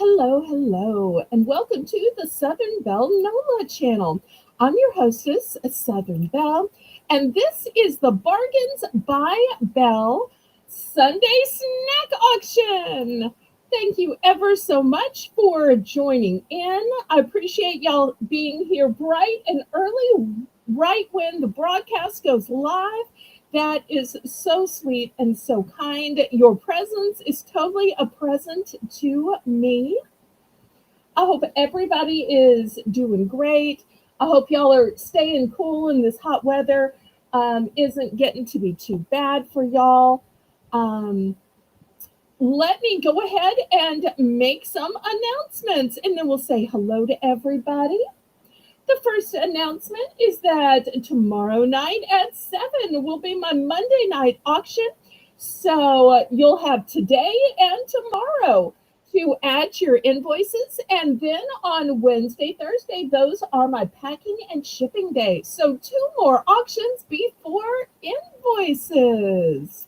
Hello, and welcome to the Southern Belle NOLA channel. I'm your hostess, Southern Belle, and this is the Bargains by Belle Sunday Snack Auction. Thank you ever so much for joining in. I appreciate y'all being here bright and early, right when the broadcast goes live. That is so sweet and so kind. Your presence is totally a present to me. I hope everybody is doing great. I hope y'all are staying cool in this hot weather. Isn't getting to be too bad for y'all. Um, Let me go ahead and make some announcements and then we'll say hello to everybody. The first announcement is that tomorrow night at 7 will be my Monday night auction. So you'll have today and tomorrow to add your invoices. And then on Wednesday, Thursday, those are my packing and shipping days. So two more auctions before invoices.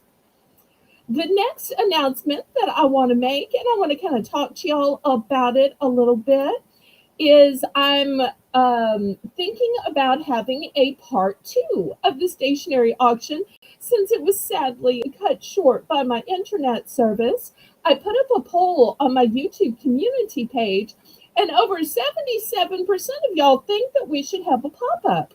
The next announcement that I want to make, and I want to kind of talk to y'all about it a little bit, is I'm thinking about having a part two of the stationery auction since it was sadly cut short by my internet service. I put up a poll on my YouTube community page, and over 77% of y'all think that we should have a pop up.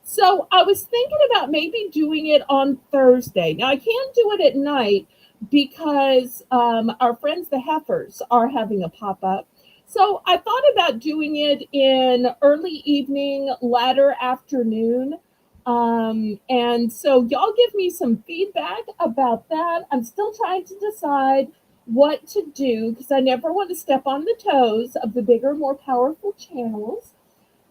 So I was thinking about maybe doing it on Thursday. Now I can't do it at night because our friends the Heifers are having a pop up. So I thought about doing it in early evening, latter afternoon. And so y'all give me some feedback about that. I'm still trying to decide what to do because I never want to step on the toes of the bigger, more powerful channels.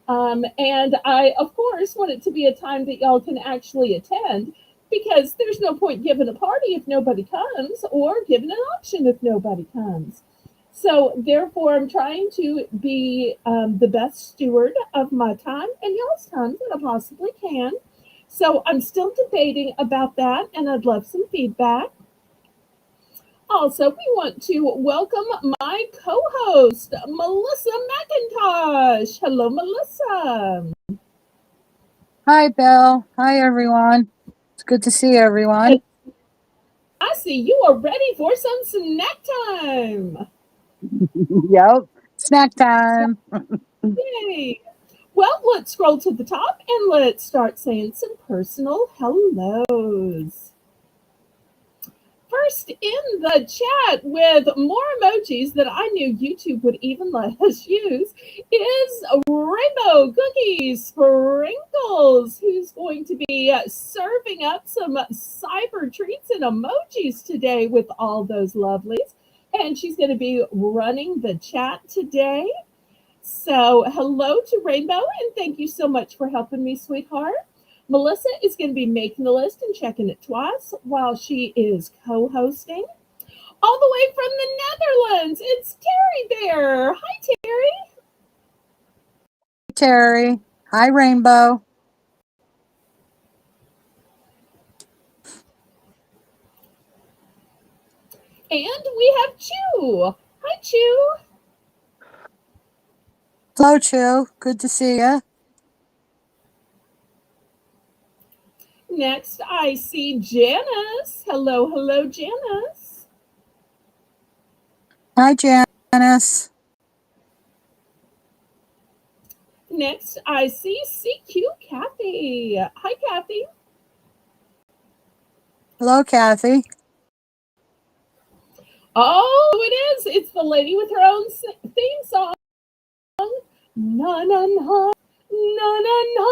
And I, of course, want it to be a time that y'all can actually attend because there's no point giving a party if nobody comes or giving an auction if nobody comes. So, therefore, I'm trying to be the best steward of my time and y'all's time that I possibly can. So, I'm still debating about that and I'd love some feedback. Also, we want to welcome my co host, Melissa McIntosh. Hello, Melissa. Hi, Bill. Hi, everyone. It's good to see everyone. I see you are ready for some snack time. Yep. Snack time. Yay. Well, let's scroll to the top and let's start saying some personal hellos. First in the chat with more emojis that I knew YouTube would even let us use is Rainbow Cookie Sprinkles, who's going to be serving up some cyber treats and emojis today with all those lovelies. And she's going to be running the chat today. So, hello to Rainbow, and thank you so much for helping me, sweetheart. Melissa is going to be making the list and checking it twice while she is co hosting. All the way from the Netherlands, it's Terry Bear. Hi, Terry. Terry. Hi, Rainbow. And we have Chew. Hi, Chew. Hello, Chew. Good to see you. Next, I see Janice. Hello, Janice. Hi, Janice. Next, I see CQ Kathy. Hi, Kathy. Hello, Kathy. Oh, it is. It's the lady with her own theme song. Na na na na na na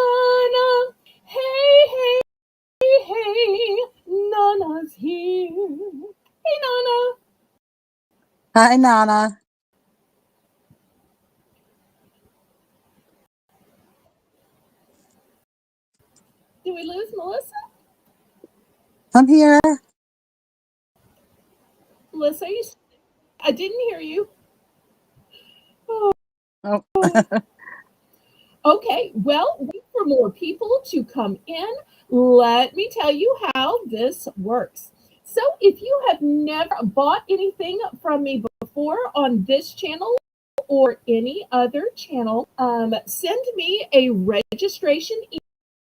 na. Hey, hey, Nana's here. Hey, Nana. Hi, Nana. Did we lose Melissa? I'm here. Melissa, I didn't hear you. Oh. Oh. Okay, well, wait for more people to come in. Let me tell you how this works. So if you have never bought anything from me before on this channel or any other channel, send me a registration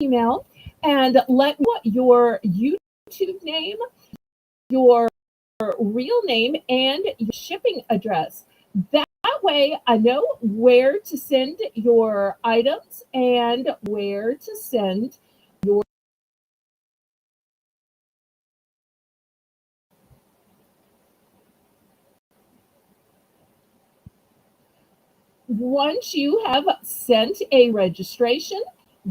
email and let me know your YouTube name, your real name, and your shipping address. That way I know where to send your items and where to send your. Once you have sent a registration,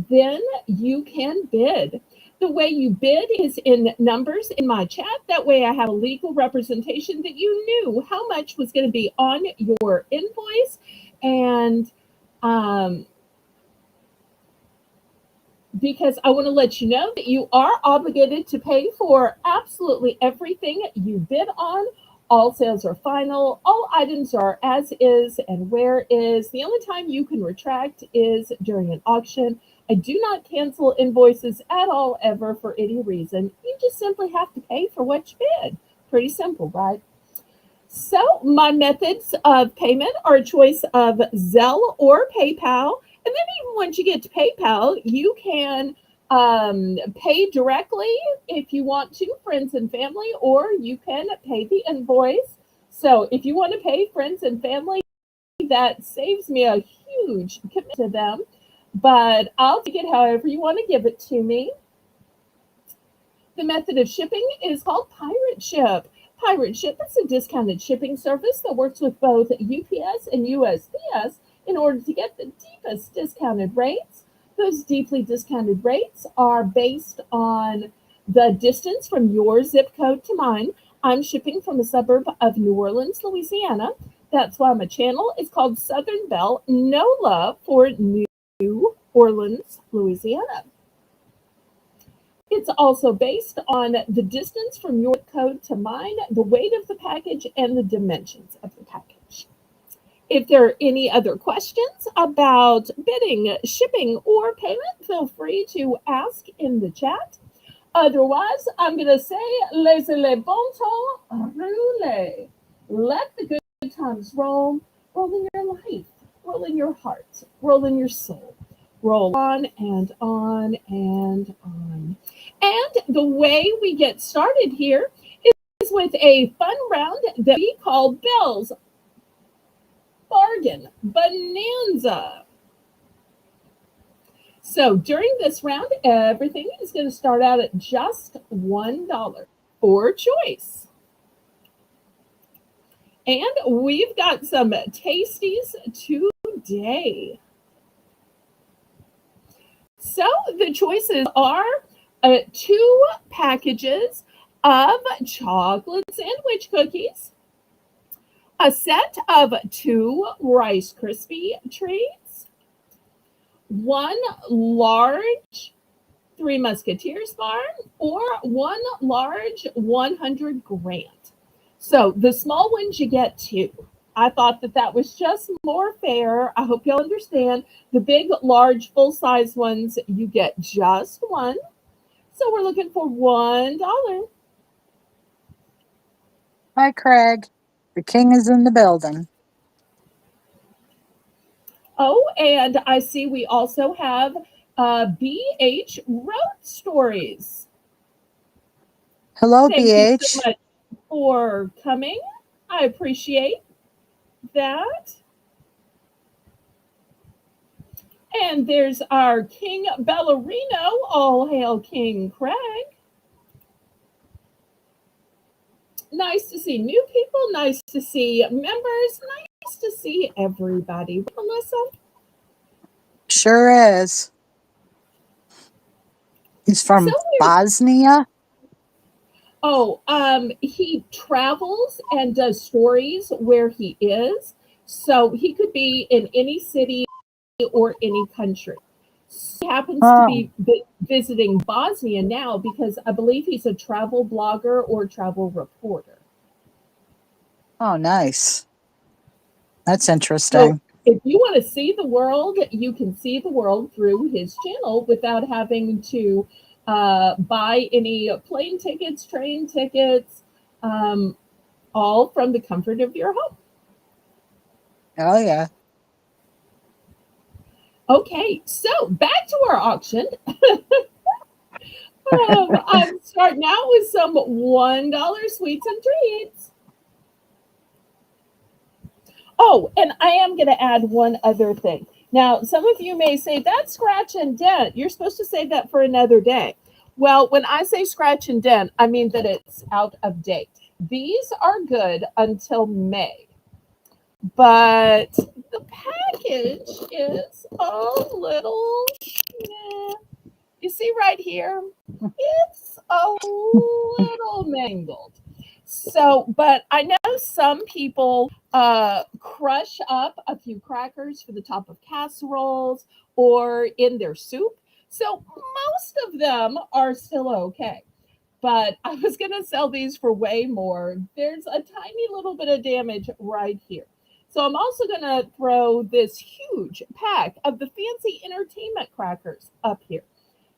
then you can bid. The way you bid is in numbers in my chat. That way, I have a legal representation that you knew how much was going to be on your invoice. And because I want to let you know that you are obligated to pay for absolutely everything you bid on. All sales are final. All items are as is and where is. The only time you can retract is during an auction. I do not cancel invoices at all, ever, for any reason. You just simply have to pay for what you bid. Pretty simple, right? So, my methods of payment are a choice of Zelle or PayPal. And then, even once you get to PayPal, you can pay directly if you want to, friends and family, or you can pay the invoice. So, if you want to pay friends and family, that saves me a huge commitment to them. But I'll take it however you want to give it to me. The method of shipping is called Pirate Ship. Pirate Ship is a discounted shipping service that works with both UPS and USPS in order to get the deepest discounted rates. Those deeply discounted rates are based on the distance from your zip code to mine. I'm shipping from a suburb of New Orleans, Louisiana. That's why my channel is called Southern Belle, no love for New Orleans, Louisiana. It's also based on the distance from your code to mine, the weight of the package, and the dimensions of the package. If there are any other questions about bidding, shipping, or payment, feel free to ask in the chat. Otherwise, I'm going to say, laissez le bon temps rouler. Let the good times roll, roll in your life, roll in your heart, roll in your soul. Roll on and on and on. And the way we get started here is with a fun round that we call Belle's Bargain Bonanza. So during this round, everything is going to start out at just $1 for choice. And we've got some tasties today. So the choices are 2 packages of chocolate sandwich cookies, a set of 2 Rice Krispie treats, 1 large Three Musketeers bar, or 1 large 100 grand. So the small ones you get 2. I thought that was just more fair. I hope you'll understand. The big, large, full-size ones, you get just 1. So we're looking for $1. Hi, Craig. The king is in the building. Oh, and I see we also have BH Road Stories. Hello, Thank you so BH. much for coming. I appreciate that. And there's our King Ballerino. All hail King Craig. Nice to see new people. Nice to see members. Nice to see everybody. Melissa? Sure is. He's So from Bosnia. he travels and does stories where he is. So he could be in any city or any country. He happens to be visiting Bosnia now because I believe he's a travel blogger or travel reporter. Oh, nice. That's interesting. So if you want to see the world, you can see the world through his channel without having to buy any plane tickets, train tickets, um, all from the comfort of your home. Oh yeah. Okay, so back to our auction. I'm starting out with some $1 sweets and treats. Oh, and I am going to add one other thing. Now, some of you may say, that's scratch and dent. You're supposed to save that for another day. Well, when I say scratch and dent, I mean that it's out of date. These are good until May, but the package is a little, meh. You see right here, it's a little mangled. So, but I know some people crush up a few crackers for the top of casseroles or in their soup. So most of them are still okay. But I was going to sell these for way more. There's a tiny little bit of damage right here. So I'm also going to throw this huge pack of the fancy entertainment crackers up here.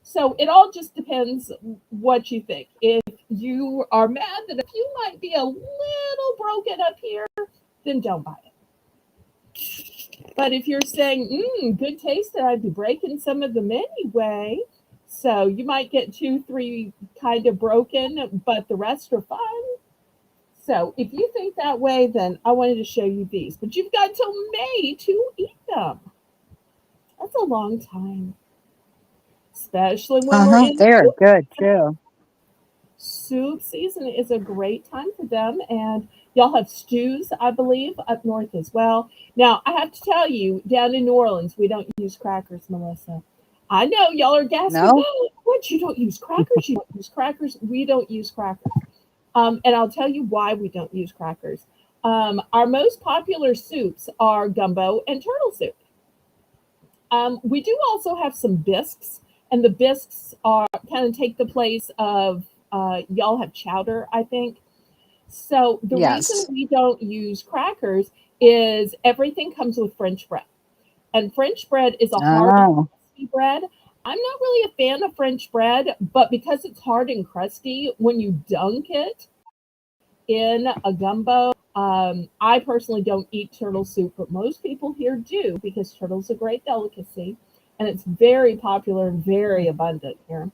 So it all just depends what you think. If you are mad that a few might be a little broken up here, then don't buy it. But if you're saying, good taste, and I'd be breaking some of them anyway, so you might get 2, 3 kind of broken, but the rest are fine. So if you think that way, then I wanted to show you these. But you've got till May to eat them. That's a long time, especially when we're in They are good too. soup season is a great time for them, and y'all have stews, I believe, up north as well. Now, I have to tell you, down in New Orleans, we don't use crackers, Melissa. I know y'all are gasping. No? Oh, what? You don't use crackers? You don't use crackers? We don't use crackers. And I'll tell you why we don't use crackers. Our most popular soups are gumbo and turtle soup. We do also have some bisques, and the bisques are kind of take the place of y'all have chowder, I think. So the reason Yes. we don't use crackers is everything comes with French bread, and French bread is a hard and Oh. crusty bread. I'm not really a fan of French bread, but because it's hard and crusty, when you dunk it in a gumbo, I personally don't eat turtle soup, but most people here do because turtle's a great delicacy and it's very popular and very abundant here.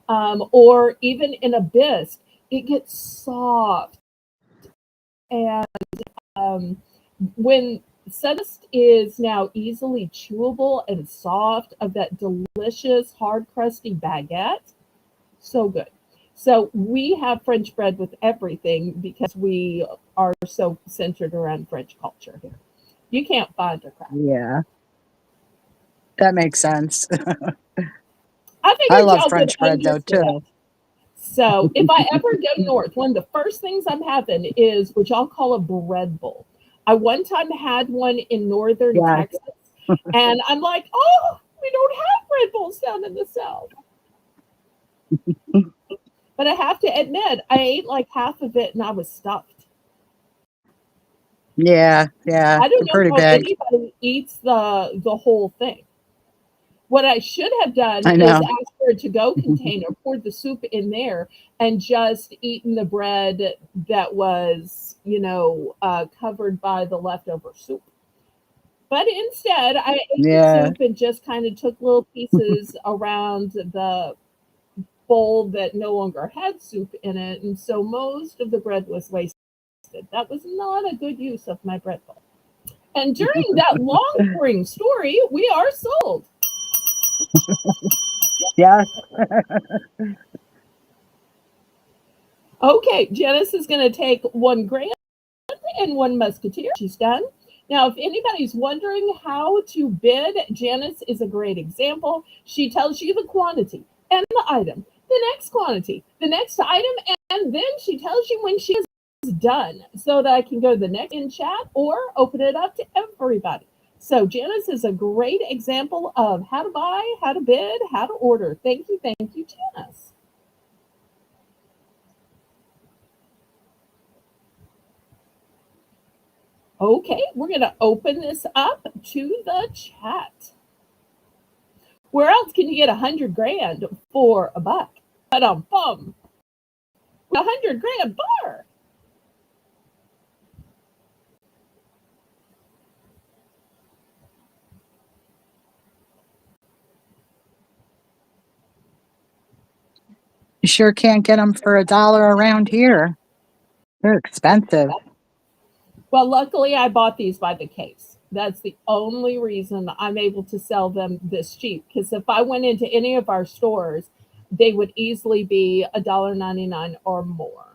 Or even in a bisque, it gets soft. And when Suddest is now easily chewable and soft of that delicious hard crusty baguette, so good. So we have French bread with everything because we are so centered around French culture here. You can't find a cracker. Yeah. That makes sense. I I figured love y'all would French bread though understand. too. So if I ever go north, one of the first things I'm having is what y'all call a bread bowl. I one time had one in northern Yeah. Texas, and I'm like, oh, we don't have bread bowls down in the south. But I have to admit, I ate like half of it and I was stuffed. Yeah. Yeah. I don't They're know pretty how big. anybody eats the whole thing. What I should have done I is know. asked for a to-go container, poured the soup in there, and just eaten the bread that was, covered by the leftover soup. But instead, I ate the Yeah. soup and just kind of took little pieces around the bowl that no longer had soup in it, and so most of the bread was wasted. That was not a good use of my bread bowl. And during that long, boring story, we are sold. Yeah. Okay, Janice is going to take 1 grand and 1 musketeer. She's done. Now, if anybody's wondering how to bid, Janice is a great example. She tells you the quantity and the item, the next quantity, the next item, and then she tells you when she is done so that I can go to the next in chat or open it up to everybody. So Janice is a great example of how to buy, how to bid, how to order. Thank you, Janice. Okay, we're going to open this up to the chat. Where else can you get 100 grand for $1? bum. 100 grand bar. You sure can't get them for $1 around here. They're expensive. Well, luckily I bought these by the case. That's the only reason I'm able to sell them this cheap. Because if I went into any of our stores, they would easily be $1.99 or more.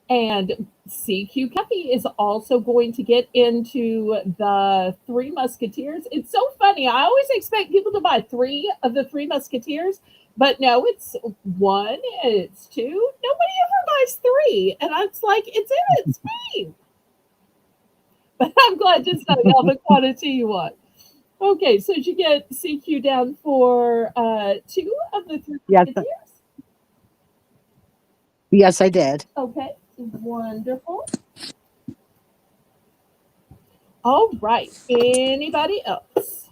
And CQ Kathy is also going to get into the Three Musketeers. It's so funny. I always expect people to buy three of the Three Musketeers, but no, it's one, it's two. Nobody ever buys three. And it's like, it's in its name. But I'm glad to sell y'all the quantity you want. Okay, so did you get CQ down for two of the Three Yes, Musketeers? yes, I did. Okay, wonderful. All right. Anybody else?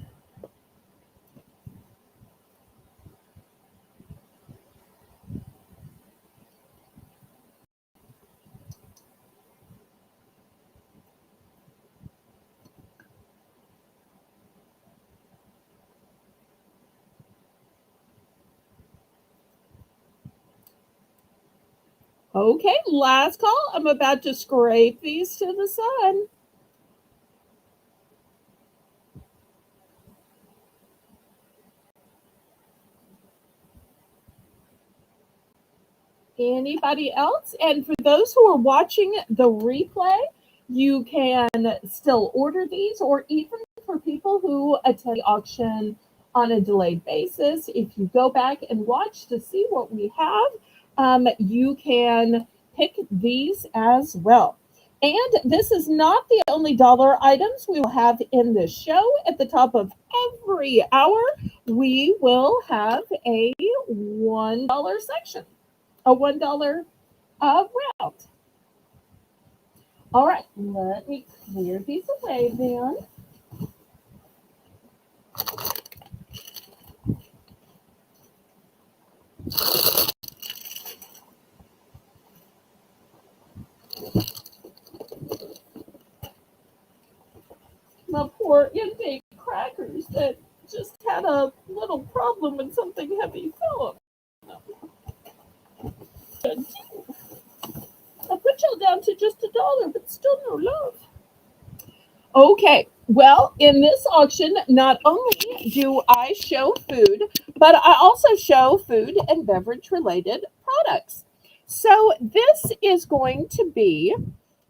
Okay, last call. I'm about to scrape these to the sun. Anybody else? And for those who are watching the replay, you can still order these, or even for people who attend the auction on a delayed basis, if you go back and watch to see what we have, you can pick these as well. And this is not the only dollar items we will have in this show. At the top of every hour, we will have a $1 section, a $1 route. All right, let me clear these away then. My poor intake crackers that just had a little problem when something heavy fell on them. I put y'all down to just $1, but still no love. Okay, well, in this auction, not only do I show food, but I also show food and beverage related products. So this is going to be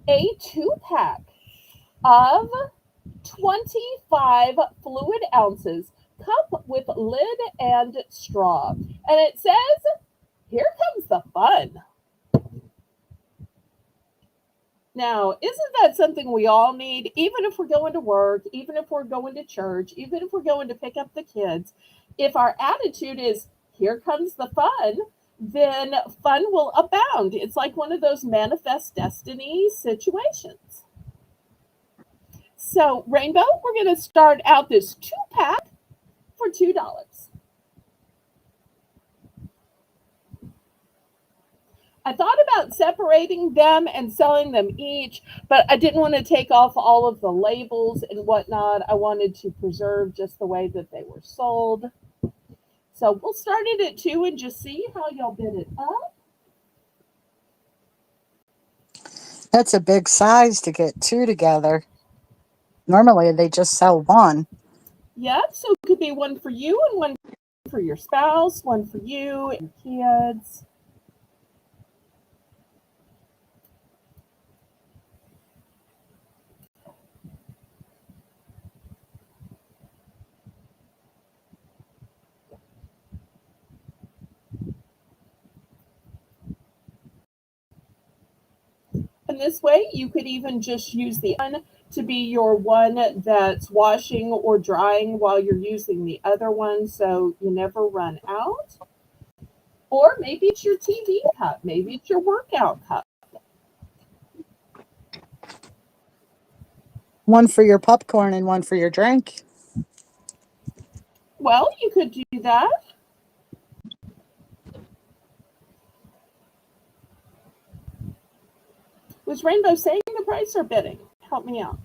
a 2-pack of 25 fluid ounces, cup with lid and straw. And it says, here comes the fun. Now, isn't that something we all need? Even if we're going to work, even if we're going to church, even if we're going to pick up the kids, if our attitude is, here comes the fun, then fun will abound. It's like one of those manifest destiny situations. So, Rainbow, we're going to start out this 2-pack for $2. I thought about separating them and selling them each, but I didn't want to take off all of the labels and whatnot. I wanted to preserve just the way that they were sold. So we'll start it at 2 and just see how y'all bid it up. That's a big size to get two together. Normally, they just sell one. Yep, so it could be one for you and one for your spouse, one for you and kids. And this way, you could even just use the one to be your one that's washing or drying while you're using the other one so you never run out. Or maybe it's your TV cup, maybe it's your workout cup. One for your popcorn and one for your drink. Well, you could do that. Was Rainbow saying the price or bidding? Help me out.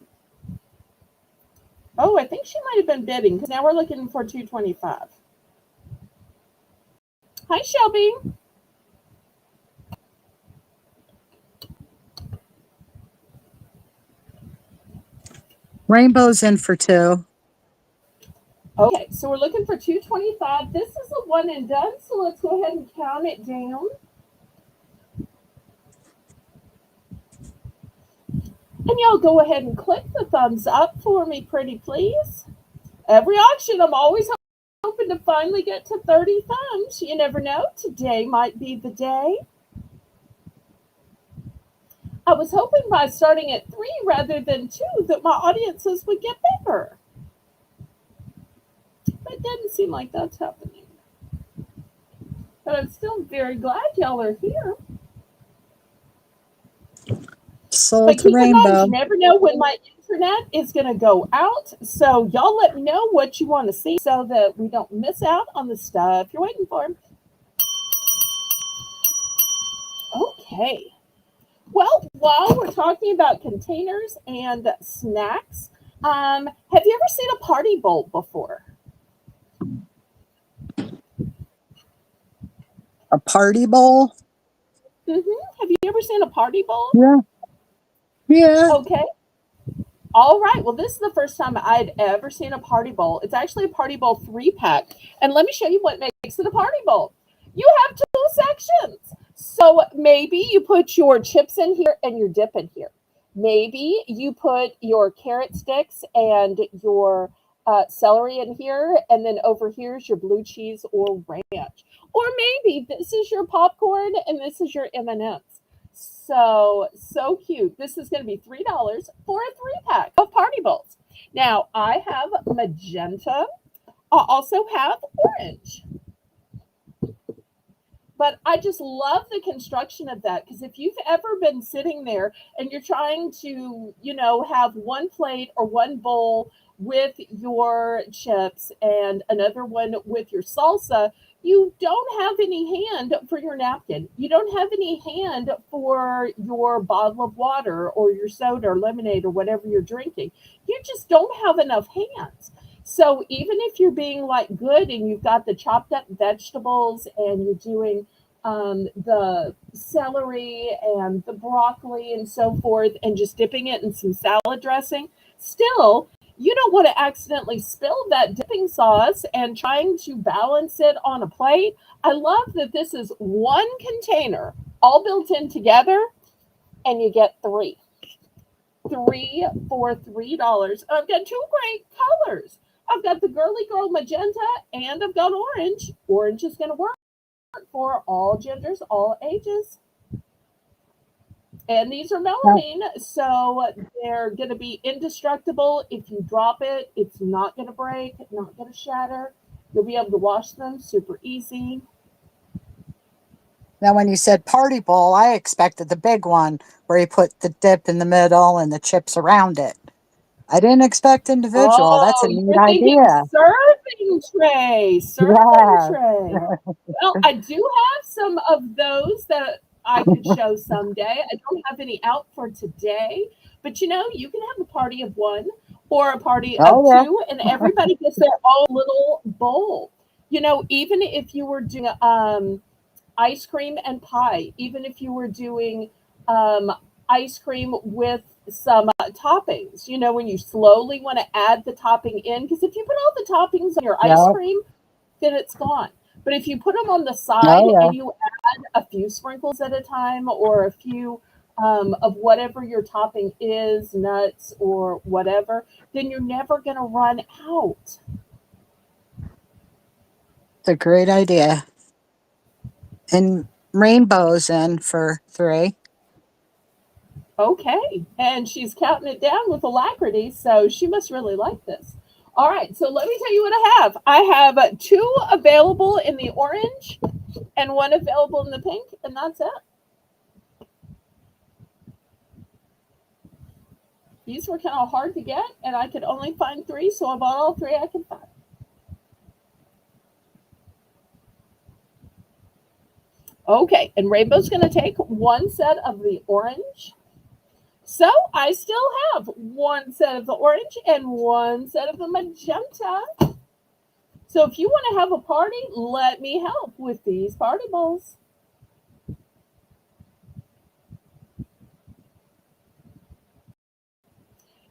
Oh, I think she might have been bidding because now we're looking for 225. Hi, Shelby. Rainbow's in for two. Okay, so we're looking for 225. This is a one and done, so let's go ahead and count it down. And y'all go ahead and click the thumbs up for me, pretty please. Every auction, I'm always hoping to finally get to 30 thumbs. You never know, today might be the day. I was hoping by starting at 3 rather than 2 that my audiences would get bigger. But it doesn't seem like that's happening. But I'm still very glad y'all are here. Sold But to keep in mind, Rainbow. you never know when my internet is going to go out. So y'all let me know what you want to see so that we don't miss out on the stuff you're waiting for. Okay. Well, while we're talking about containers and snacks, have you ever seen a party bowl before? A party bowl? Have you ever seen a party bowl? Yeah. Yeah. Okay. All right. Well, this is the first time I'd ever seen a party bowl. It's actually a party bowl 3-pack. And let me show you what makes it a party bowl. You have 2 sections. So maybe you put your chips in here and your dip in here. Maybe you put your carrot sticks and your celery in here, and then over here is your blue cheese or ranch. Or maybe this is your popcorn and this is your M&Ms. So cute. This is going to be $3 for a 3-pack of party bowls. Now I have magenta. I also have orange. But I just love the construction of that because if you've ever been sitting there and you're trying to, have one plate or one bowl with your chips and another one with your salsa, you don't have any hand for your napkin. You don't have any hand for your bottle of water or your soda or lemonade or whatever you're drinking. You just don't have enough hands. So even if you're being like good and you've got the chopped up vegetables and you're doing the celery and the broccoli and so forth and just dipping it in some salad dressing, still you don't want to accidentally spill that dipping sauce and trying to balance it on a plate. I love that this is one container all built in together and you get 3 for $3. I've got 2 great colors. I've got the girly girl magenta and I've got orange. Orange is going to work for all genders, all ages. And these are melamine, so they're going to be indestructible. If you drop it, it's not going to break, not going to shatter. You'll be able to wash them super easy. Now, when you said party bowl, I expected the big one where you put the dip in the middle and the chips around it. I didn't expect individual. That's a Oh, neat you're thinking idea. serving tray, serving Yeah. tray. Well, I do have some of those that I could show someday. I don't have any out for today, but you can have a party of 1 or a party of Oh, 2, and everybody gets their own little bowl. Even if you were doing ice cream and pie, even if you were doing um, ice cream with some toppings, when you slowly want to add the topping in, because if you put all the toppings on your yeah. ice Yeah. cream, then it's gone. But if you put them on the side Oh, yeah. and you add a few sprinkles at a time or a few of whatever your topping is, nuts or whatever, then you're never going to run out. It's a great idea. And rainbows in for 3. Okay. And she's counting it down with alacrity, so she must really like this. All right, so let me tell you what I have. I have 2 available in the orange and 1 available in the pink, and that's it. These were kind of hard to get, and I could only find 3, so I bought all 3 I could find. Okay, and Rainbow's going to take 1 set of the orange So I still have one set of the orange and one set of the magenta. So if you want to have a party, let me help with these party bowls.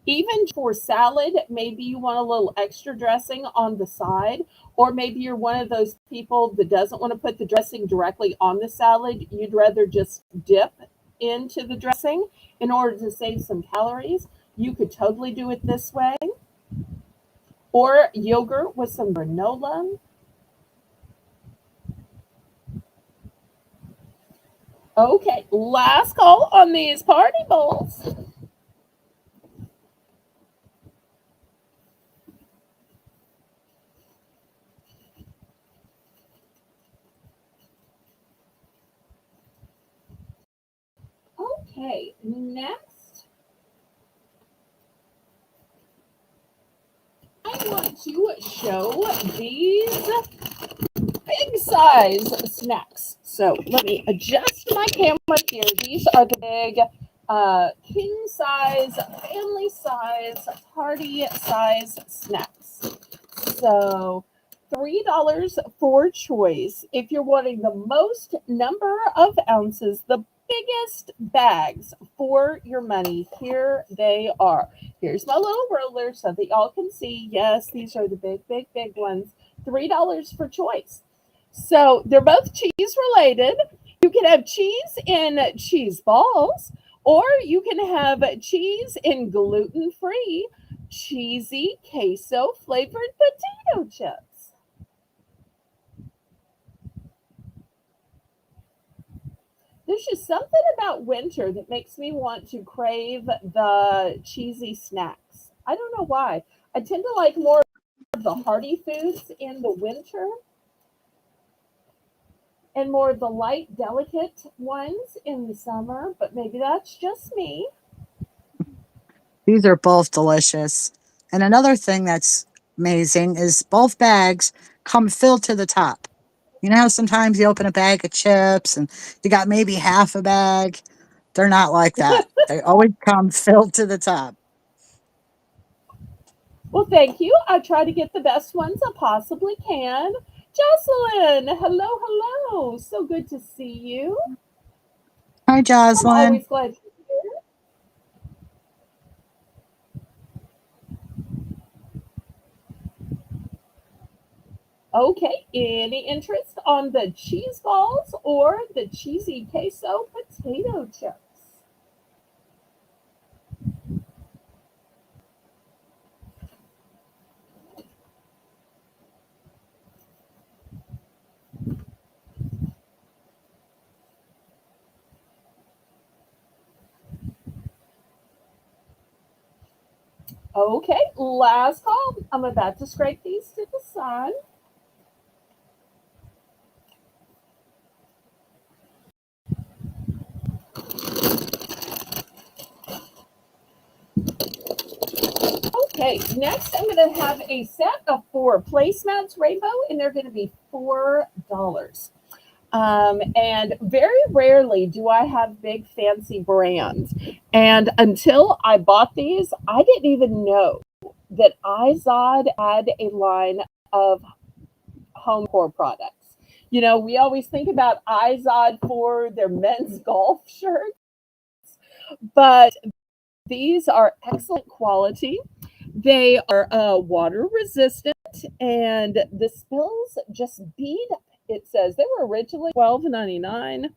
Even for salad, maybe you want a little extra dressing on the side, or maybe you're one of those people that doesn't want to put the dressing directly on the salad. You'd rather just dip into the dressing in order to save some calories. You could totally do it this way, or yogurt with some granola. Okay, last call on these party bowls. Okay, next I want to show these big size snacks. So let me adjust my camera here. These are the big king size, family size, party size snacks. So $3 for choice. If you're wanting the most number of ounces, the biggest bags for your money, here they are. Here's my little ruler so that y'all can see. Yes, these are the big, big, big ones. $3 for choice. So they're both cheese related. You can have cheese in cheese balls, or you can have cheese in gluten free, cheesy queso flavored potato chips. There's just something about winter that makes me want to crave the cheesy snacks. I don't know why. I tend to like more of the hearty foods in the winter and more of the light, delicate ones in the summer, but maybe that's just me. These are both delicious. And another thing that's amazing is both bags come filled to the top. You know how sometimes you open a bag of chips and you got maybe half a bag? They're not like that. They always come filled to the top. Well, thank you. I try to get the best ones I possibly can. Jocelyn, hello, hello. So good to see you. Hi, I'm Jocelyn. always glad you're here. Okay, any interest on the cheese balls or the cheesy queso potato chips? Okay, last call. I'm about to scrape these to the side. Okay, next I'm going to have a set of four placemats rainbow, and they're going to be $4. And very rarely do I have big fancy brands. And until I bought these, I didn't even know that iZod had a line of home core products. You know, we always think about iZod for their men's golf shirts, but these are excellent quality. They are water resistant, and the spills just bead. It says they were originally $12.99.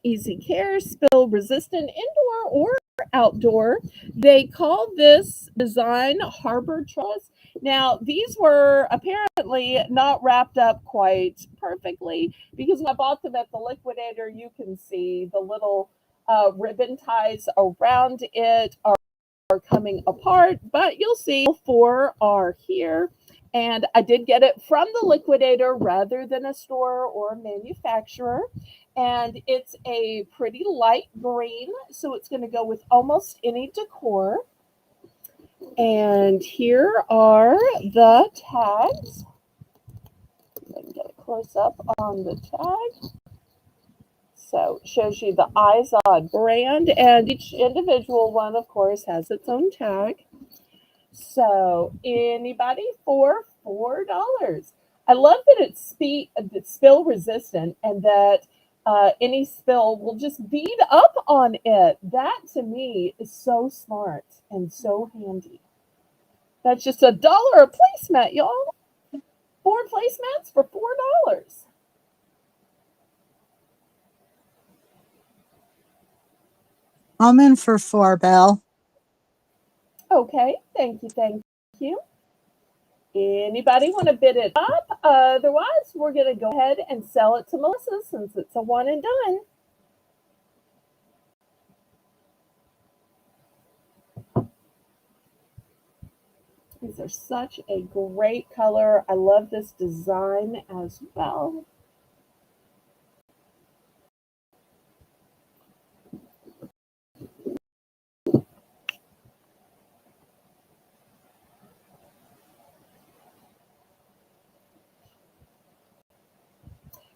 Easy care, spill resistant, indoor or outdoor. They call this design Harbor Trust. Now, these were apparently not wrapped up quite perfectly because when I bought them at the liquidator, you can see the little ribbon ties around it are coming apart, but you'll see four are here. And I did get it from the liquidator rather than a store or a manufacturer. And it's a pretty light green, so it's going to go with almost any decor. And here are the tags. Let me get a close up on the tag. So it shows you the eyes on brand, and each individual one, of course, has its own tag. So anybody for $4. I love that it's spill resistant and that any spill will just bead up on it. That to me is so smart and so handy. That's just $1 a placemat, y'all. 4 placemats for $4. I'm in for 4, Belle. Okay, thank you, thank you. Anybody want to bid it up? Otherwise, we're going to go ahead and sell it to Melissa since it's a one and done. These are such a great color. I love this design as well.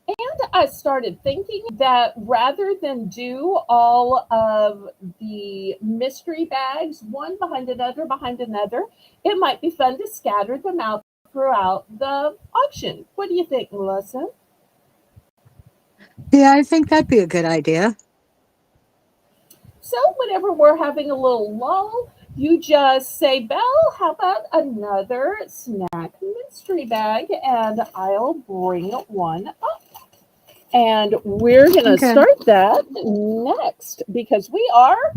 And I started thinking that rather than do all of the mystery bags, one behind another, it might be fun to scatter them out throughout the auction. What do you think, Melissa? Yeah, I think that'd be a good idea. So, whenever we're having a little lull, you just say, Belle, how about another snack mystery bag? And I'll bring one up. And we're going to Okay. start that next because we are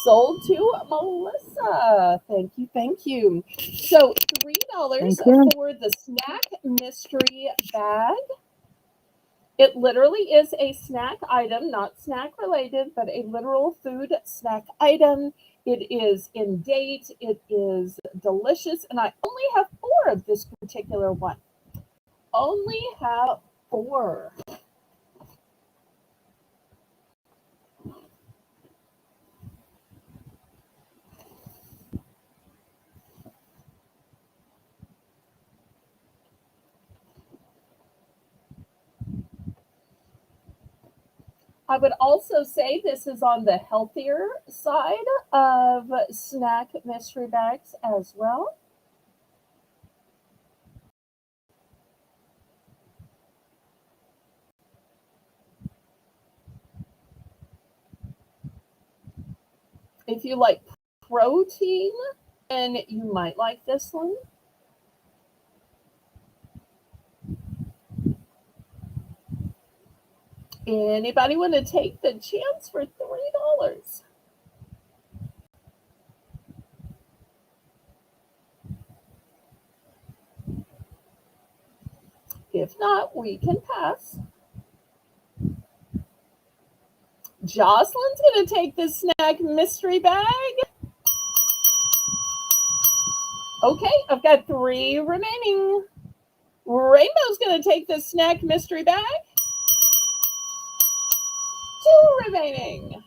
sold to Melissa. Thank you, thank you. So $3 Thank you. for the snack mystery bag. It literally is a snack item, not snack related, but a literal food snack item. It is in date, it is delicious, and I only have 4 of this particular one. Only have 4. I would also say this is on the healthier side of snack mystery bags as well. If you like protein, then you might like this one. Anybody want to take the chance for $3? If not, we can pass. Jocelyn's going to take the snack mystery bag. Okay, I've got 3 remaining. Rainbow's going to take the snack mystery bag. 2 remaining.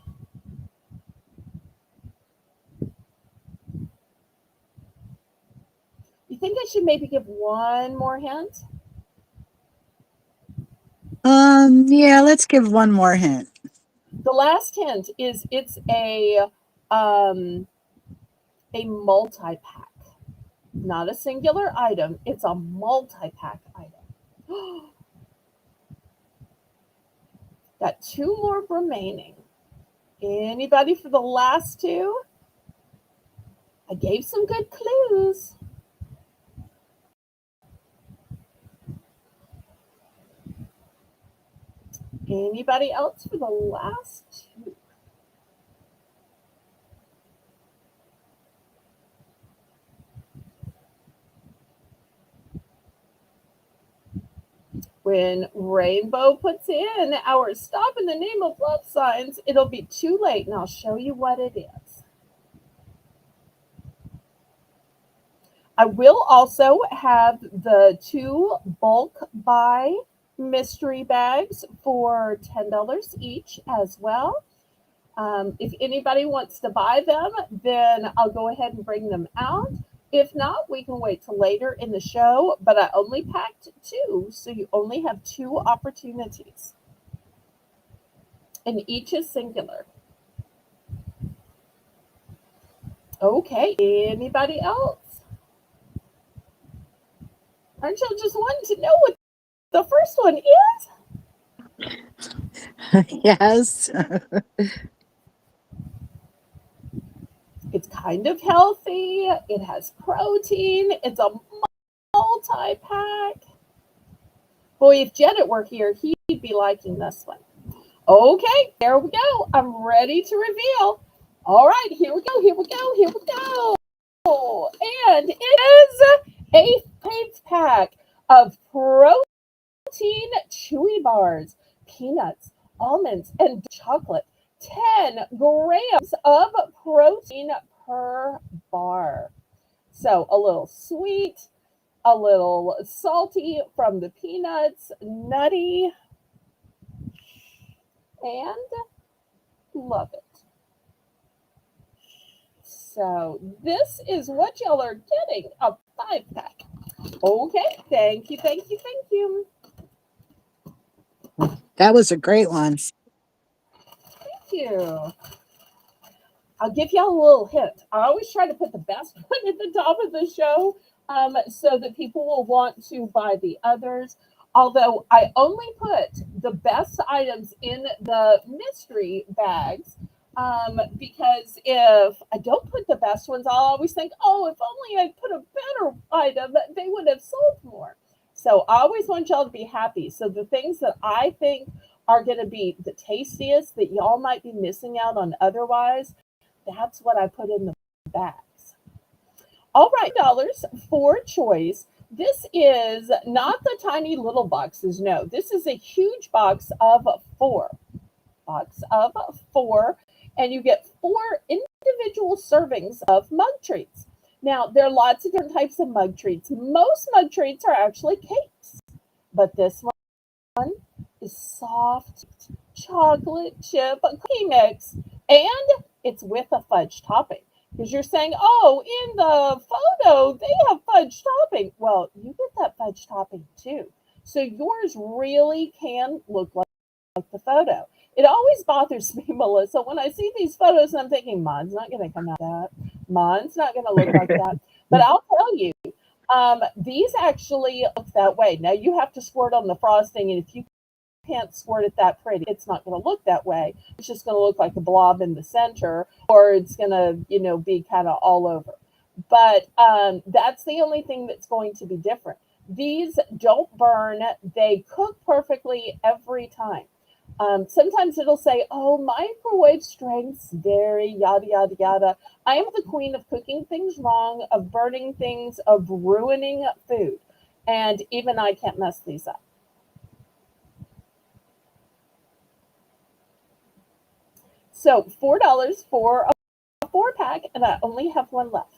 You think I should maybe give one more hint? Yeah, let's give one more hint. The last hint is it's a multi-pack, not a singular item. It's a multi-pack item. Got 2 more remaining. Anybody for the last 2? I gave some good clues. Anybody else for the last 2? When Rainbow puts in our stop in the name of love signs, it'll be too late, and I'll show you what it is. I will also have the 2 bulk buy mystery bags for $10 each as well. If anybody wants to buy them, then I'll go ahead and bring them out. If not, we can wait till later in the show, but I only packed 2, so you only have 2 opportunities. and each is singular. Okay, anybody else? Aren't you just wanting to know what the first one is? Yes. It's kind of healthy, it has protein, it's a multi pack. Boy, if Janet were here, he'd be liking this one. Okay, there we go. I'm ready to reveal. All right, here we go, here we go, here we go. And it is a 5 pack of protein chewy bars, peanuts, almonds, and chocolate. 10 grams of protein per bar. So a little sweet, a little salty from the peanuts, nutty, and love it. So this is what y'all are getting, a 5 pack. Okay, thank you, thank you, thank you. That was a great one. Thank you. I'll give y'all a little hint. I always try to put the best one at the top of the show so that people will want to buy the others. Although I only put the best items in the mystery bags because if I don't put the best ones, I'll always think, oh, if only I put a better item, they would have sold more. So I always want y'all to be happy. So the things that I think are going to be the tastiest that y'all might be missing out on otherwise, that's what I put in the bags. All right, dollars for choice. This is not the tiny little boxes. No, this is a huge box of four. Box of four, and you get four individual servings of mug treats. Now, there are lots of different types of mug treats. Most mug treats are actually cakes, but this one is soft chocolate chip cookie mix, and it's with a fudge topping. Because you're saying, oh, in the photo they have fudge topping. Well, you get that fudge topping too. So yours really can look like the photo. It always bothers me, Melissa, when I see these photos and I'm thinking, mine's not going to come out like that. Mine's not going to look like that. But I'll tell you, these actually look that way. Now you have to squirt on the frosting, and if you can't squirt it that pretty, it's not going to look that way. It's just going to look like a blob in the center, or it's going to, be kind of all over. But that's the only thing that's going to be different. These don't burn, they cook perfectly every time. Sometimes it'll say, oh, microwave strengths vary, yada, yada, yada. I am the queen of cooking things wrong, of burning things, of ruining food. And even I can't mess these up. So $4 for a 4 pack, and I only have one left.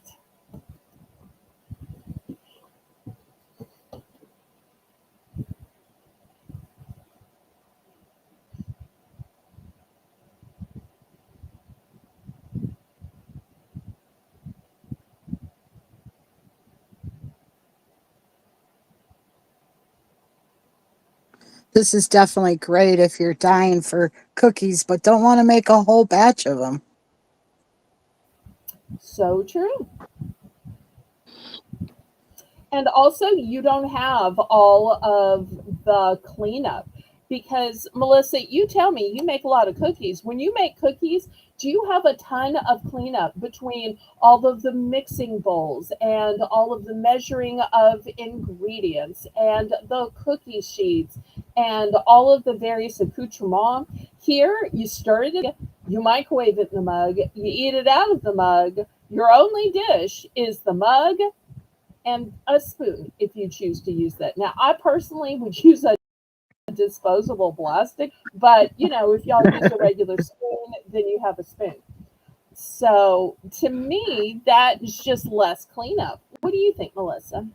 This is definitely great if you're dying for cookies but don't want to make a whole batch of them. So true. And also, you don't have all of the cleanup because, Melissa, you tell me you make a lot of cookies. When you make cookies, do you have a ton of cleanup between all of the mixing bowls and all of the measuring of ingredients and the cookie sheets and all of the various accoutrements? Here, you stir it in, you microwave it in the mug, you eat it out of the mug. Your only dish is the mug and a spoon if you choose to use that. Now, I personally would use a disposable plastic, but if y'all use a regular spoon, then you have a spoon. So to me, that is just less cleanup. What do you think, Melissa?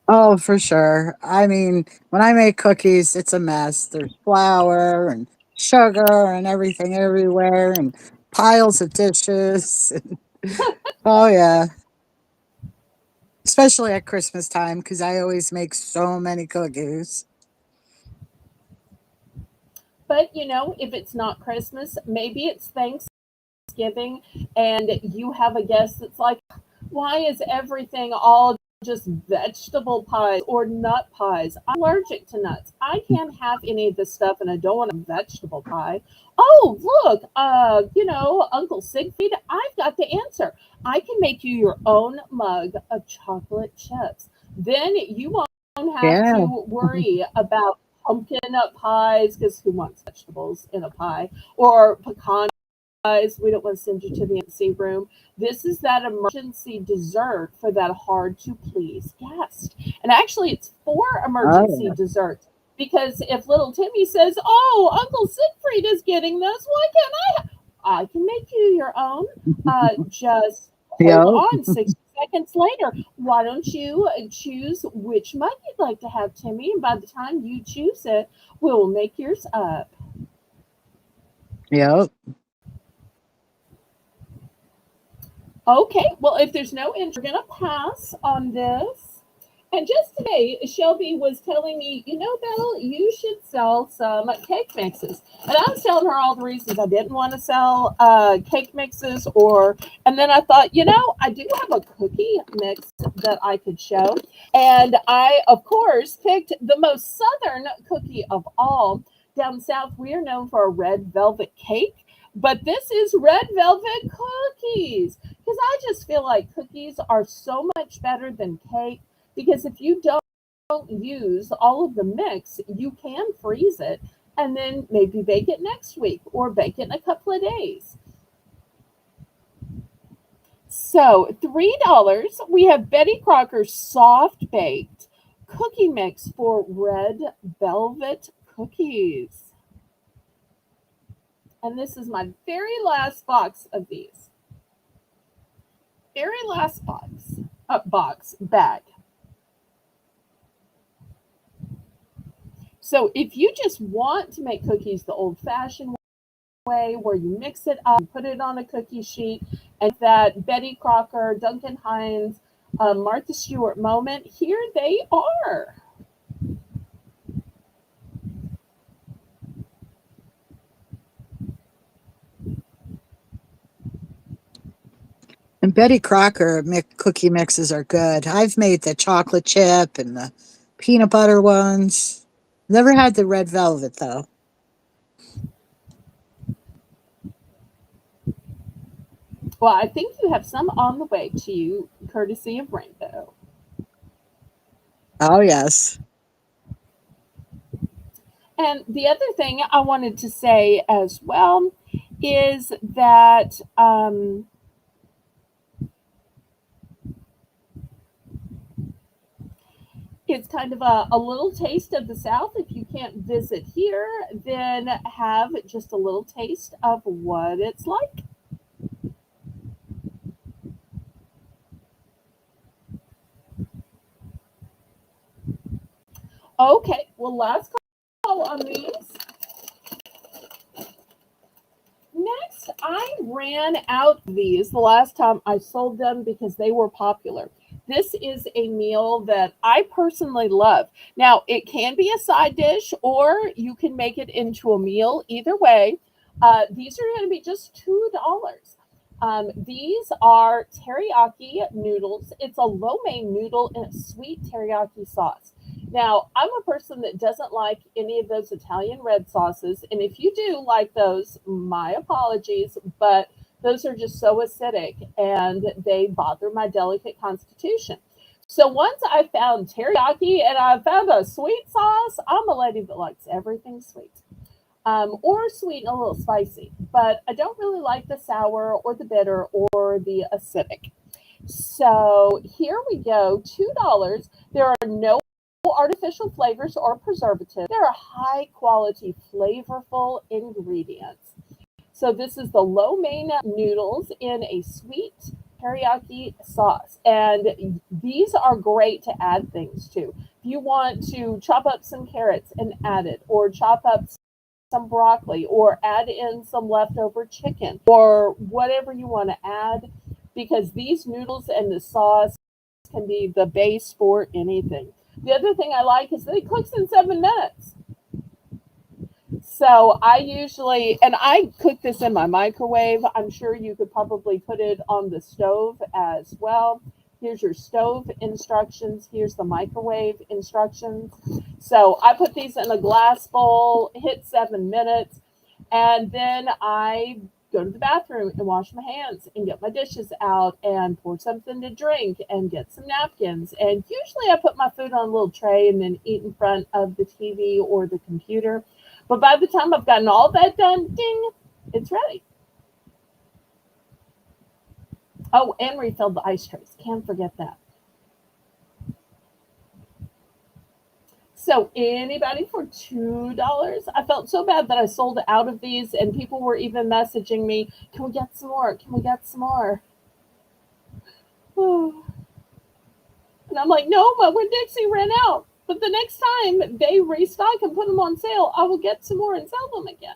Oh, for sure. I mean, when I make cookies, it's a mess. There's flour and sugar and everything everywhere and piles of dishes. Oh, yeah. Especially at Christmas time because I always make so many cookies. But if it's not Christmas, maybe it's Thanksgiving, and you have a guest that's like, why is everything all just vegetable pies or nut pies? I'm allergic to nuts. I can't have any of this stuff, and I don't want a vegetable pie. Oh, look, Uncle Siegfried, I've got the answer. I can make you your own mug of chocolate chips. Then you won't have Yeah. to worry about pumpkin pies, because who wants vegetables in a pie? Or pecan pies. We don't want to send you to the emergency room. This is that emergency dessert for that hard to please guest. And actually, it's four emergency Oh, desserts. Because if little Timmy says, "Oh, Uncle Siegfried is getting this, why can't I can make you your own." Just hold yep. on. 60 seconds later, why don't you choose which mug you'd like to have, Timmy? And by the time you choose it, we'll make yours up. Yep. Okay, well, if there's no interest, we're going to pass on this. And just today, Shelby was telling me, Belle, you should sell some cake mixes. And I was telling her all the reasons I didn't want to sell cake mixes. And then I thought, I do have a cookie mix that I could show. And I, of course, picked the most southern cookie of all. Down south, we are known for a red velvet cake. But this is red velvet cookies, because I just feel like cookies are so much better than cake, because if you don't use all of the mix, you can freeze it and then maybe bake it next week or bake it in a couple of days. So $3, we have Betty Crocker's soft baked cookie mix for red velvet cookies. And this is my very last box of these. Very last bag. So if you just want to make cookies the old fashioned way, where you mix it up, put it on a cookie sheet, and that Betty Crocker, Duncan Hines, Martha Stewart moment, here they are. And Betty Crocker cookie mixes are good. I've made the chocolate chip and the peanut butter ones. Never had the red velvet though. Well, I think you have some on the way to you, courtesy of Rainbow. Oh yes. And the other thing I wanted to say as well is that it's kind of a little taste of the South. If you can't visit here, then have just a little taste of what it's like. Okay, well, last call on these. Next, I ran out of these the last time I sold them because they were popular. This is a meal that I personally love. Now, it can be a side dish or you can make it into a meal. Either way, these are going to be just $2. These are teriyaki noodles. It's a lo mein noodle in a sweet teriyaki sauce. Now, I'm a person that doesn't like any of those Italian red sauces. And if you do like those, my apologies, but those are just so acidic and they bother my delicate constitution. So once I found teriyaki and I found a sweet sauce, I'm a lady that likes everything sweet. Or sweet and a little spicy, but I don't really like the sour or the bitter or the acidic. So here we go, $2. There are no artificial flavors or preservatives. They're high quality, flavorful ingredients. So this is the lo mein noodles in a sweet teriyaki sauce. And these are great to add things to. If you want to chop up some carrots and add it, or chop up some broccoli, or add in some leftover chicken, or whatever you want to add, because these noodles and the sauce can be the base for anything. The other thing I like is that it cooks in 7 minutes. So I usually, and I cook this in my microwave. I'm sure you could probably put it on the stove as well. Here's your stove instructions. Here's the microwave instructions. So I put these in a glass bowl, hit 7 minutes, and then I go to the bathroom and wash my hands and get my dishes out and pour something to drink and get some napkins. And usually I put my food on a little tray and then eat in front of the TV or the computer. But by the time I've gotten all that done, ding, it's ready. Oh, and refilled the ice trays. Can't forget that. So anybody for $2? I felt so bad that I sold out of these, and people were even messaging me, "Can we get some more? Can we get some more?" And I'm like, "No, my Winn Dixie ran out. But the next time they restock and put them on sale, I will get some more and sell them again."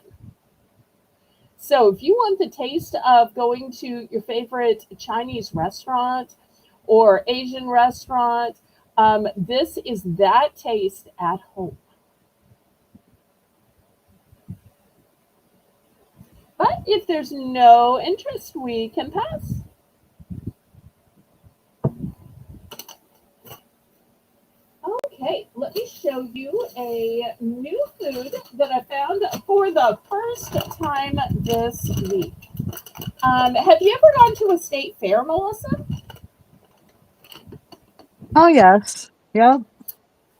So if you want the taste of going to your favorite Chinese restaurant or Asian restaurant, this is that taste at home. But if there's no interest, we can pass. Okay, let me show you a new food that I found for the first time this week. Have you ever gone to a state fair, Melissa? Oh, yes. Yep.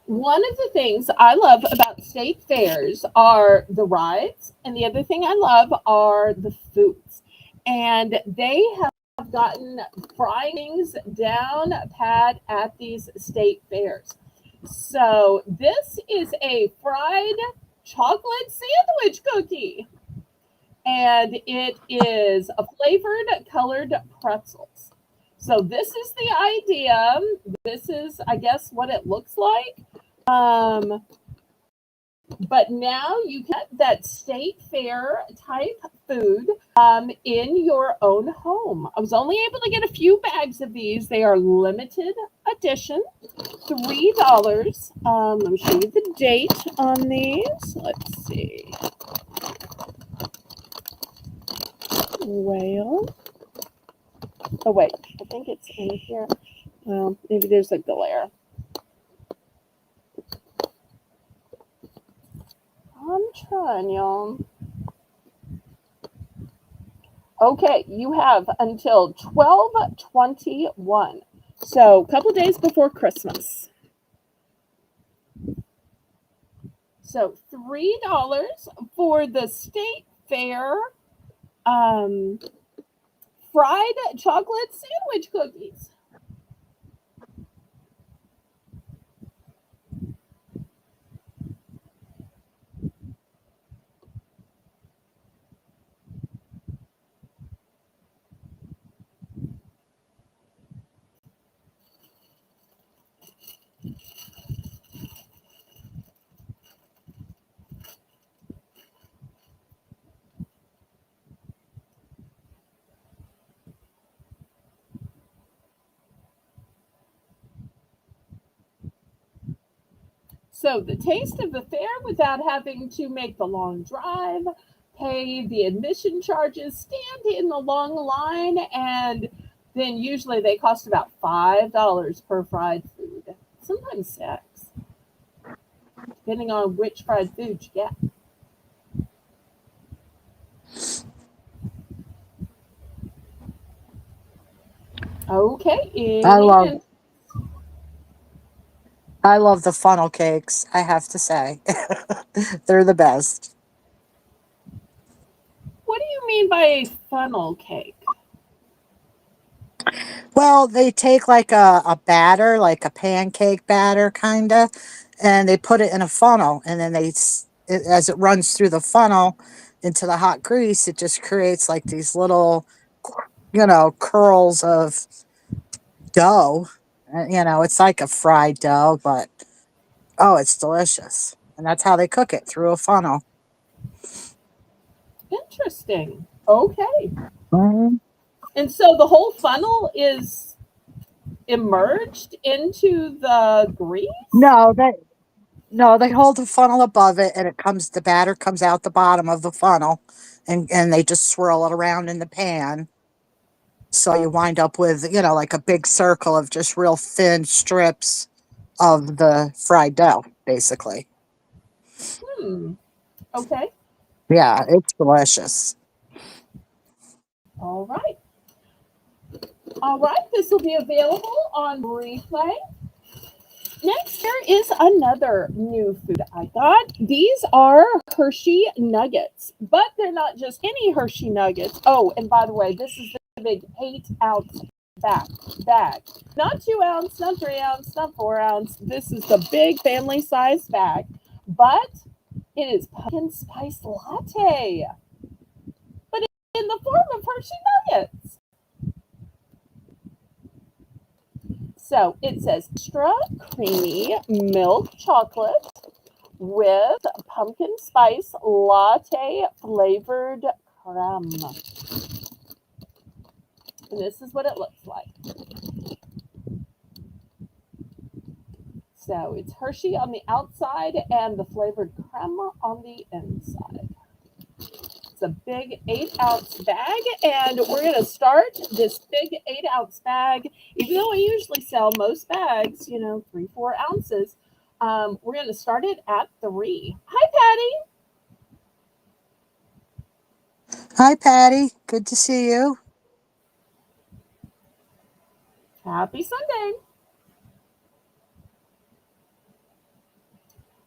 One of the things I love about state fairs are the rides, and the other thing I love are the foods. And they have gotten fryings down pat at these state fairs. So this is a fried chocolate sandwich cookie, and it is a flavored colored pretzels. So this is the idea. This is, I guess, what it looks like. Um, but now you get that state fair type food in your own home. I was only able to get a few bags of these. They are limited edition, $3. Let me show you the date on these. Let's see. Well, oh wait, I think it's in here. Well, maybe there's a glare. I'm trying, y'all. Okay, you have until 12/21. So, a couple days before Christmas. So, $3 for the state fair um, fried chocolate sandwich cookies. So, the taste of the fair without having to make the long drive, pay the admission charges, stand in the long line, and then usually they cost about $5 per fried food. Sometimes 6, depending on which fried food you get. Okay, I any love and I love the funnel cakes, I have to say. They're the best. what do you mean by a funnel cake? Well, they take like a batter, like a pancake batter kind of, and they put it in a funnel, and then as it runs through the funnel into the hot grease, it just creates like these little, curls of dough. It's like a fried dough, but oh, it's delicious. And that's how they cook it, through a funnel. Interesting. Okay. Mhm. And so the whole funnel is immersed into the grease? No, No, they hold the funnel above it, and the batter comes out the bottom of the funnel, and they just swirl it around in the pan. So you wind up with, like a big circle of just real thin strips of the fried dough, basically. Hmm. Okay. Yeah, it's delicious. All right. All right. This will be available on replay. Next, there is another new food I got. These are Hershey Nuggets, but they're not just any Hershey Nuggets. Oh, and by the way, this is the big 8-ounce bag. Not 2 ounce, not 3 ounce, not 4 ounce. This is the big family size bag, but it is pumpkin spice latte, but in the form of Hershey Nuggets. So it says extra creamy milk chocolate with pumpkin spice latte flavored creme. And this is what it looks like. So it's Hershey on the outside and the flavored creme on the inside. It's a big 8-ounce bag, and we're going to start this big 8-ounce bag. Even though I usually sell most bags, 3-4 ounces, we're going to start it at 3. Hi, Hi, Patty. Good to see you. Patty. Happy Sunday.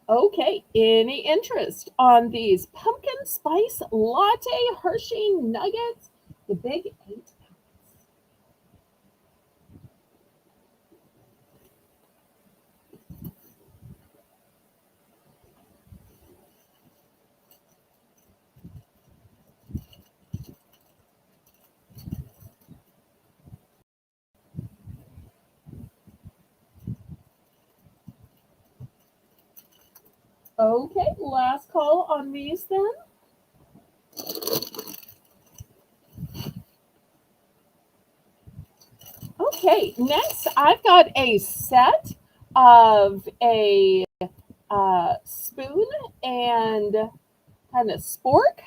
Okay, any interest on these pumpkin spice latte Hershey nuggets? The big 8. Okay, last call on these then. Okay, next I've got a set of a spoon and kind of spork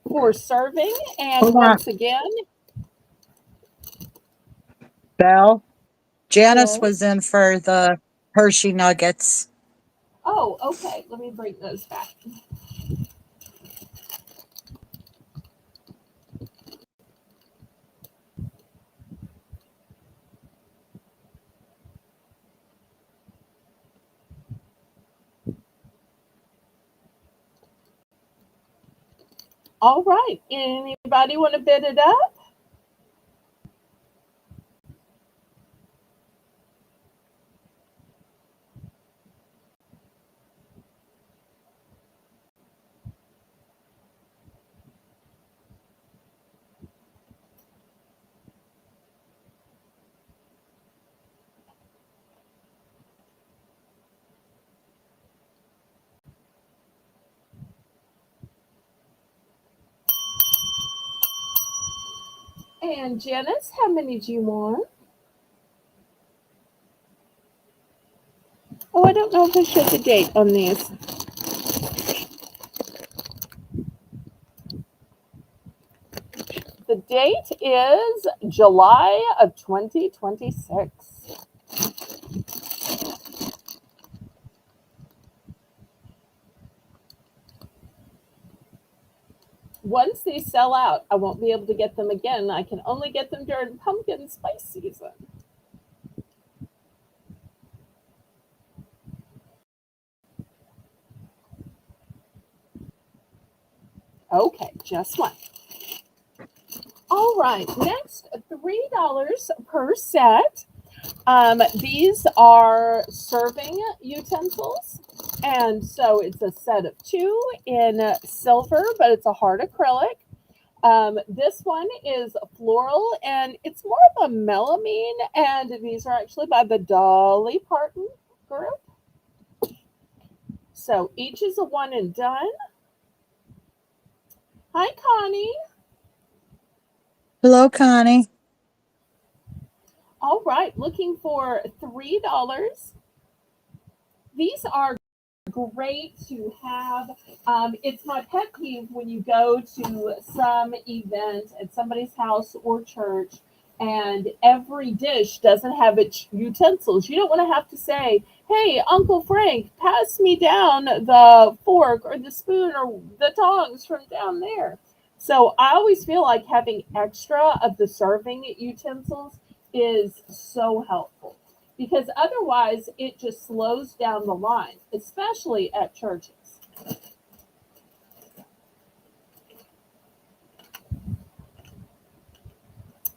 for serving. And Hold on, once again, Belle. Janice was yes. in for the Hershey Nuggets. Oh, okay. Let me bring those back. All right. Anybody want to bid it up? And Janice, how many do you want? Oh, I don't know if I showed the date on these. The date is July of 2026. Once these sell out, I won't be able to get them again. I can only get them during pumpkin spice season. Okay, just one. All right, next, $3 per set. These are serving utensils. And so it's a set of 2 in silver, but it's a hard acrylic. This one is floral, and it's more of a melamine, and these are actually by the Dolly Parton group. So each is a one and done. Hi, Connie. Hello, Connie. All right, looking for $3. These are great to have. It's my pet peeve when you go to some event at somebody's house or church and every dish doesn't have its utensils. You don't want to have to say, "Hey, Uncle Frank, pass me down the fork or the spoon or the tongs from down there." So I always feel like having extra of the serving utensils is so helpful because otherwise it just slows down the line, especially at churches.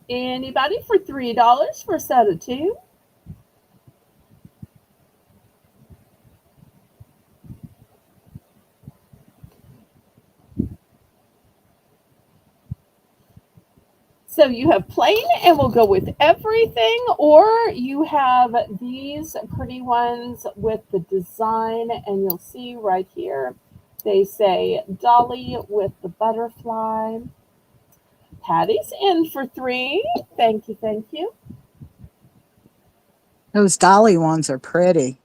Anybody for $3 for a set of two? So you have plain and we'll go with everything, or you have these pretty ones with the design, and you'll see right here they say Dolly with the butterfly. Patty's in for three. Thank you, thank you. Those dolly ones are pretty.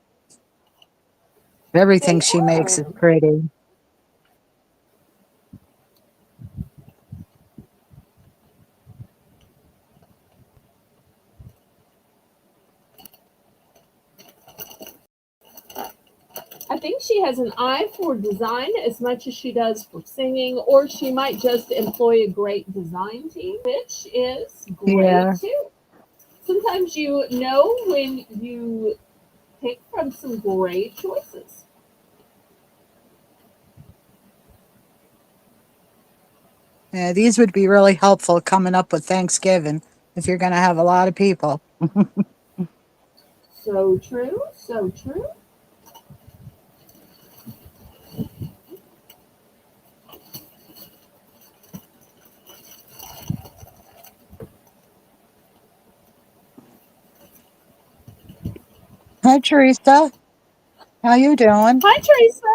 Everything They she makes is are. pretty. I think she has an eye for design as much as she does for singing, or she might just employ a great design team, which is great Yeah. too. Sometimes you know when you pick from some great choices. Yeah, these would be really helpful coming up with Thanksgiving if you're going to have a lot of people. So true, so true. Hi, Teresa. How you doing? Hi, Teresa.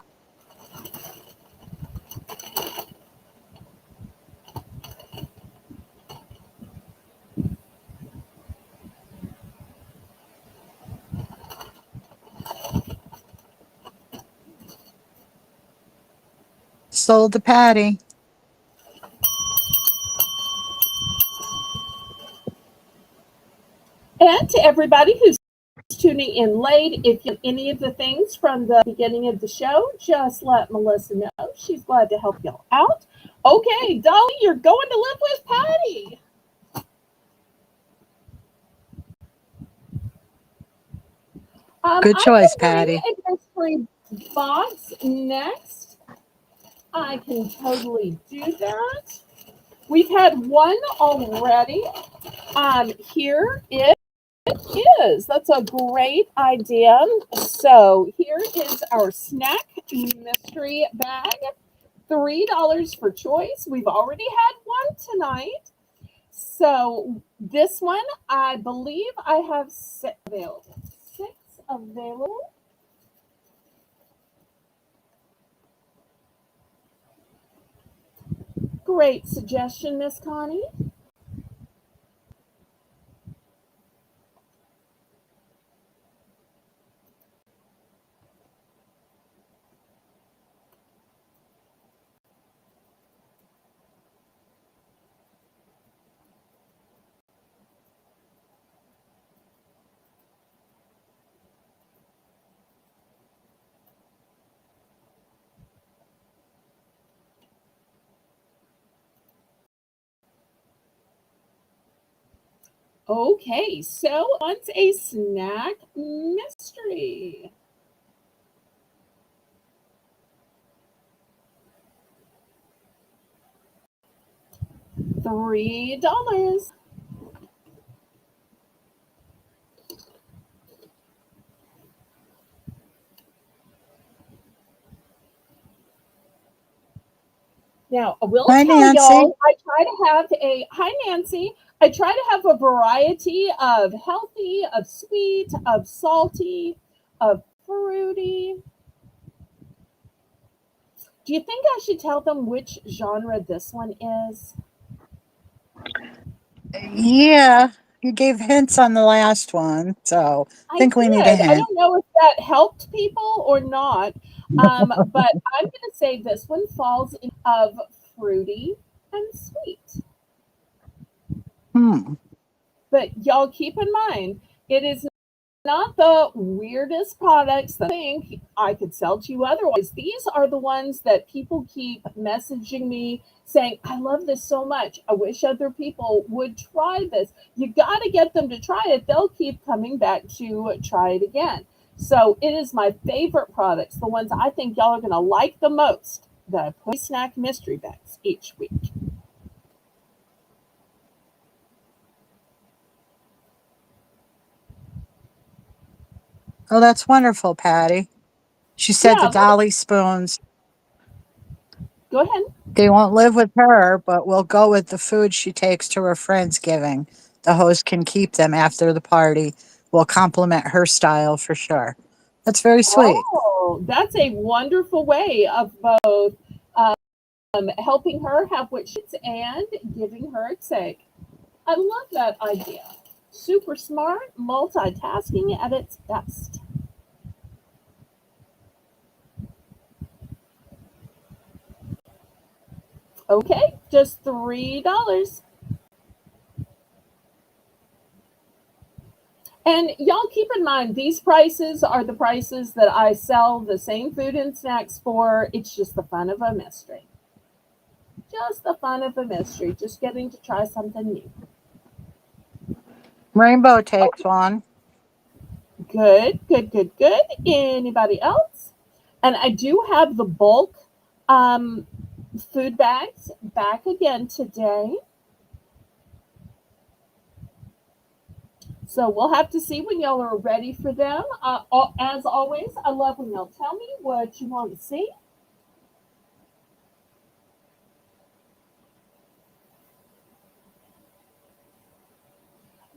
Sold to Patty. And to everybody who's tuning in late, if you have any of the things from the beginning of the show, just let Melissa know. She's glad to help y'all out. Okay, Dolly, you're going to live with Patty. Good I choice, can bring Patty. a mystery box next. I can totally do that. We've had one already. Here it is. That's a great idea. So here is our snack mystery bag. $3 for choice. We've already had one tonight. So this one, I believe I have six available. Six available. Great suggestion, Miss Connie. Okay, so what's a snack mystery? $3. Now, I will Hi, tell Nancy. y'all, I try to have a, hi Nancy, I try to have a variety of healthy, of sweet, of salty, of fruity. Do you think I should tell them which genre this one is? Yeah, you gave hints on the last one, so I I think we need a did. I hint. don't know if that helped people or not. But I'm going to say this one falls in of fruity and sweet. Hmm. But y'all keep in mind, it is not the weirdest products that I think I could sell to you otherwise. These are the ones that people keep messaging me saying, I love this so much. I wish other people would try this. You got to get them to try it. They'll keep coming back to try it again. So it is my favorite products, the ones I think y'all are going to like the most that I put in snack mystery bags each week. Oh, that's wonderful, Patty. She said the Yeah, dolly spoons, go ahead. they won't live with her, but will go with the food she takes to her Friendsgiving. The host can keep them after the party. Will complement her style for sure. That's very sweet. Oh, that's a wonderful way of both helping her have what she needs and giving her a take. I love that idea. Super smart, multitasking at its best. Okay, just $3. And y'all keep in mind, these prices are the prices that I sell the same food and snacks for. It's just the fun of a mystery. Just the fun of a mystery. Just getting to try something new. Rainbow takes one. Good, good, good, good. Anybody else? And I do have the bulk um, food bags back again today. So we'll have to see when y'all are ready for them. As always, I love when y'all tell me what you want to see.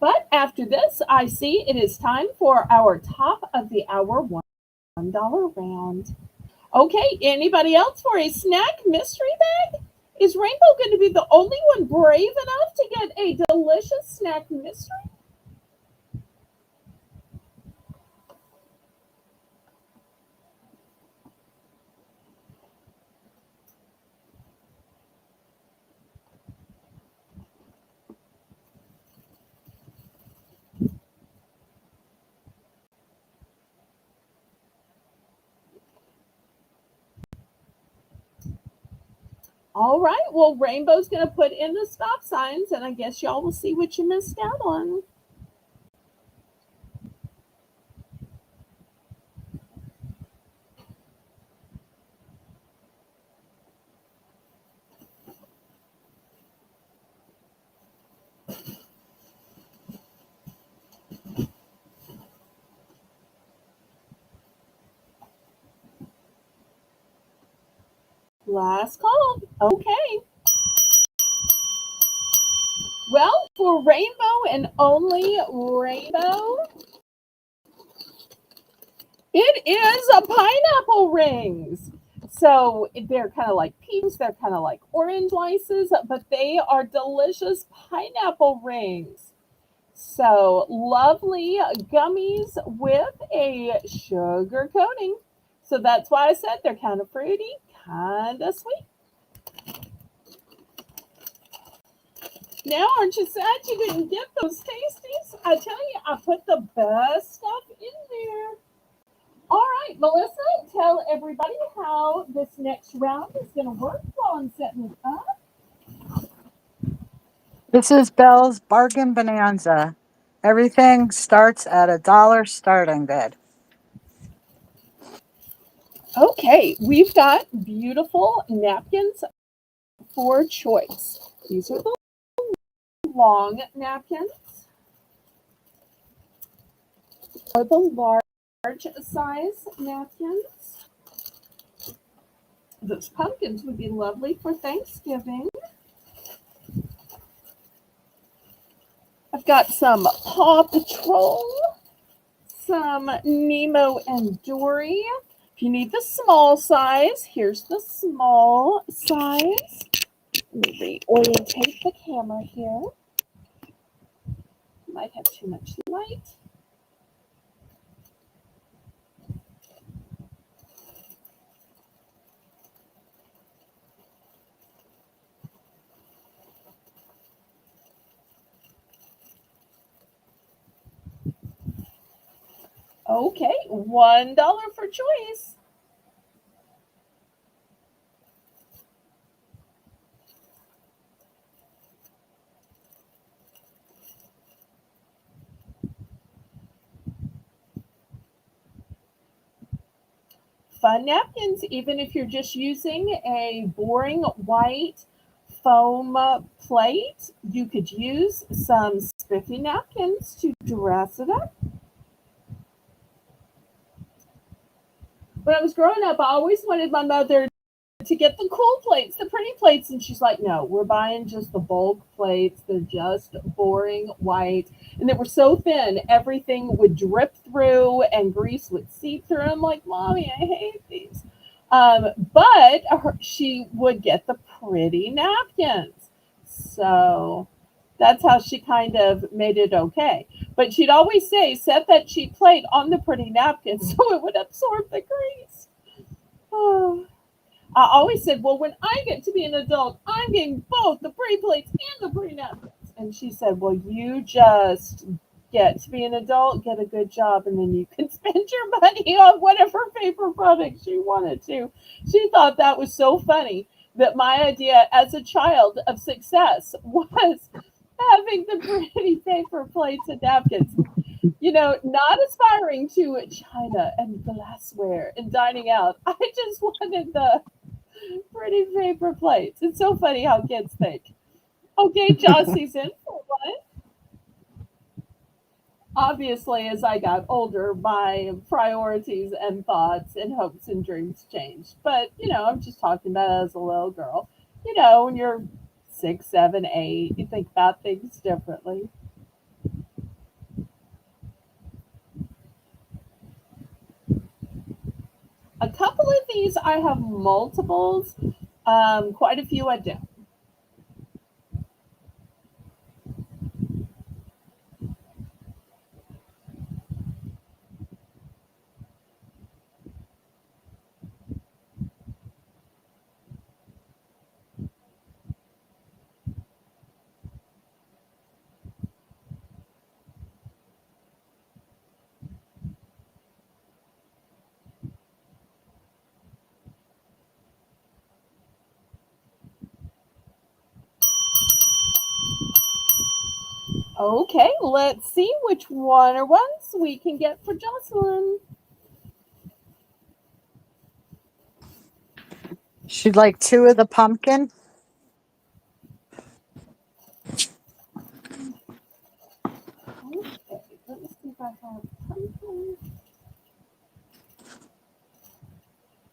But after this, I see it is time for our top of the hour $1 round. Okay, anybody else for a snack mystery bag? Is Rainbow going to be the only one brave enough to get a delicious snack mystery? All right, well, Rainbow's going to put in the stop signs, and I guess y'all will see what you missed out on. Last call. Okay. Well, for Rainbow and only Rainbow, it is a pineapple rings. So they're kind of like peas, they're kind of like orange slices, but they are delicious pineapple rings. So lovely gummies with a sugar coating. So that's why I said they're kind of fruity, kind of sweet. Now, aren't you sad you didn't get those tasties? I tell you, I put the best stuff in there. All right, Melissa, tell everybody how this next round is going to work while I'm setting it up. This is Belle's Bargain Bonanza. Everything starts at $1 starting bid. Okay, we've got beautiful napkins for choice. These are the long napkins or the large size napkins. Those pumpkins would be lovely for Thanksgiving. I've got some Paw Patrol, some Nemo and Dory. If you need the small size, here's the small size. Let me reorientate the camera here. Might have too much light. Okay, $1 for choice. Fun napkins, even if you're just using a boring white foam plate, you could use some spiffy napkins to dress it up. When I was growing up, I always wanted my mother to get the cool plates, the pretty plates. And she's like, no, we're buying just the bulk plates. They're just boring white. And they were so thin, everything would drip through and grease would seep through. I'm like, Mommy, I hate these. But she would get the pretty napkins. So that's how she kind of made it okay. But she'd always say, set that cheap plate on the pretty napkin so it would absorb the grease. Oh. I always said, well, when I get to be an adult, I'm getting both the pre plates and the pre napkins. And she said, well, you just get to be an adult, get a good job, and then you can spend your money on whatever paper products you wanted to. She thought that was so funny that my idea as a child of success was having the pretty paper plates and napkins. You know, not aspiring to china and glassware and dining out. I just wanted the pretty paper plates. It's so funny how kids think. Okay, Jossie's in for one. Obviously, as I got older, my priorities and thoughts and hopes and dreams changed. But, I'm just talking about as a little girl. When you're 6, 7, 8, you think about things differently. A couple of these, I have multiples. Quite a few I don't. Okay, let's see which one or ones we can get for Jocelyn. She'd like two of the pumpkin. Okay, let me see if I have pumpkin.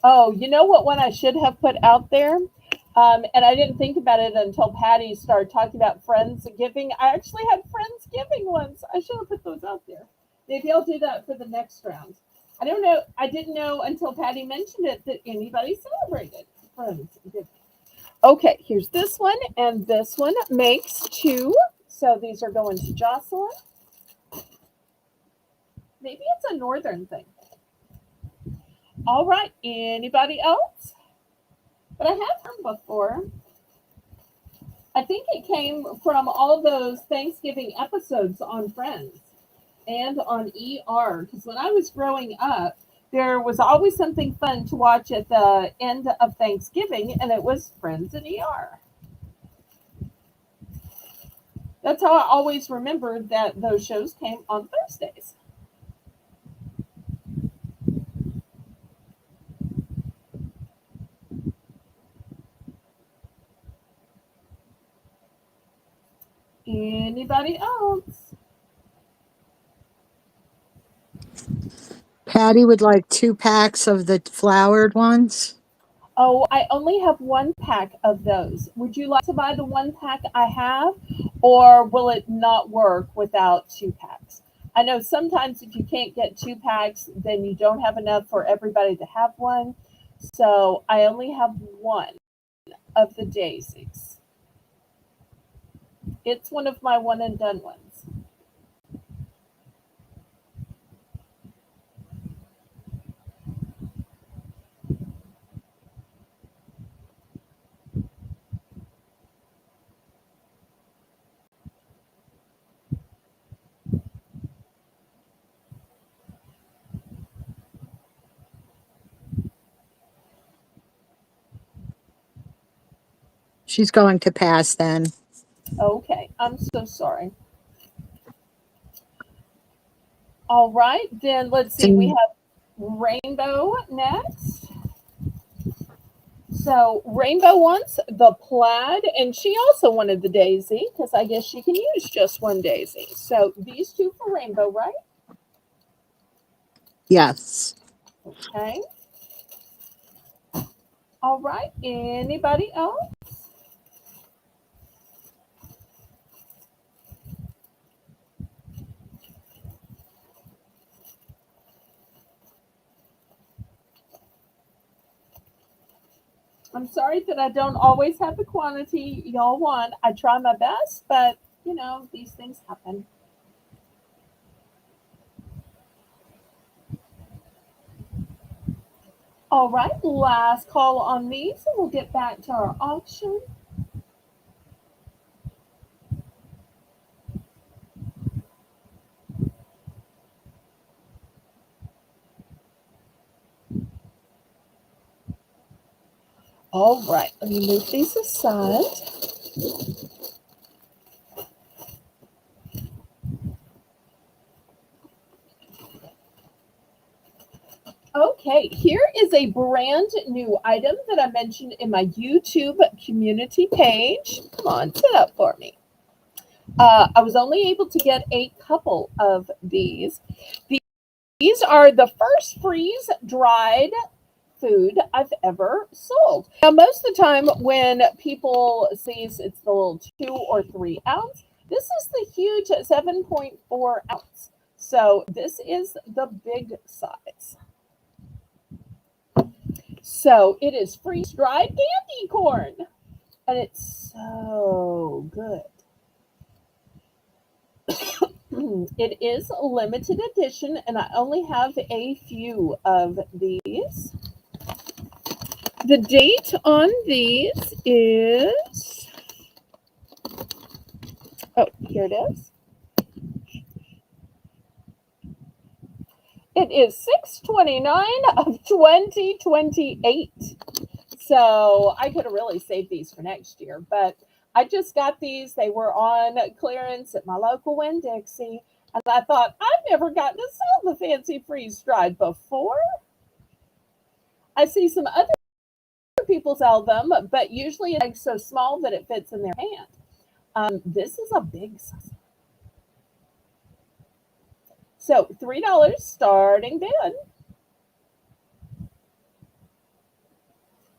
Oh, you know what one I should have put out there? And I didn't think about it until Patty started talking about Friendsgiving. I actually had Friendsgiving ones. I should have put those out there. Maybe I'll do that for the next round. I don't know. I didn't know until Patty mentioned it that anybody celebrated Friendsgiving. Okay, here's this one, and this one makes two. So these are going to Jocelyn. Maybe it's a northern thing. All right, anybody else? But I have heard before. I think it came from all those Thanksgiving episodes on Friends and on ER. Because when I was growing up, there was always something fun to watch at the end of Thanksgiving, and it was Friends and ER. That's how I always remembered that those shows came on Thursdays. Anybody else? Patty would like 2 packs of the flowered ones. Oh, I only have one pack of those. Would you like to buy the one pack I have, or will it not work without 2 packs? I know sometimes if you can't get 2 packs, then you don't have enough for everybody to have one. So I only have one of the daisies. It's one of my one and done ones. She's going to pass then. Okay, I'm so sorry. All right, then let's see. We So, have Rainbow next. So Rainbow wants the plaid, and she also wanted the daisy because I guess she can use just one daisy. So these two for Rainbow, right? yes. Okay. All right. Anybody else? I'm sorry that I don't always have the quantity y'all want. I try my best, but these things happen. All right, last call on these, and we'll get back to our auction. All right, let me move these aside. Okay, here is a brand new item that I mentioned in my YouTube community page. Come on, sit up for me. I was only able to get a couple of these. These are the first freeze dried food I've ever sold. Now, most of the time when people see it's the little 2 or 3 ounce, this is the huge 7.4 ounce. So this is the big size. So it is freeze dried candy corn, and it's so good. It is a limited edition, and I only have a few of these. The date on these is, oh, here it is. It is 6/29 of 2028. So I could have really saved these for next year, but I just got these. They were on clearance at my local Winn Dixie. And I thought, I've never gotten to sell the fancy freeze dried before. I see some other people sell them, but usually it's so small that it fits in their hand. This is a big size. So $3 starting bid.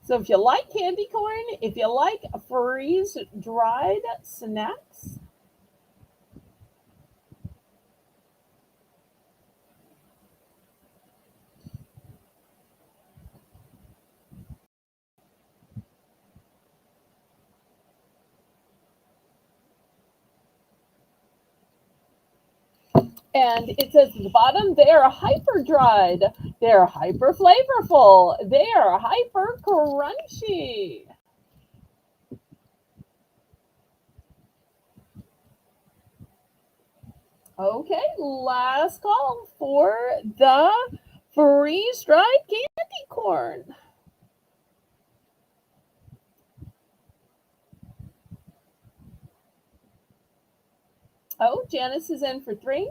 So if you like candy corn, if you like freeze dried snacks, and it says at the bottom, they are hyper dried, they're hyper flavorful, they are hyper crunchy. Okay, last call for the freeze dried candy corn. Oh, Janice is in for three.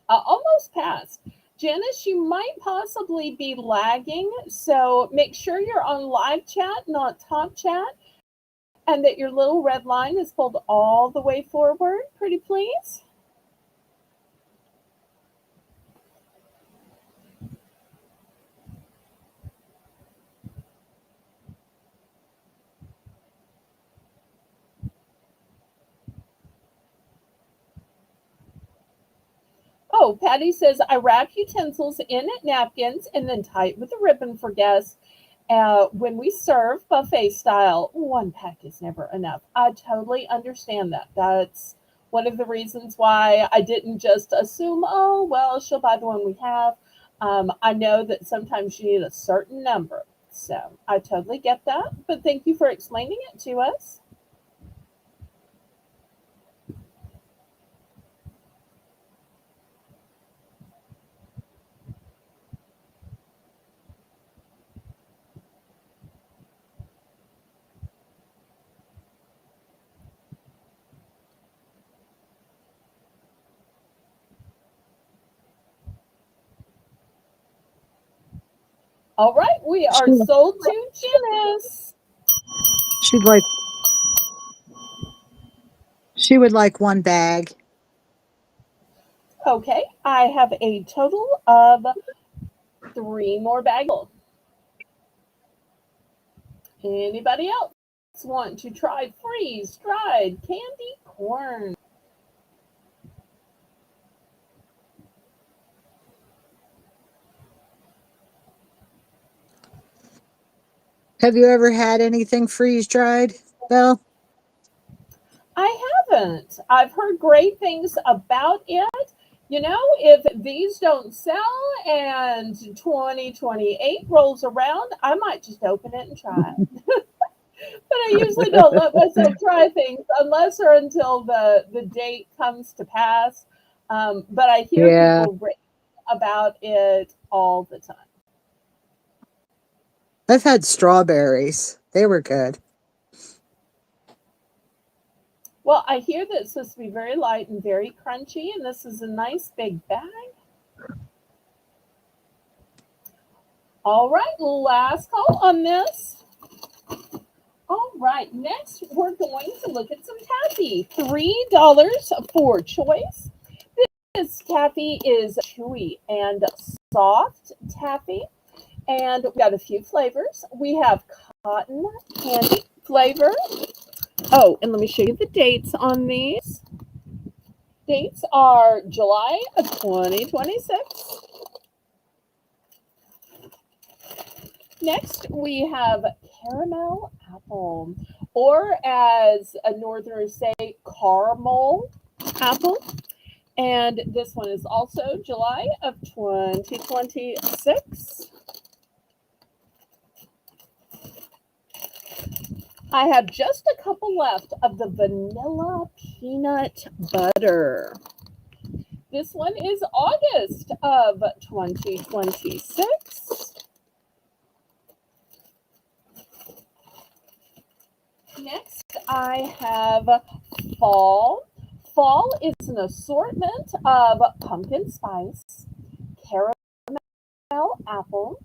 Almost passed. Janice, you might possibly be lagging, so make sure you're on live chat, not top chat, and that your little red line is pulled all the way forward, pretty please. Oh, Patty says, I wrap utensils in napkins and then tie it with a ribbon for guests. When we serve buffet style, one pack is never enough. I totally understand that. That's one of the reasons why I didn't just assume, oh, well, she'll buy the one we have. I know that sometimes you need a certain number. So I totally get that. But thank you for explaining it to us. All right, we are She, sold to Janice. she'd like she would like one bag. Okay, I have a total of three more bags. Anybody else want to try freeze dried candy corn? Have you ever had anything freeze dried, Belle? I haven't. I've heard great things about it. You know, if these don't sell and 2028 rolls around, I might just open it and try it. But I usually don't let myself try things unless or until the date comes to pass. But I hear Yeah. people rave about it all the time. I've had strawberries. They were good. Well, I hear that it's supposed to be very light and very crunchy, and this is a nice big bag. All right, last call on this. All right, next we're going to look at some taffy. $3 for choice. This taffy is chewy and soft taffy, and we got a few flavors. We have cotton candy flavor. Oh, and let me show you the dates on these. Dates are July of 2026. Next, we have caramel apple, or as a northerners say, caramel apple. And this one is also July of 2026. I have just a couple left of the vanilla peanut butter. This one is August of 2026. Next, I have fall. Fall is an assortment of pumpkin spice, caramel apple,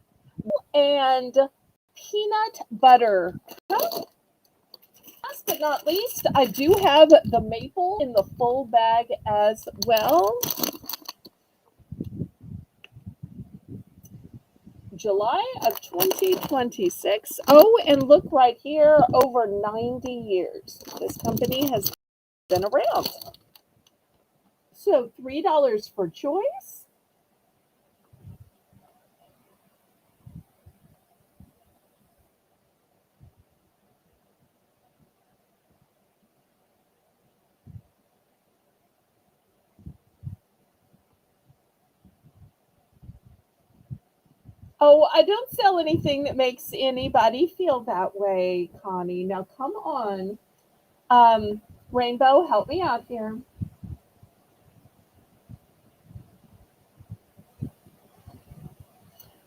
and peanut butter. Last but not least, I do have the maple in the full bag as well. July of 2026. Oh, and look right here, over 90 years. This company has been around. So $3 for choice. Oh, I don't sell anything that makes anybody feel that way, Connie. Now come on. Rainbow, help me out here.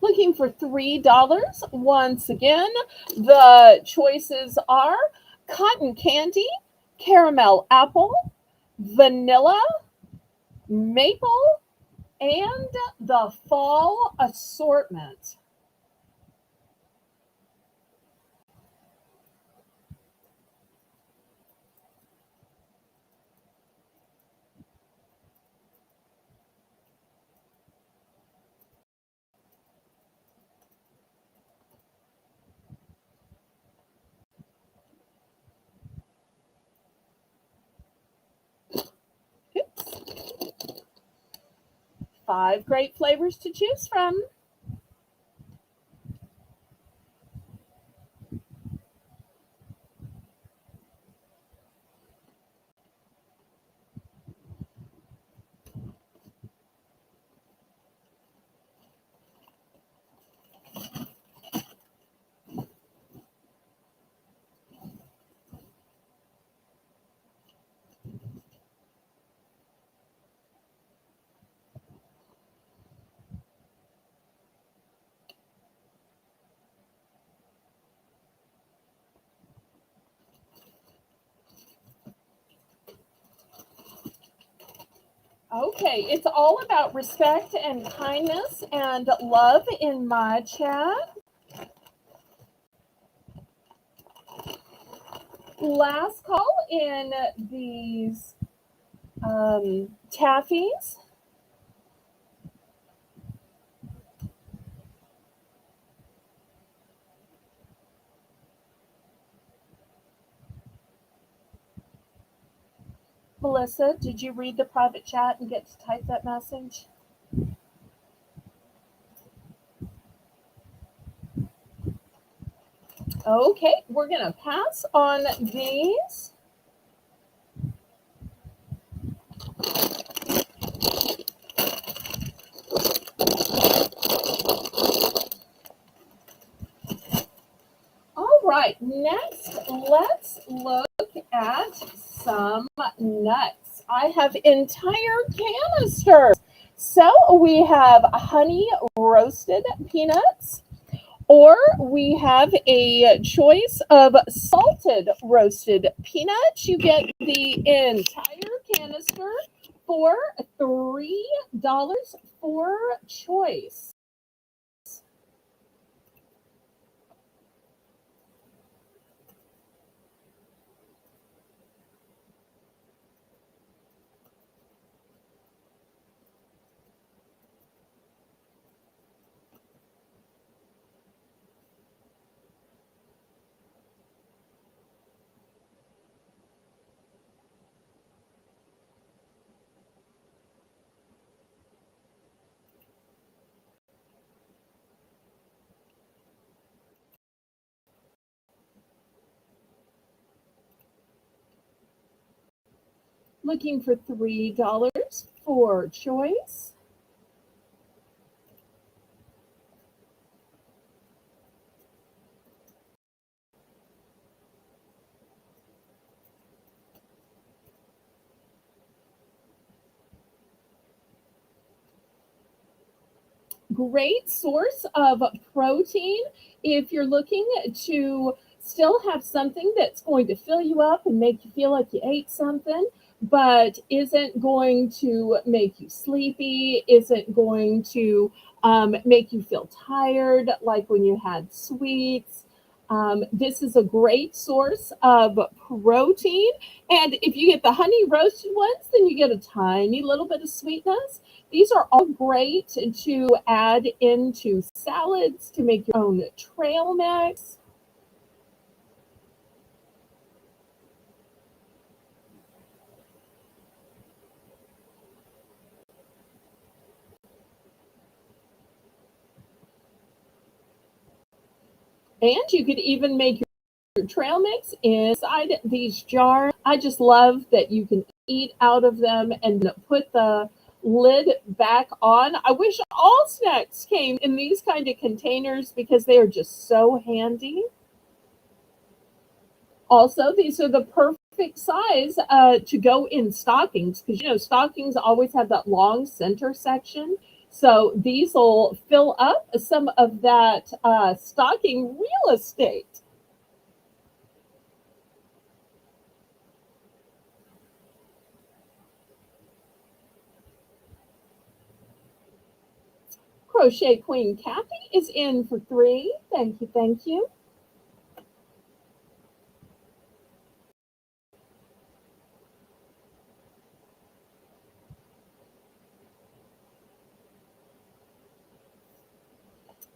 Looking for $3. Once again, the choices are cotton candy, caramel apple, vanilla, maple, and the fall assortment. Five great flavors to choose from. Okay, it's all about respect and kindness and love in my chat. Last call in these taffies. Melissa, did you read the private chat and get to type that message? Okay, we're going to pass on these. All right, next, let's look at some nuts. I have entire canisters. So we have honey roasted peanuts, or we have a choice of salted roasted peanuts. You get the entire canister for $3 for choice. Looking for $3 for choice. Great source of protein if you're looking to still have something that's going to fill you up and make you feel like you ate something, but isn't going to make you sleepy, isn't going to make you feel tired like when you had sweets. This is a great source of protein. And if you get the honey roasted ones, then you get a tiny little bit of sweetness. These are all great to add into salads, to make your own trail mix. And you could even make your trail mix inside these jars. I just love that you can eat out of them and put the lid back on. I wish all snacks came in these kind of containers because they are just so handy. Also, these are the perfect size to go in stockings because stockings always have that long center section. So these will fill up some of that stocking real estate. Crochet Queen Kathy is in for 3. Thank you, thank you.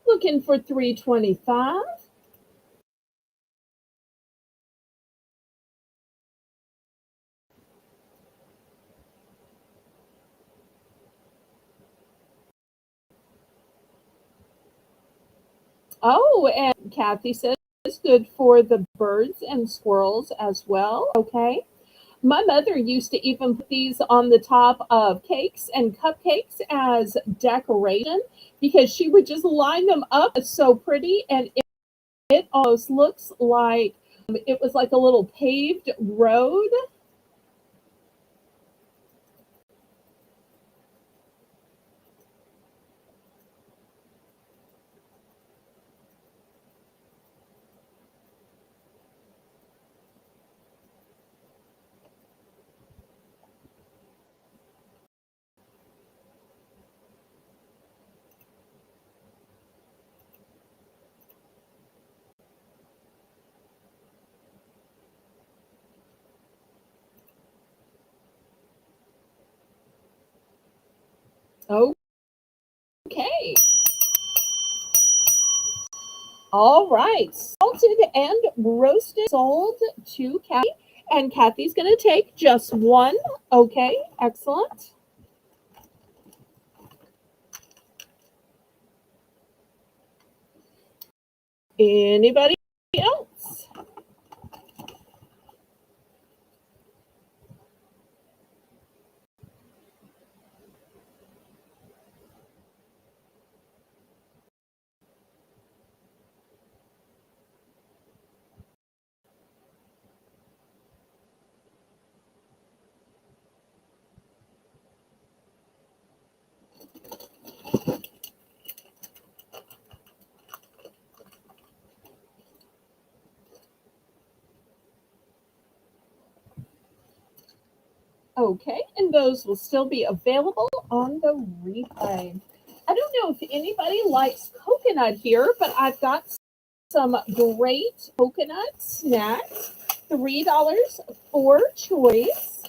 Looking for 325. Oh, and Kathy says good for the birds and squirrels as well. Okay. My mother used to even put these on the top of cakes and cupcakes as decoration because she would just line them up so pretty, and it almost looks like it was like a little paved road. Okay. All right. Salted and roasted sold to Kathy. And Kathy's going to take just one. Okay. Excellent. Anybody else? Okay, and those will still be available on the replay. I don't know if anybody likes coconut here, but I've got some great coconut snacks. $3 for choice.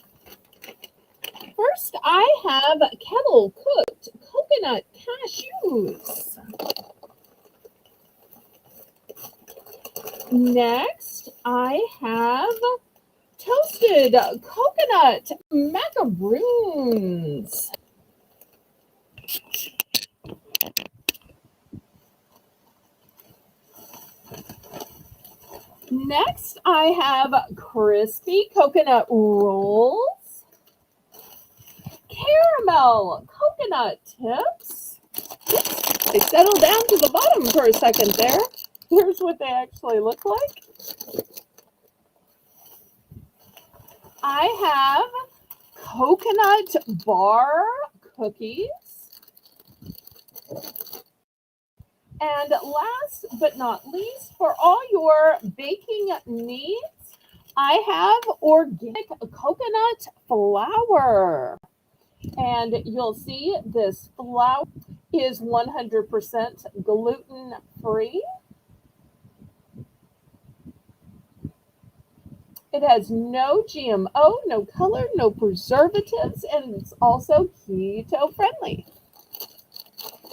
First, I have kettle cooked coconut cashews. Next, I have toasted coconut macaroons. Next, I have crispy coconut rolls, caramel coconut tips. Oops, they settled down to the bottom for a second there. Here's what they actually look like. I have coconut bar cookies. And last but not least, for all your baking needs, I have organic coconut flour. And you'll see this flour is 100% gluten free. It has no GMO, no color, no preservatives, and it's also keto friendly.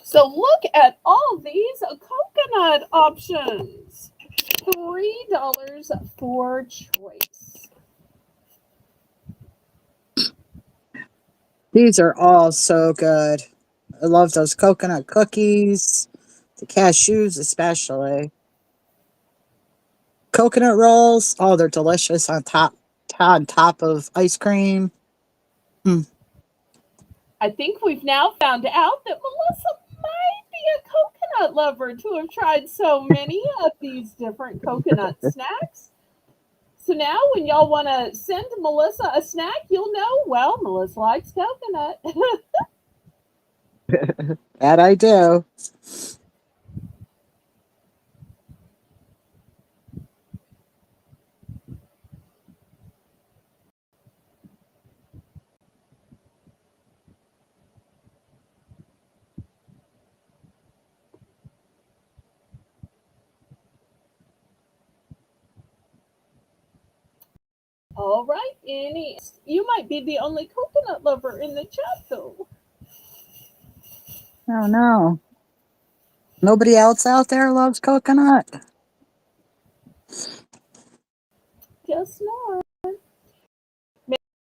So look at all these coconut options. $3 for choice. These are all so good. I love those coconut cookies, the cashews especially. Coconut rolls, oh, they're delicious on top of ice cream. Mm. I think we've now found out that Melissa might be a coconut lover to have tried so many of these different coconut snacks. So now when y'all want to send Melissa a snack, you'll know, well, Melissa likes coconut. That I do. All right, Annie, you might be the only coconut lover in the chat, though. Oh no. Nobody else out there loves coconut? Guess not.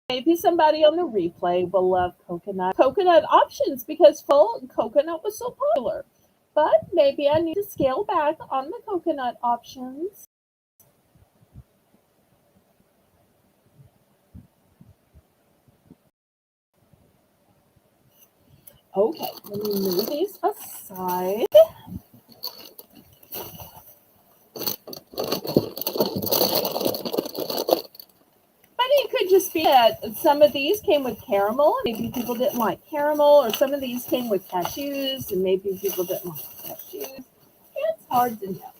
Maybe somebody on the replay will love coconut options because full coconut was so popular. But maybe I need to scale back on the coconut options. Okay, let me move these aside. But it could just be that some of these came with caramel. Maybe people didn't like caramel, or some of these came with cashews, and maybe people didn't like cashews. It's hard to know.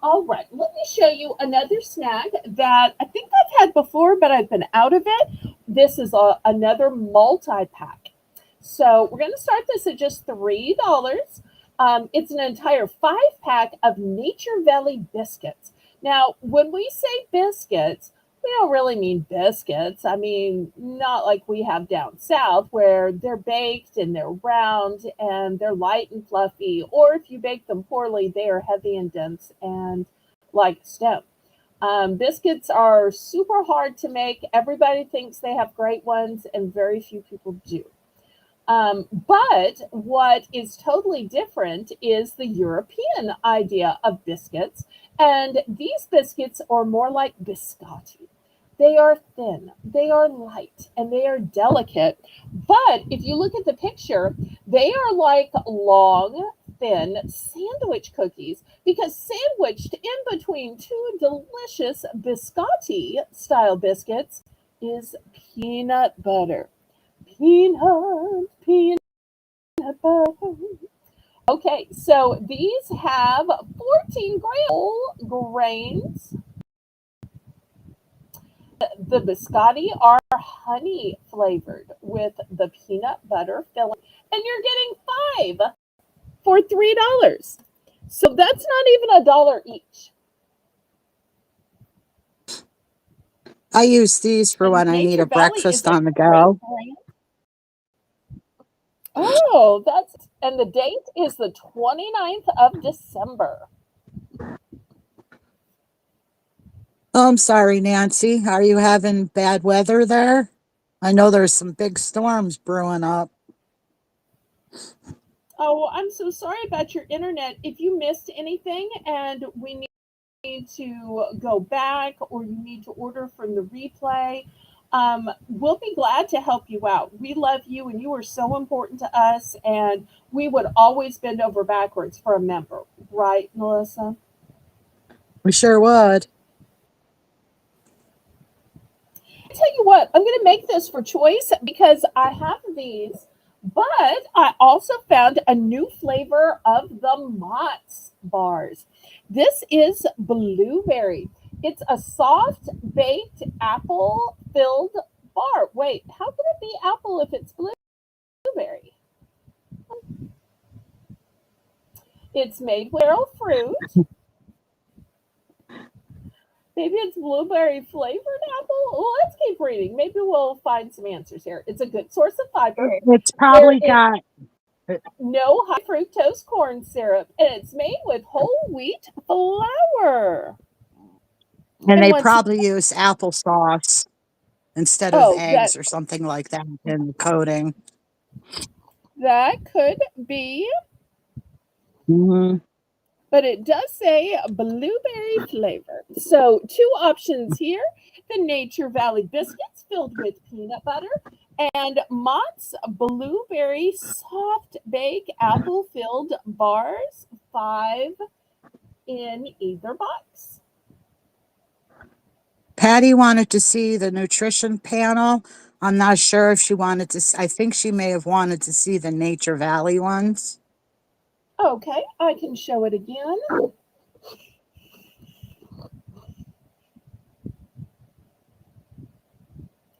All right, let me show you another snack that I think I've had before, but I've been out of it. This is another multi-pack. So we're going to start this at just $3. It's an entire 5-pack of Nature Valley biscuits. Now, when we say biscuits, We don't really mean biscuits. I mean, not like we have down south where they're baked and they're round and they're light and fluffy. Or if you bake them poorly, they are heavy and dense and like stone. Biscuits are super hard to make. Everybody thinks they have great ones, and very few people do. But what is totally different is the European idea of biscuits. And these biscuits are more like biscotti. They are thin, they are light, and they are delicate. But if you look at the picture, they are like long, thin sandwich cookies because sandwiched in between two delicious biscotti style biscuits is peanut butter. Peanut butter. Okay, so these have 14 whole grains. The biscotti are honey flavored with the peanut butter filling, and you're getting 5 for $3. So that's not even a dollar each. I use these for And when I need Nature a Valley breakfast is a on the great go. brand. Oh, that's and the date is the 29th of December. Oh, I'm sorry, Nancy. Are you having bad weather there? I know there's some big storms brewing up. Oh, I'm so sorry about your internet. If you missed anything and we need to go back or you need to order from the replay, we'll be glad to help you out. We love you and you are so important to us, and we would always bend over backwards for a member. Right, Melissa? We sure would. Tell you what, I'm going to make this for choice because I have these, but I also found a new flavor of the Mott's bars. This is blueberry. It's a soft baked apple filled bar. Wait, how can it be apple if it's blueberry? It's made with arrow fruit. Maybe it's blueberry flavored apple. Well, let's keep reading. Maybe we'll find some answers here. It's a good source of fiber. It's There probably is got, no high fructose corn syrup, and it's made with whole wheat flour. and And they once probably use applesauce instead of oh, eggs or something like that in the coating. that could be, Hmm. but it does say blueberry flavor. So two options here: the Nature Valley biscuits filled with peanut butter, and Mott's blueberry soft bake apple filled bars. 5 in either box. Patty wanted to see the nutrition panel. I'm not sure if she wanted to. I think she may have wanted to see the Nature Valley ones. Okay, I can show it again.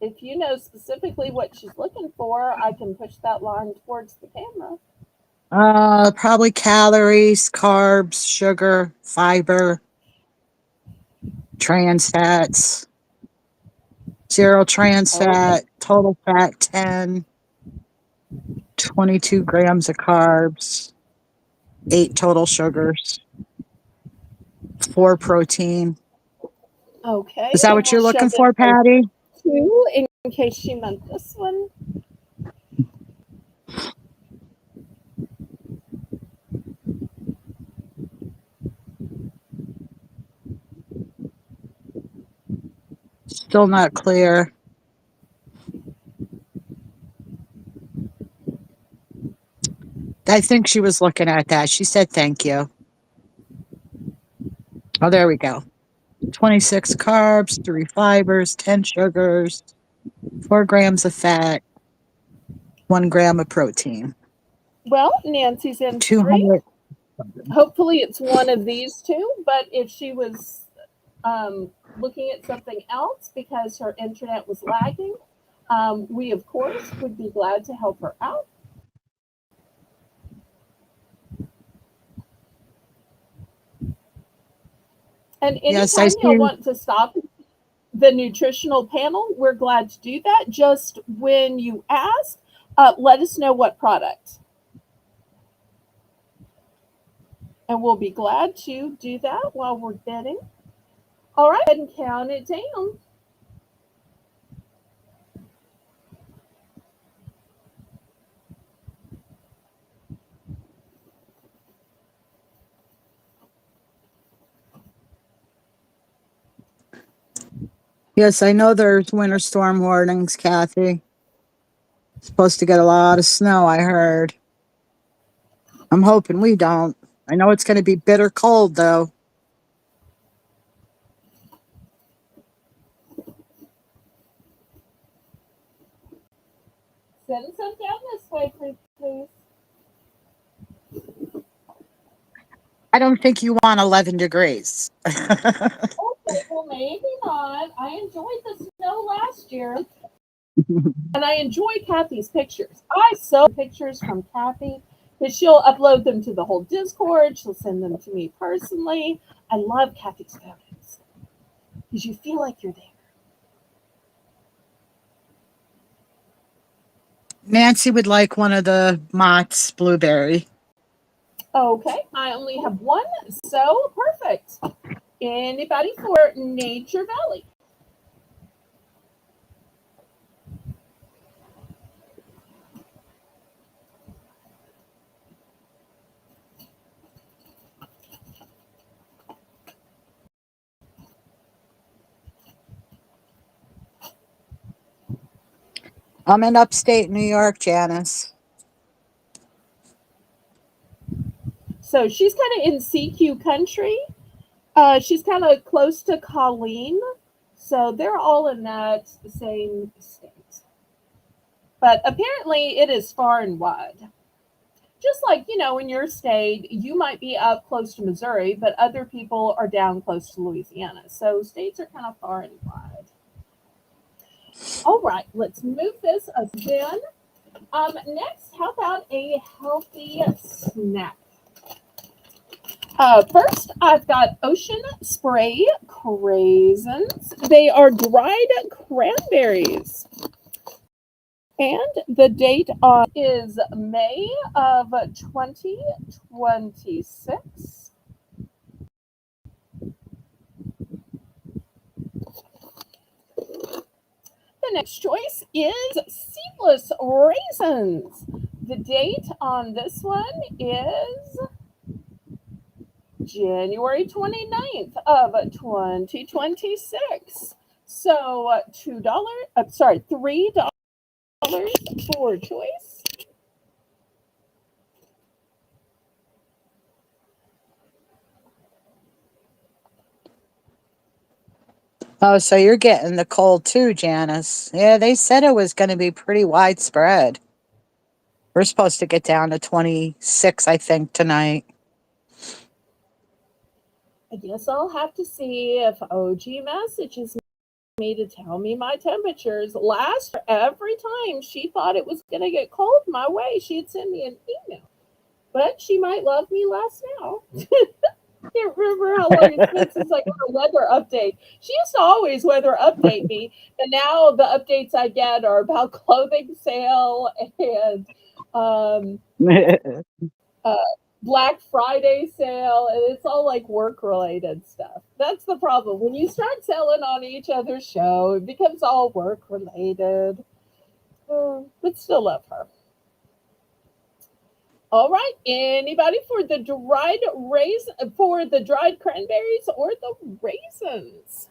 If you know specifically what she's looking for, I can push that line towards the camera. Probably calories, carbs, sugar, fiber, trans fats, zero trans Okay. fat, total fat 10, 22 grams of carbs, 8 total sugars, 4 protein. Okay, Is that and what we'll you're show looking this for, one Patty? too in case she meant this one. Still not clear. I think she was looking at that. She said thank you. Oh, there we go. 26 carbs, 3 fibers, 10 sugars, 4 grams of fat, 1 gram of protein, Well, Nancy's in for 3. 200. Hopefully, it's one of these two, but if she was looking at something else because her internet was lagging, we, of course, would be glad to help her out. And Yes, I anytime you'll see. want to stop the nutritional panel, we're glad to do that. Just when you ask, let us know what product, and we'll be glad to do that while we're bidding. All right, go ahead and count it down. Yes, I know there's winter storm warnings, Kathy. Supposed to get a lot of snow, I heard. I'm hoping we don't. I know it's going to be bitter cold, though. Send some down this way, please. I don't think you want 11 degrees. Okay, well, maybe not. I enjoyed the snow last year, and I enjoy Kathy's pictures. I saw pictures from Kathy because she'll upload them to the whole Discord. She'll send them to me personally. I love Kathy's photos because you feel like you're there. Nancy would like one of the Mott's blueberry. Okay, I only have one, so perfect. Anybody for Nature Valley? I'm in upstate New York, Janice. So she's kind of in CQ country. She's kind of close to Colleen. So they're all in that same state. But apparently it is far and wide. Just like, in your state, you might be up close to Missouri, but other people are down close to Louisiana. So states are kind of far and wide. All right, let's move this again. Next, how about a healthy snack? First, I've got Ocean Spray Craisins. They are dried cranberries. And the date on is May of 2026. The next choice is Seedless Raisins. The date on this one is January 29th of 2026. So $3 for choice. Oh, so you're getting the cold too, Janice. Yeah, they said it was going to be pretty widespread. We're supposed to get down to 26, I think, tonight. I guess I'll have to see if OG messages me to tell me my temperatures. Last year, every time she thought it was going to get cold my way, she'd send me an email. But she might love me less now. Can't remember how long it's been since I got a weather update. She used to always weather update me, and now the updates I get are about clothing sale and uh, Black Friday sale, and it's all like work related stuff. That's the problem. When you start selling on each other's show, it becomes all work related. But still love her. All right. Anybody for the dried cranberries or the raisins?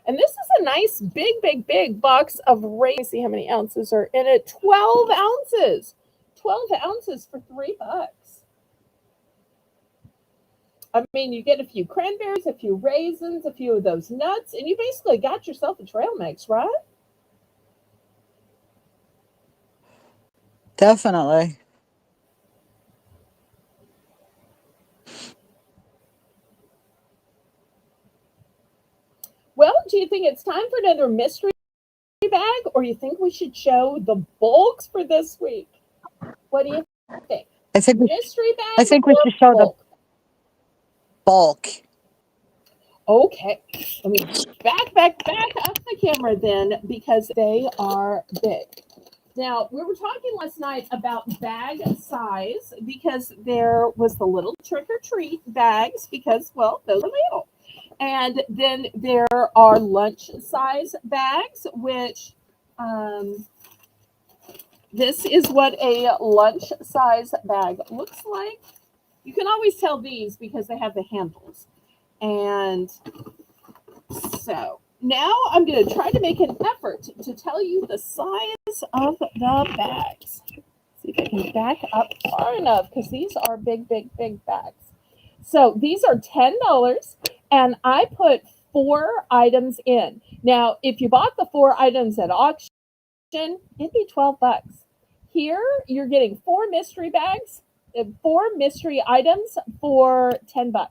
And this is a nice big, big, big box of raisins. See how many ounces are in it. 12 ounces. 12 ounces for $3. I mean, you get a few cranberries, a few raisins, a few of those nuts, and you basically got yourself a trail mix, right? Definitely. Well, do you think it's time for another mystery bag, or you think we should show the bulks for this week? What do you think? I think we, Mystery I bag think we or should show the bulk? bulk. Okay, let me back up the camera then because they are big. Now, we were talking last night about bag size because there was the little trick or treat bags because, well, those are little. And then there are lunch size bags, which um, this is what a lunch size bag looks like. You can always tell these because they have the handles. And so now I'm going to try to make an effort to tell you the size of the bags. See if I can back up far enough because these are big, big, big bags. So these are $10 and I put 4 items in. Now, if you bought the 4 items at auction, it'd be $12. Here, you're getting 4 mystery bags, 4 mystery items for $10.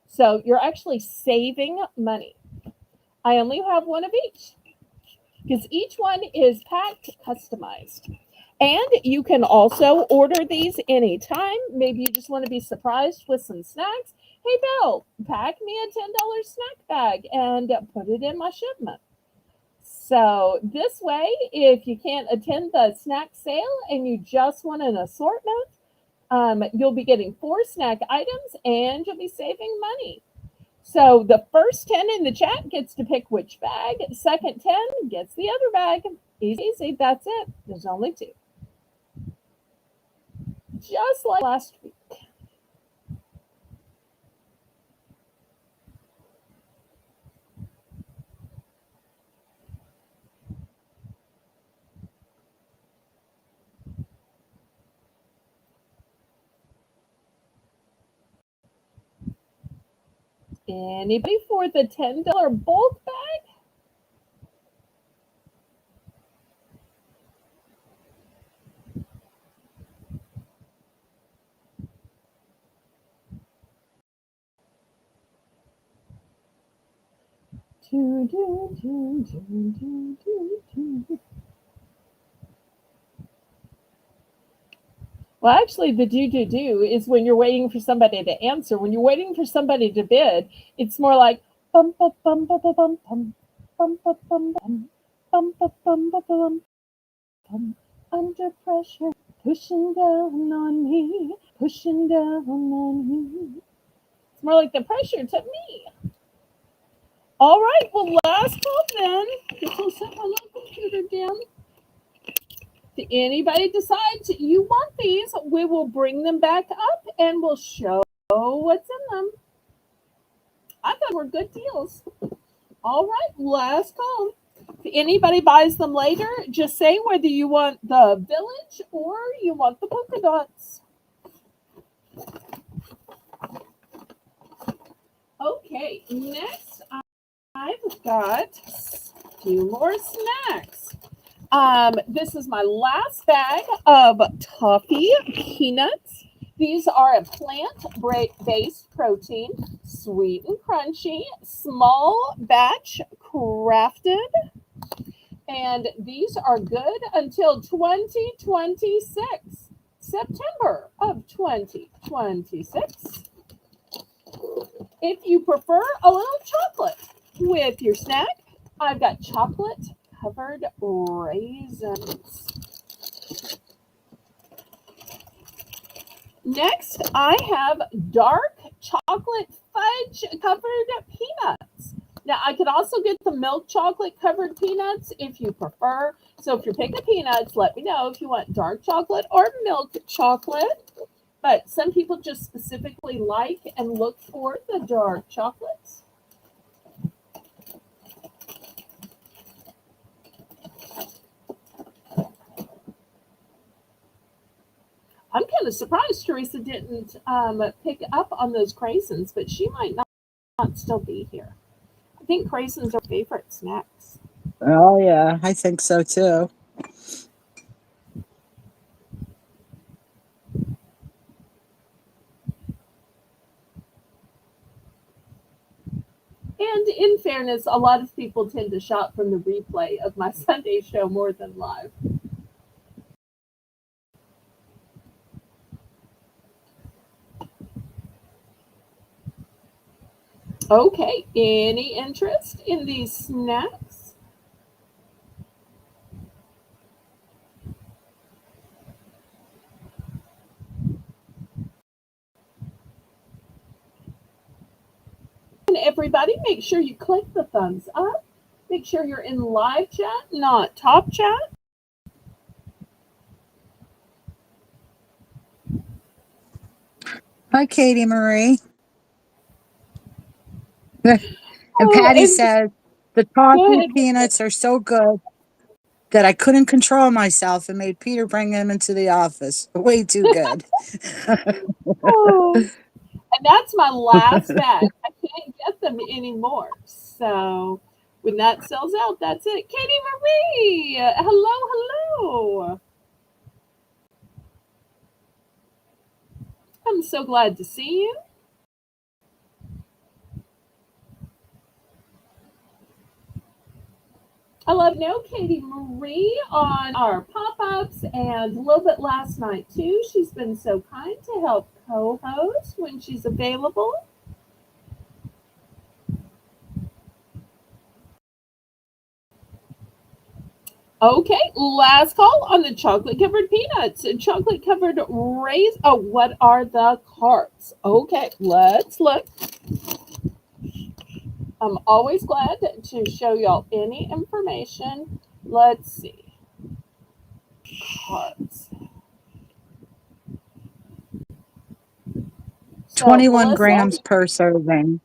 So you're actually saving money. I only have one of each because each one is packed customized. And you can also order these anytime. Maybe you just want to be surprised with some snacks. Hey, Bill, pack me a $10 snack bag and put it in my shipment. So, this way, if you can't attend the snack sale and you just want an assortment, you'll be getting 4 snack items and you'll be saving money. So the first 10 in the chat gets to pick which bag. Second 10 gets the other bag. Easy. That's it. There's only two. Just like last week. Anybody for the $10 bulk bag? Do, do, do, do, do, do, do. Well, actually, the do is when you're waiting for somebody to answer. When you're waiting for somebody to bid, it's more like bum bum bum bum bum bum bum bum bum bum bum bum bum bum bum bum under pressure, pushing down on me, pushing down on me. It's more like the pressure to me. All right, well, last call then. Guess I'll set my little computer down. If anybody decides you want these, we will bring them back up and we'll show what's in them. I thought they were good deals. All right, last call. If anybody buys them later, just say whether you want the village or you want the polka dots. Okay, next I've got a few more snacks. This is my last bag of toffee peanuts. These are a plant-based protein, sweet and crunchy, small batch crafted, and these are good until 2026, September of 2026. If you prefer a little chocolate with your snack, I've got chocolate covered raisins. Next, I have dark chocolate fudge covered peanuts. Now, I could also get the milk chocolate covered peanuts if you prefer. So, if you're picking peanuts, let me know if you want dark chocolate or milk chocolate. But some people just specifically like and look for the dark chocolates. I'm kind of surprised Teresa didn't pick up on those craisins, but she might not still be here. I think craisins are favorite snacks. Oh, yeah, I think so too. And in fairness, a lot of people tend to shop from the replay of my Sunday show more than live. Okay, any interest in these snacks? And everybody, make sure you click the thumbs up. Make sure you're in live chat, not top chat. Hi, Katie Marie. And Oh, Patty and says the go toffee ahead. peanuts are so good that I couldn't control myself and made Peter bring them into the office. Way too good. Oh, and that's my last bag. I can't get them anymore. So when that sells out, that's it. Katie Marie, hello, hello. I'm so glad to see you. I love know Katie Marie on our pop-ups and a little bit last night too. She's been so kind to help co-host when she's available. Okay, last call on the chocolate covered peanuts and chocolate covered raisins. Oh, what are the carbs? Okay, let's look. I'm always glad to show y'all any information. Let's see. Carbs. So, 21 Melissa, grams per serving.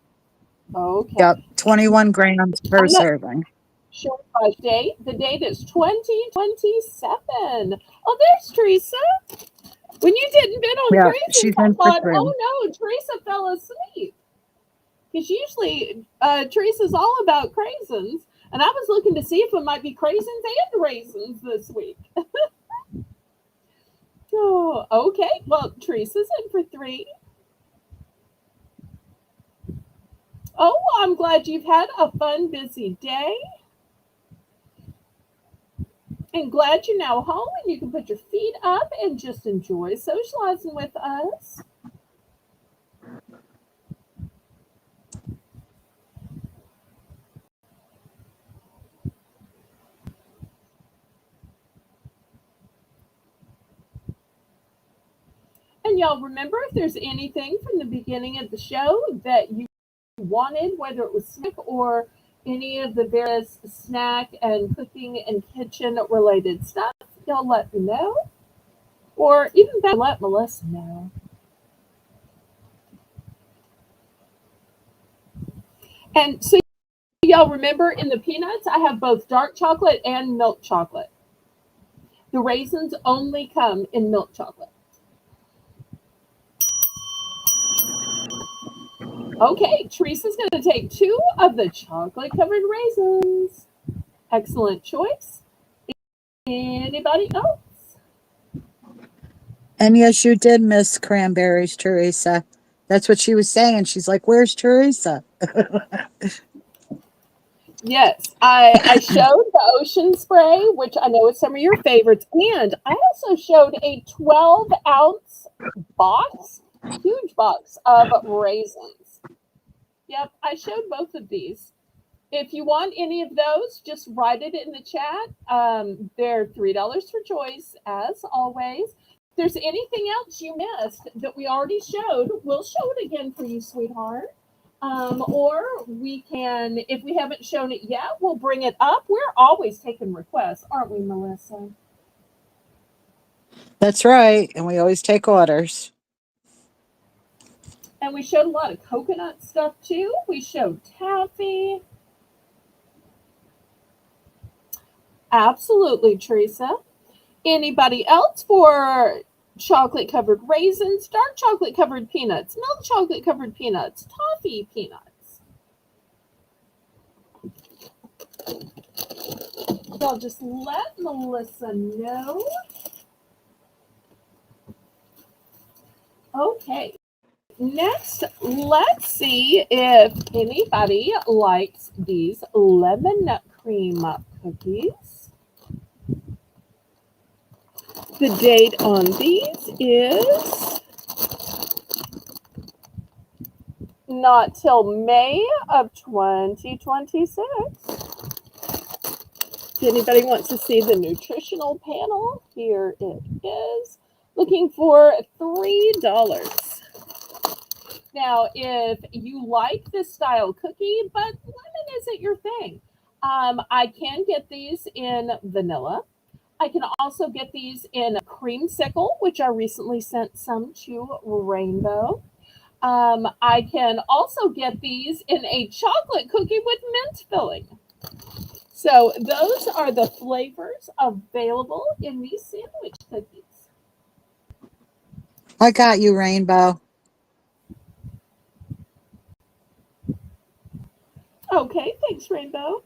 okay. Yep, 21 grams per On the serving. short by date, the date is 2027. Oh, there's Teresa. When you didn't bid on Yep, craisins, she's I in for thought, three. oh no, Teresa fell asleep. Because usually Teresa's all about craisins. And I was looking to see if it might be craisins and raisins this week. Oh, okay. Well, Teresa's in for three. Oh, I'm glad you've had a fun, busy day. And glad you're now home and you can put your feet up and just enjoy socializing with us. And y'all remember if there's anything from the beginning of the show that you wanted, whether it was snack or any of the various snack and cooking and kitchen related stuff, y'all let me know. Or even better, let Melissa know. And so y'all remember in the peanuts, I have both dark chocolate and milk chocolate. The raisins only come in milk chocolate. Okay, Teresa's going to take two of the chocolate covered raisins. Excellent choice. Anybody else? And yes, you did miss cranberries, Teresa. That's what she was saying. She's like, "Where's Teresa?" Yes, I showed the ocean spray, which I know is some of your favorites, and I also showed a 12-ounce box, huge box of raisins. Yep, I showed both of these. If you want any of those, just write it in the chat. They're $3 for choice, as always. If there's anything else you missed that we already showed, we'll show it again for you, sweetheart. Or we can, if we haven't shown it yet, we'll bring it up. We're always taking requests, aren't we, Melissa? That's right. And we always take orders. And we showed a lot of coconut stuff too. We showed taffy. Absolutely, Teresa. Anybody else for chocolate covered raisins, dark chocolate covered peanuts, milk chocolate covered peanuts, toffee peanuts? Y'all just let Melissa know. Okay. Next, let's see if anybody likes these lemon cream cookies. The date on these is not till May of 2026. If anybody wants to see the nutritional panel, here it is. Looking for $3. Now, if you like this style cookie, but lemon isn't your thing, I can get these in vanilla. I can also get these in creamsicle, which I recently sent some to Rainbow. I can also get these in a chocolate cookie with mint filling. So those are the flavors available in these sandwich cookies. I got you, Rainbow. Okay, thanks, Rainbow.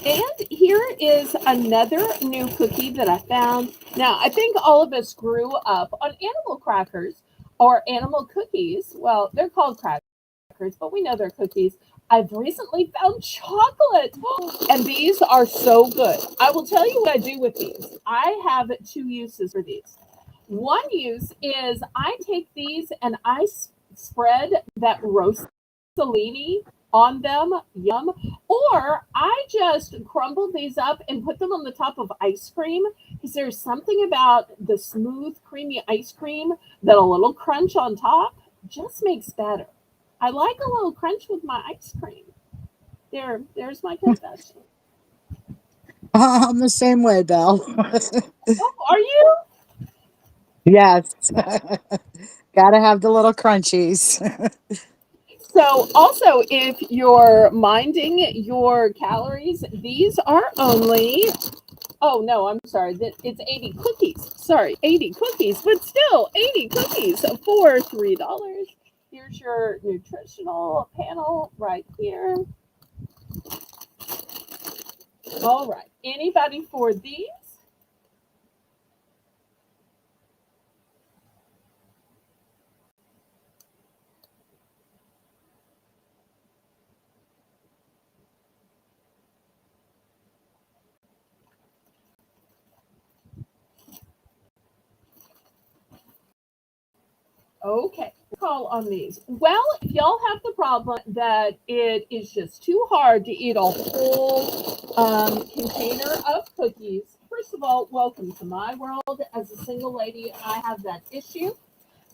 And here is another new cookie that I found. Now, I think all of us grew up on animal crackers or animal cookies. Well, they're called crackers, but we know they're cookies. I've recently found chocolate, and these are so good. I will tell you what I do with these. I have two uses for these. One use is I take these and I spread that rossellini on them, yum, or I just crumble these up and put them on the top of ice cream because there's something about the smooth, creamy ice cream that a little crunch on top just makes better. I like a little crunch with my ice cream. There's my confession. I'm the same way, Belle. Oh, are you? Yes. Gotta have the little crunchies. So, also, if you're minding your calories, these are only, oh no, I'm sorry, that it's 80 cookies. Sorry, 80 cookies, but still 80 cookies for $3. Here's your nutritional panel right here. All right. Anybody for these? Okay, call on these. Well, if y'all have the problem that it is just too hard to eat a whole container of cookies, first of all, welcome to my world. As a single lady, I have that issue.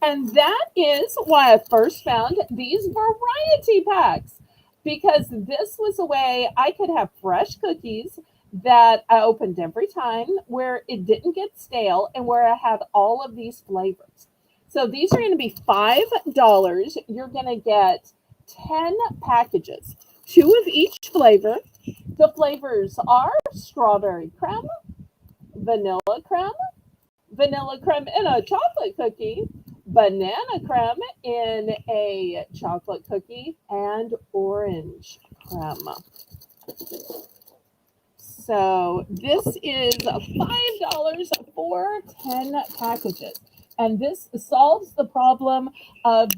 And that is why I first found these variety packs because this was a way I could have fresh cookies that I opened every time where it didn't get stale and where I had all of these flavors. So these are going to be $5. You're going to get 10 packages, two of each flavor. The flavors are strawberry creme, vanilla creme, vanilla creme in a chocolate cookie, banana creme in a chocolate cookie, and orange creme. So this is $5 for 10 packages. And this solves the problem of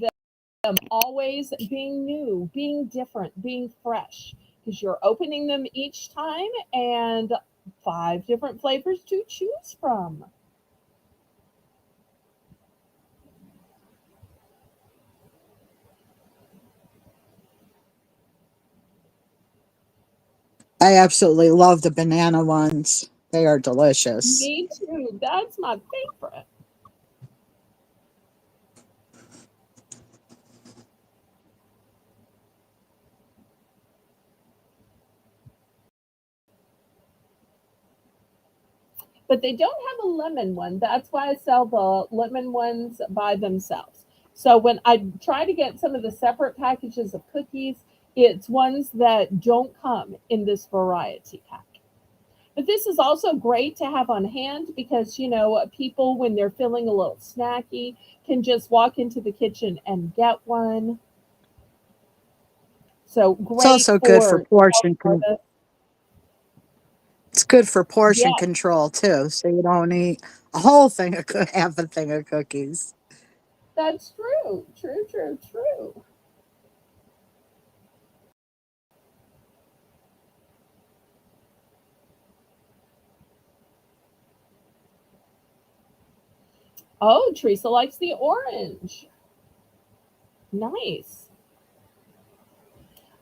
them always being new, being different, being fresh. Because you're opening them each time and five different flavors to choose from. I absolutely love the banana ones. They are delicious. Me too. That's my favorite. But they don't have a lemon one. That's why I sell the lemon ones by themselves. So when I try to get some of the separate packages of cookies, it's ones that don't come in this variety pack. But this is also great to have on hand because, people, when they're feeling a little snacky, can just walk into the kitchen and get one. So It's great also good for for portion it's good for portion yeah, control too, so you don't eat a whole thing of half a thing of cookies. That's true. True, true, true. Oh, Teresa likes the orange. Nice.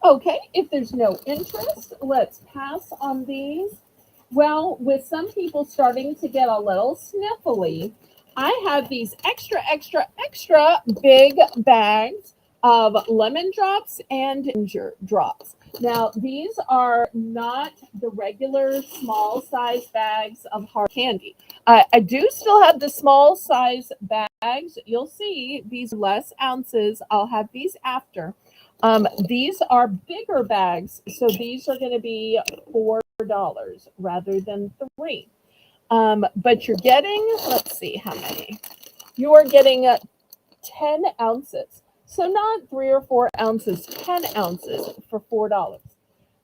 Okay, if there's no interest, let's pass on these. Well, with some people starting to get a little sniffly, I have these extra, extra, extra big bags of lemon drops and ginger drops. Now, these are not the regular small size bags of hard candy. I do still have the small size bags. You'll see these are less ounces. I'll have these after. These are bigger bags, so these are going to be $4 rather than three. But you're getting, let's see how many. You are getting 10 ounces. So not 3 or 4 ounces, 10 ounces for $4.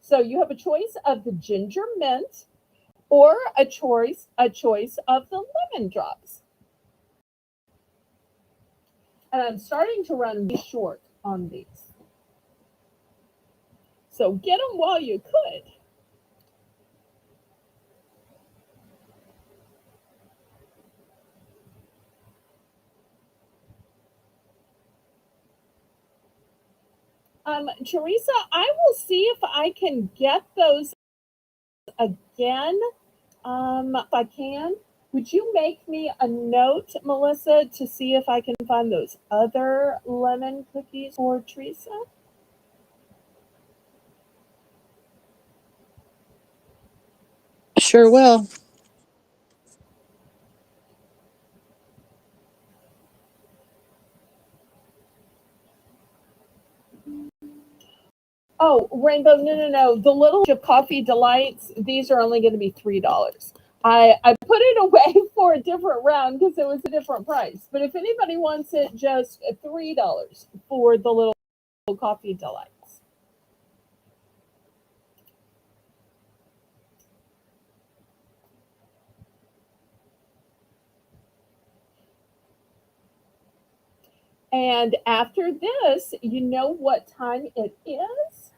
So you have a choice of the ginger mint or a choice of the lemon drops. And I'm starting to run short on these. So get them while you could. Teresa, I will see if I can get those again. If I can, would you make me a note, Melissa, to see if I can find those other lemon cookies for Teresa? Sure will. Oh, Rainbow, no, no, no. The little of coffee delights, these are only going to be $3. I put it away for a different round because it was a different price. But if anybody wants it, just $3 for the little coffee delights. And after this, you know what time it is?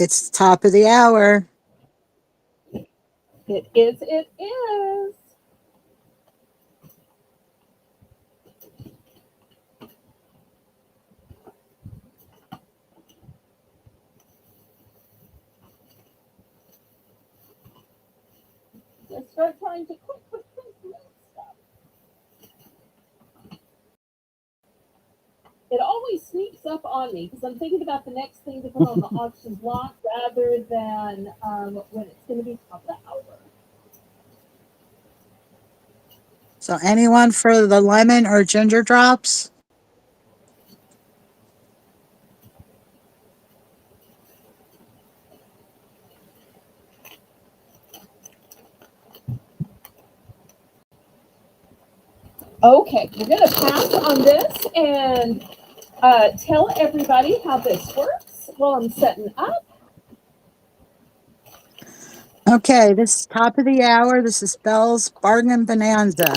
It's top of the hour. It is. Let's start trying to quick stuff. It always sneaks up on me because I'm thinking about the next thing to put on the auction block rather than when it's going to be top of the hour. So anyone for the lemon or ginger drops? Okay, we're going to pass on this and tell everybody how this works while I'm setting up. Okay, this is top of the hour. This is Belle's Bargain Bonanza,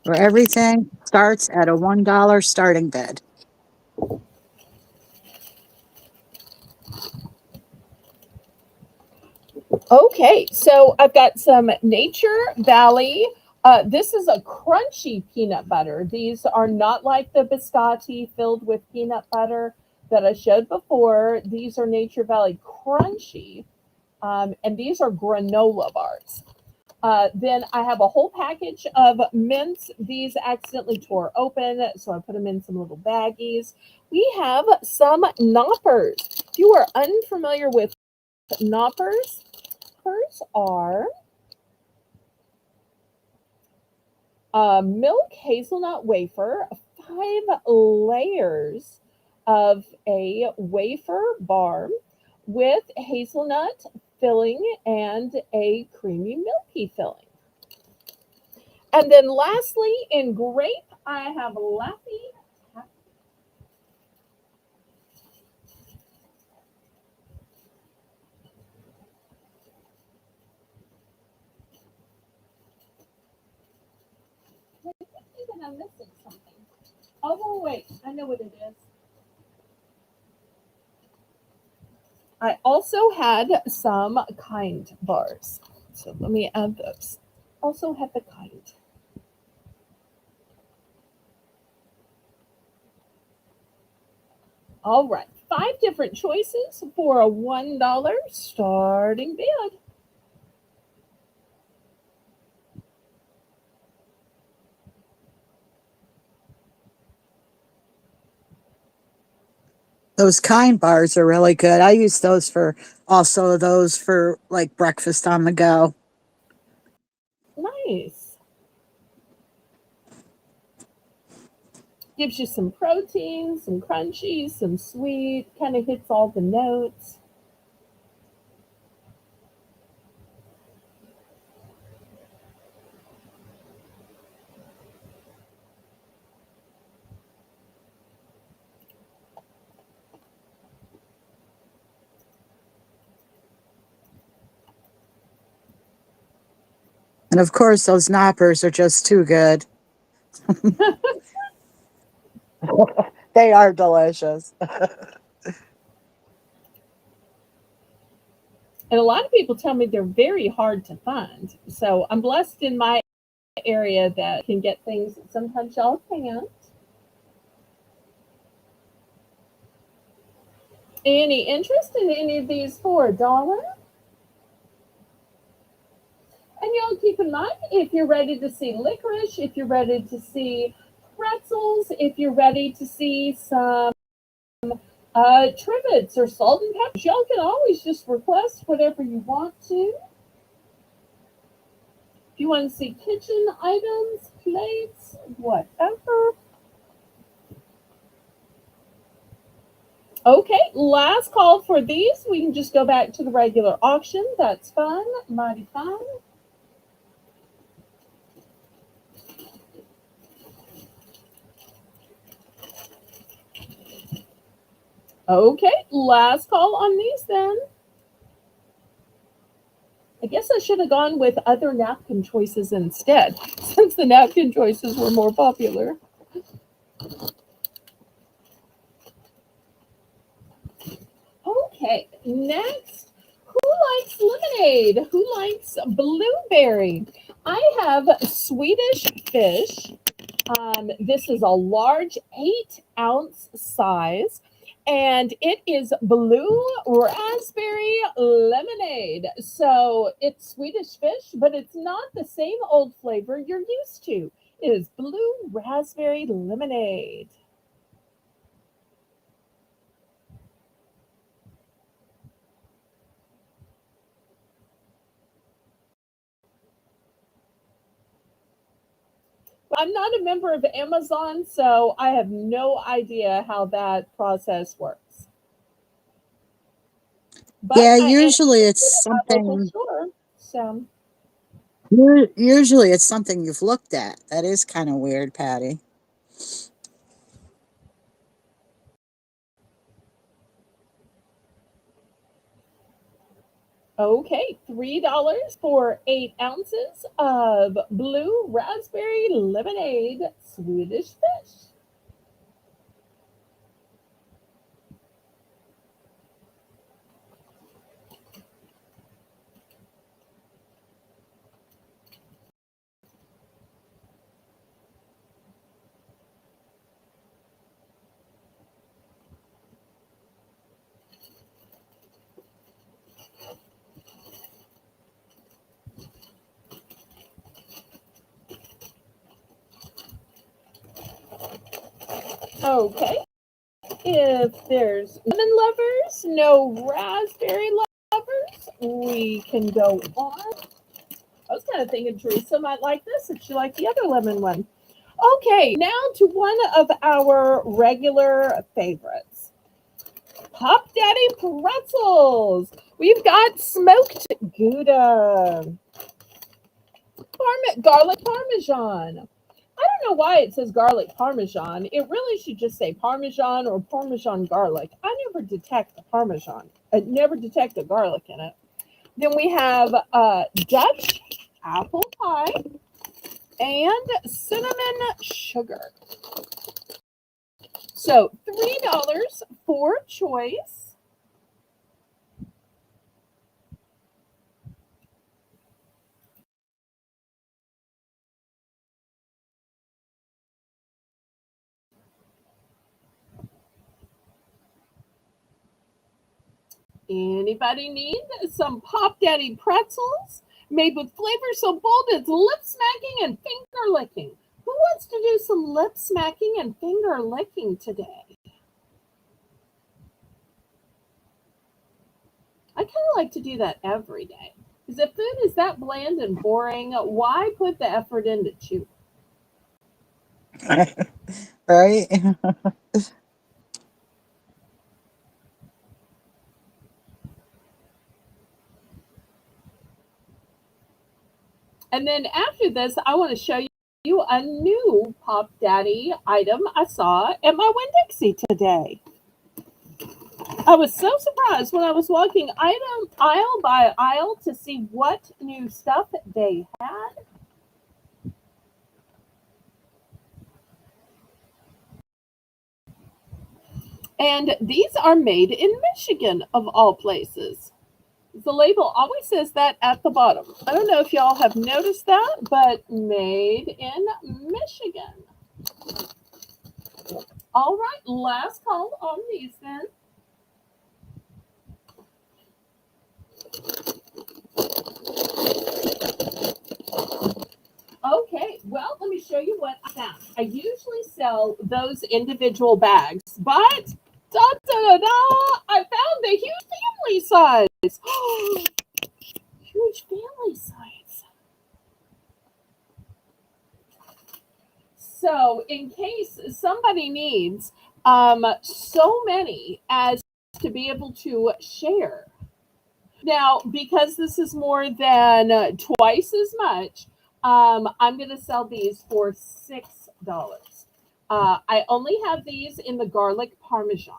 where everything starts at a $1 starting bid. Okay, so I've got some Nature Valley. This is a crunchy peanut butter. These are not like the biscotti filled with peanut butter that I showed before. These are Nature Valley crunchy, and these are granola bars. Then I have a whole package of mints. These accidentally tore open, so I put them in some little baggies. We have some knoppers. If you are unfamiliar with knoppers, are a milk hazelnut wafer, 5 layers of a wafer bar with hazelnut filling and a creamy milky filling. And then lastly, in grape, I have Laffy. I'm missing something. Oh, wait, I know what it is. I also had some kind bars. So let me add those. Also had the kind. All right, 5 different choices for a $1 starting bid. Those kind bars are really good. I use those for also those for like breakfast on the go. Nice. Gives you some protein, some crunchy, some sweet, kind of hits all the notes. And of course, those knoppers are just too good. They are delicious. And a lot of people tell me they're very hard to find. So I'm blessed in my area that can get things that sometimes y'all can't. Any interest in any of these for $1? And y'all keep in mind, if you're ready to see licorice, if you're ready to see pretzels, if you're ready to see some trivets or salt and peppers, y'all can always just request whatever you want to. If you want to see kitchen items, plates, whatever. Okay, last call for these. We can just go back to the regular auction. That's fine, mighty fine. Okay, last call on these then. I guess I should have gone with other napkin choices instead, since the napkin choices were more popular. Okay, next, who likes lemonade? Who likes blueberry? I have Swedish fish. This is a large 8-ounce size, and it is blue raspberry lemonade. So it's Swedish fish, but it's not the same old flavor you're used to. It is blue raspberry lemonade. I'm not a member of Amazon, so I have no idea how that process works. But Yeah, I am usually it's at my local something. store. So, Usually it's something you've looked at. That is kind of weird, Patty. okay, $3 for 8 ounces of blue raspberry lemonade Swedish fish. Okay, if there's lemon lovers, no raspberry lovers, we can go on. I was kind of thinking Teresa might like this if she liked the other lemon one. Okay, now to one of our regular favorites. Pop Daddy pretzels. We've got smoked Gouda, garlic parmesan. I don't know why it says garlic parmesan. It really should just say parmesan or parmesan garlic. I never detect the parmesan. I never detect the garlic in it. Then we have Dutch apple pie. and cinnamon sugar. So $3 for choice. Anybody need some Pop Daddy pretzels made with flavor so bold it's lip smacking and finger licking? Who wants to do some lip smacking and finger licking today? I kind of like to do that every day. Because if food is that bland and boring, why put the effort into chewing? Right? And then after this, I want to show you a new Pop Daddy item I saw at my Winn Dixie today. I was so surprised when I was walking item aisle by aisle to see what new stuff they had. And these are made in Michigan, of all places. The label always says that at the bottom. I don't know if y'all have noticed that, but made in Michigan. All right, last call on these then. Okay, well, let me show you what I found. I usually sell those individual bags, but da da da da, I found the huge family size. Huge family size. So, in case somebody needs so many as to be able to share. Now, because this is more than twice as much, I'm going to sell these for $6. I only have these in the garlic parmesan.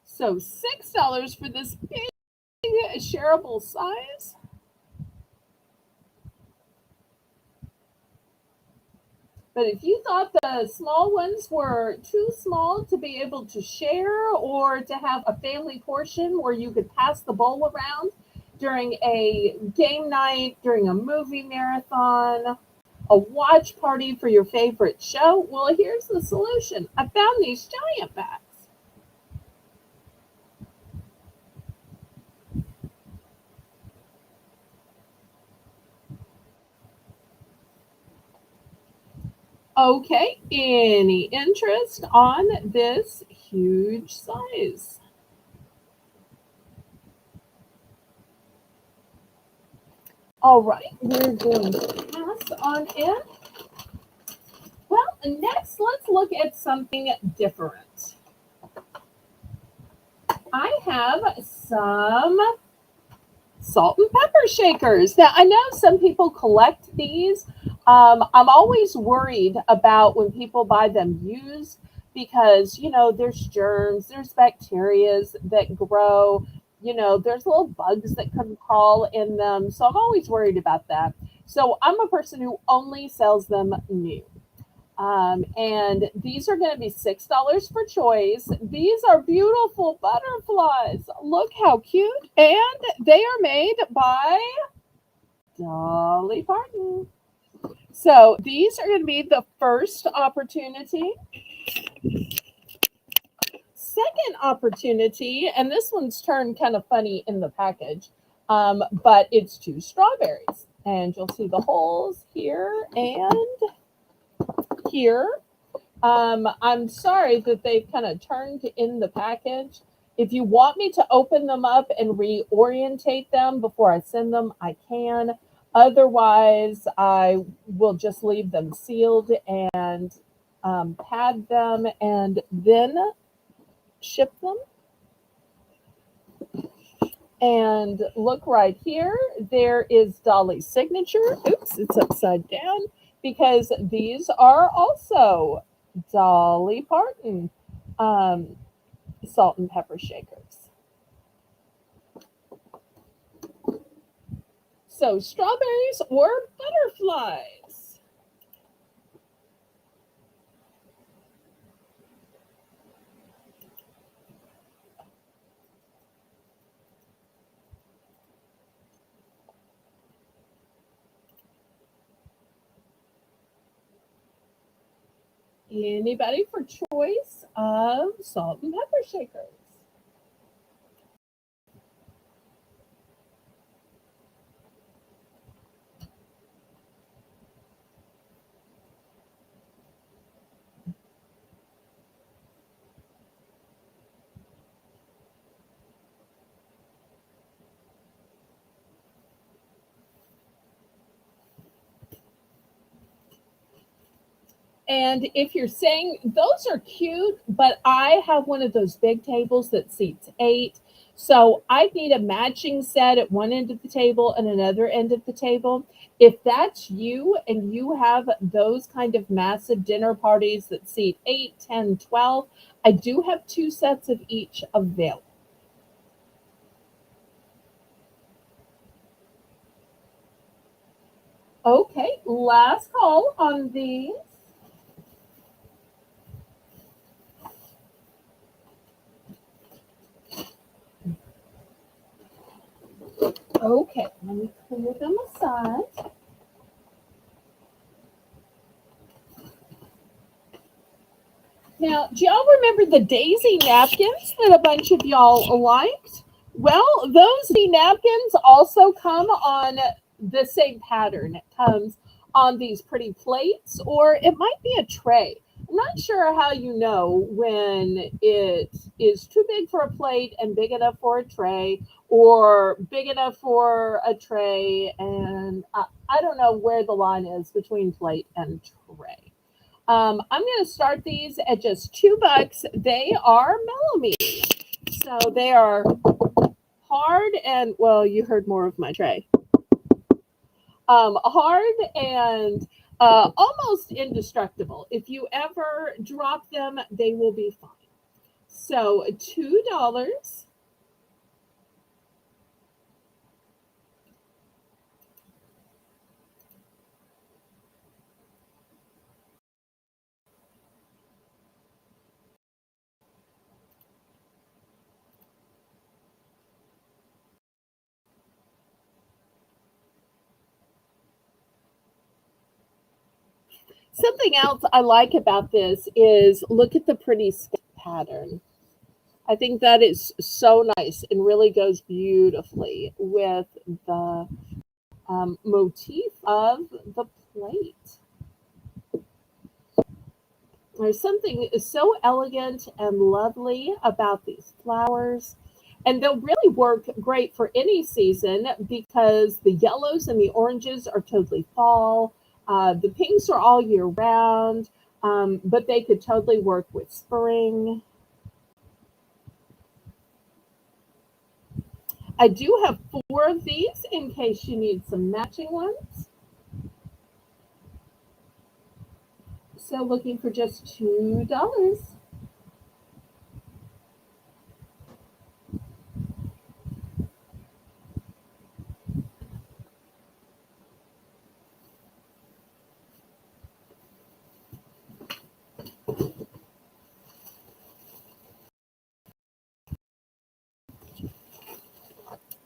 So $6 for this big shareable size. But if you thought the small ones were too small to be able to share or to have a family portion where you could pass the bowl around during a game night, during a movie marathon, a watch party for your favorite show, well, here's the solution. I found these giant bags. Okay, any interest on this huge size? All right, we're going to pass on in. Well, next, let's look at something different. I have some salt and pepper shakers. Now, I know some people collect these. I'm always worried about when people buy them used because, there's germs, there's bacterias that grow, there's little bugs that could crawl in them. So I'm always worried about that. So I'm a person who only sells them new. And these are going to be $6 for choice. These are beautiful butterflies. Look how cute. And they are made by Dolly Parton. So these are going to be the first opportunity. Second opportunity, and this one's turned kind of funny in the package, but it's two strawberries. And you'll see the holes here and here. I'm sorry that they've kind of turned in the package. If you want me to open them up and reorientate them before I send them, I can. Otherwise, I will just leave them sealed and pad them and then ship them. And look right here, there is Dolly's signature. Oops, it's upside down because these are also Dolly Parton salt and pepper shakers. So, strawberries or butterflies? Anybody for choice of salt and pepper shakers? And if you're saying those are cute, but I have one of those big tables that seats eight. So I need a matching set at one end of the table and another end of the table. If that's you and you have those kind of massive dinner parties that seat 8, 10, 12, I do have two sets of each available. Okay, last call on these. Okay, let me clear them aside. Now, do y'all remember the daisy napkins that a bunch of y'all liked? Well, those napkins also come on the same pattern. It comes on these pretty plates, or it might be a tray. I'm not sure how you know when it is too big for a plate and big enough for a tray, or big enough for a tray, and I don't know where the line is between plate and tray. I'm going to start these at just $2. They are millimeters. So they are hard and, well, you heard more of my tray. Hard and almost indestructible. If you ever drop them, they will be fine. So $2. Something else I like about this is look at the pretty pattern. I think that is so nice and really goes beautifully with the motif of the plate. There's something so elegant and lovely about these flowers. And they'll really work great for any season because the yellows and the oranges are totally fall. The pinks are all year round, but they could totally work with spring. I do have four of these in case you need some matching ones. So looking for just $2.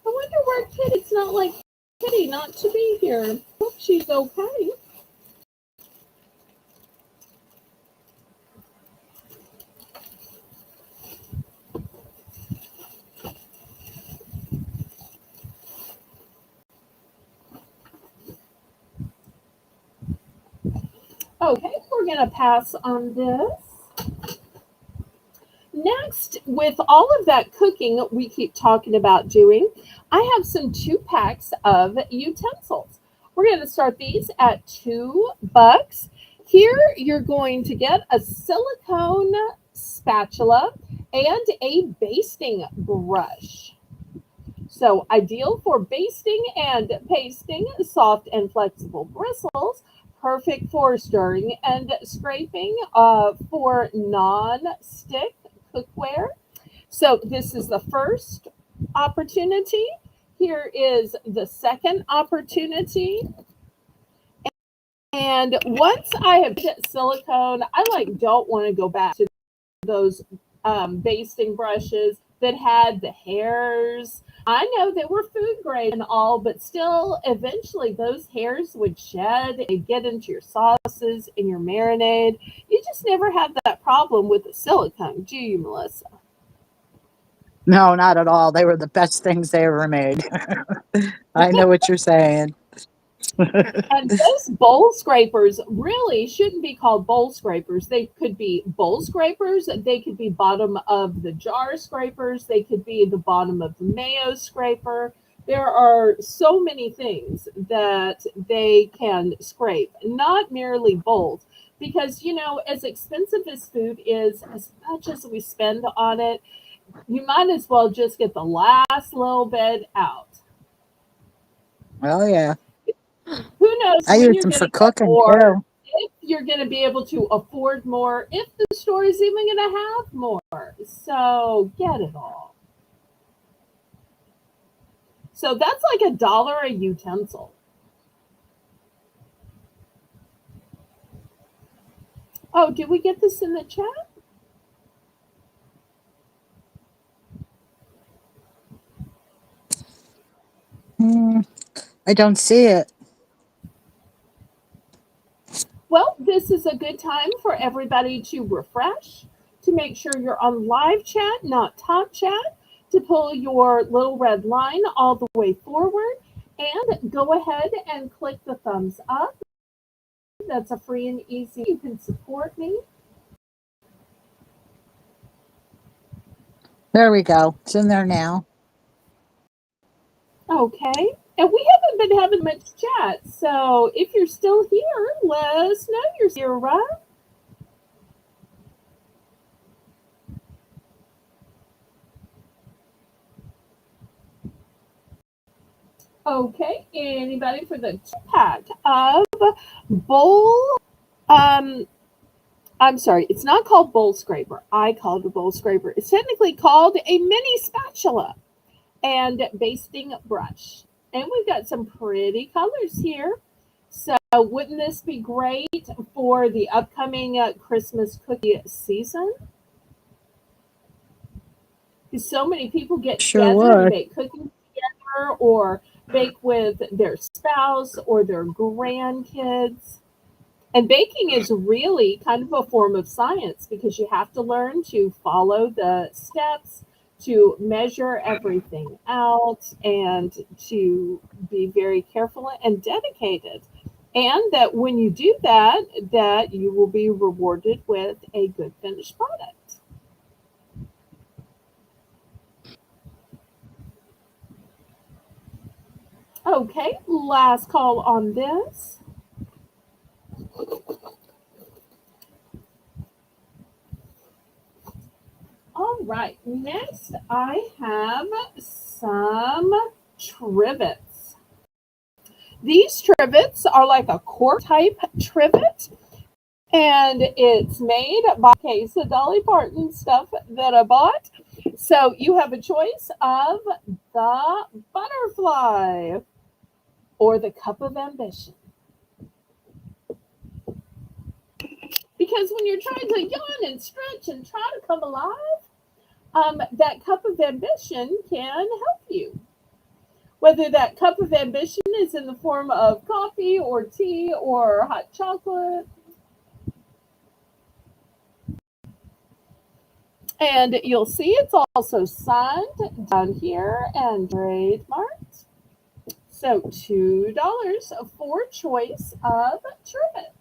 I wonder where Kitty. It's not like Kitty not to be here. Hope she's okay. Okay, we're gonna pass on this. Next, with all of that cooking we keep talking about doing, I have some 2 packs of utensils. We're going to start these at $2. Here, you're going to get a silicone spatula and a basting brush. So, ideal for basting and pasting soft and flexible bristles, perfect for stirring and scraping for non-stick cookware. So this is the first opportunity. Here is the second opportunity. And once I have hit silicone, I like don't want to go back to those basting brushes that had the hairs. I know they were food grade and all, but still, eventually those hairs would shed and get into your sauces and your marinade. You just never have that problem with the silicone, do you, Melissa? No, not at all. They were the best things they ever made. I know what you're saying. And those bowl scrapers really shouldn't be called bowl scrapers. They could be bowl scrapers. They could be bottom of the jar scrapers. They could be the bottom of the mayo scraper. There are so many things that they can scrape, not merely bowls. Because, as expensive as food is, as much as we spend on it, you might as well just get the last little bit out. Oh yeah. Who knows I when use you're them going for to get cooking more, too. if you're going to be able to afford more, if the store is even going to have more. So get it all. So that's like $1 a utensil. Oh, did we get this in the chat? Hmm, I don't see it. Well, this is a good time for everybody to refresh, to make sure you're on live chat, not top chat, to pull your little red line all the way forward, and go ahead and click the thumbs up. That's a free and easy. You can support me. There we go. It's in there now. Okay. And we haven't been having much chat. So if you're still here, let us know you're here, right? Okay. Anybody for the two-pack of bowl? Um, I'm sorry, it's not called bowl scraper. I call it a bowl scraper. It's technically called a mini spatula and basting brush. And we've got some pretty colors here. So wouldn't this be great for the upcoming Christmas cookie season? Because so many people get Sure together to would. bake cookies together or bake with their spouse or their grandkids. And baking is really kind of a form of science because you have to learn to follow the steps, to measure everything out, and to be very careful and dedicated. And that when you do that, that you will be rewarded with a good finished product. Okay, last call on this. All right, next I have some trivets. These trivets are like a cork type trivet, and it's made by case of Dolly Parton stuff that I bought. So you have a choice of the butterfly or the cup of ambition. Because when you're trying to yawn and stretch and try to come alive, that cup of ambition can help you. Whether that cup of ambition is in the form of coffee or tea or hot chocolate. And you'll see it's also signed down here and trademarked. So $2 for choice of trivet.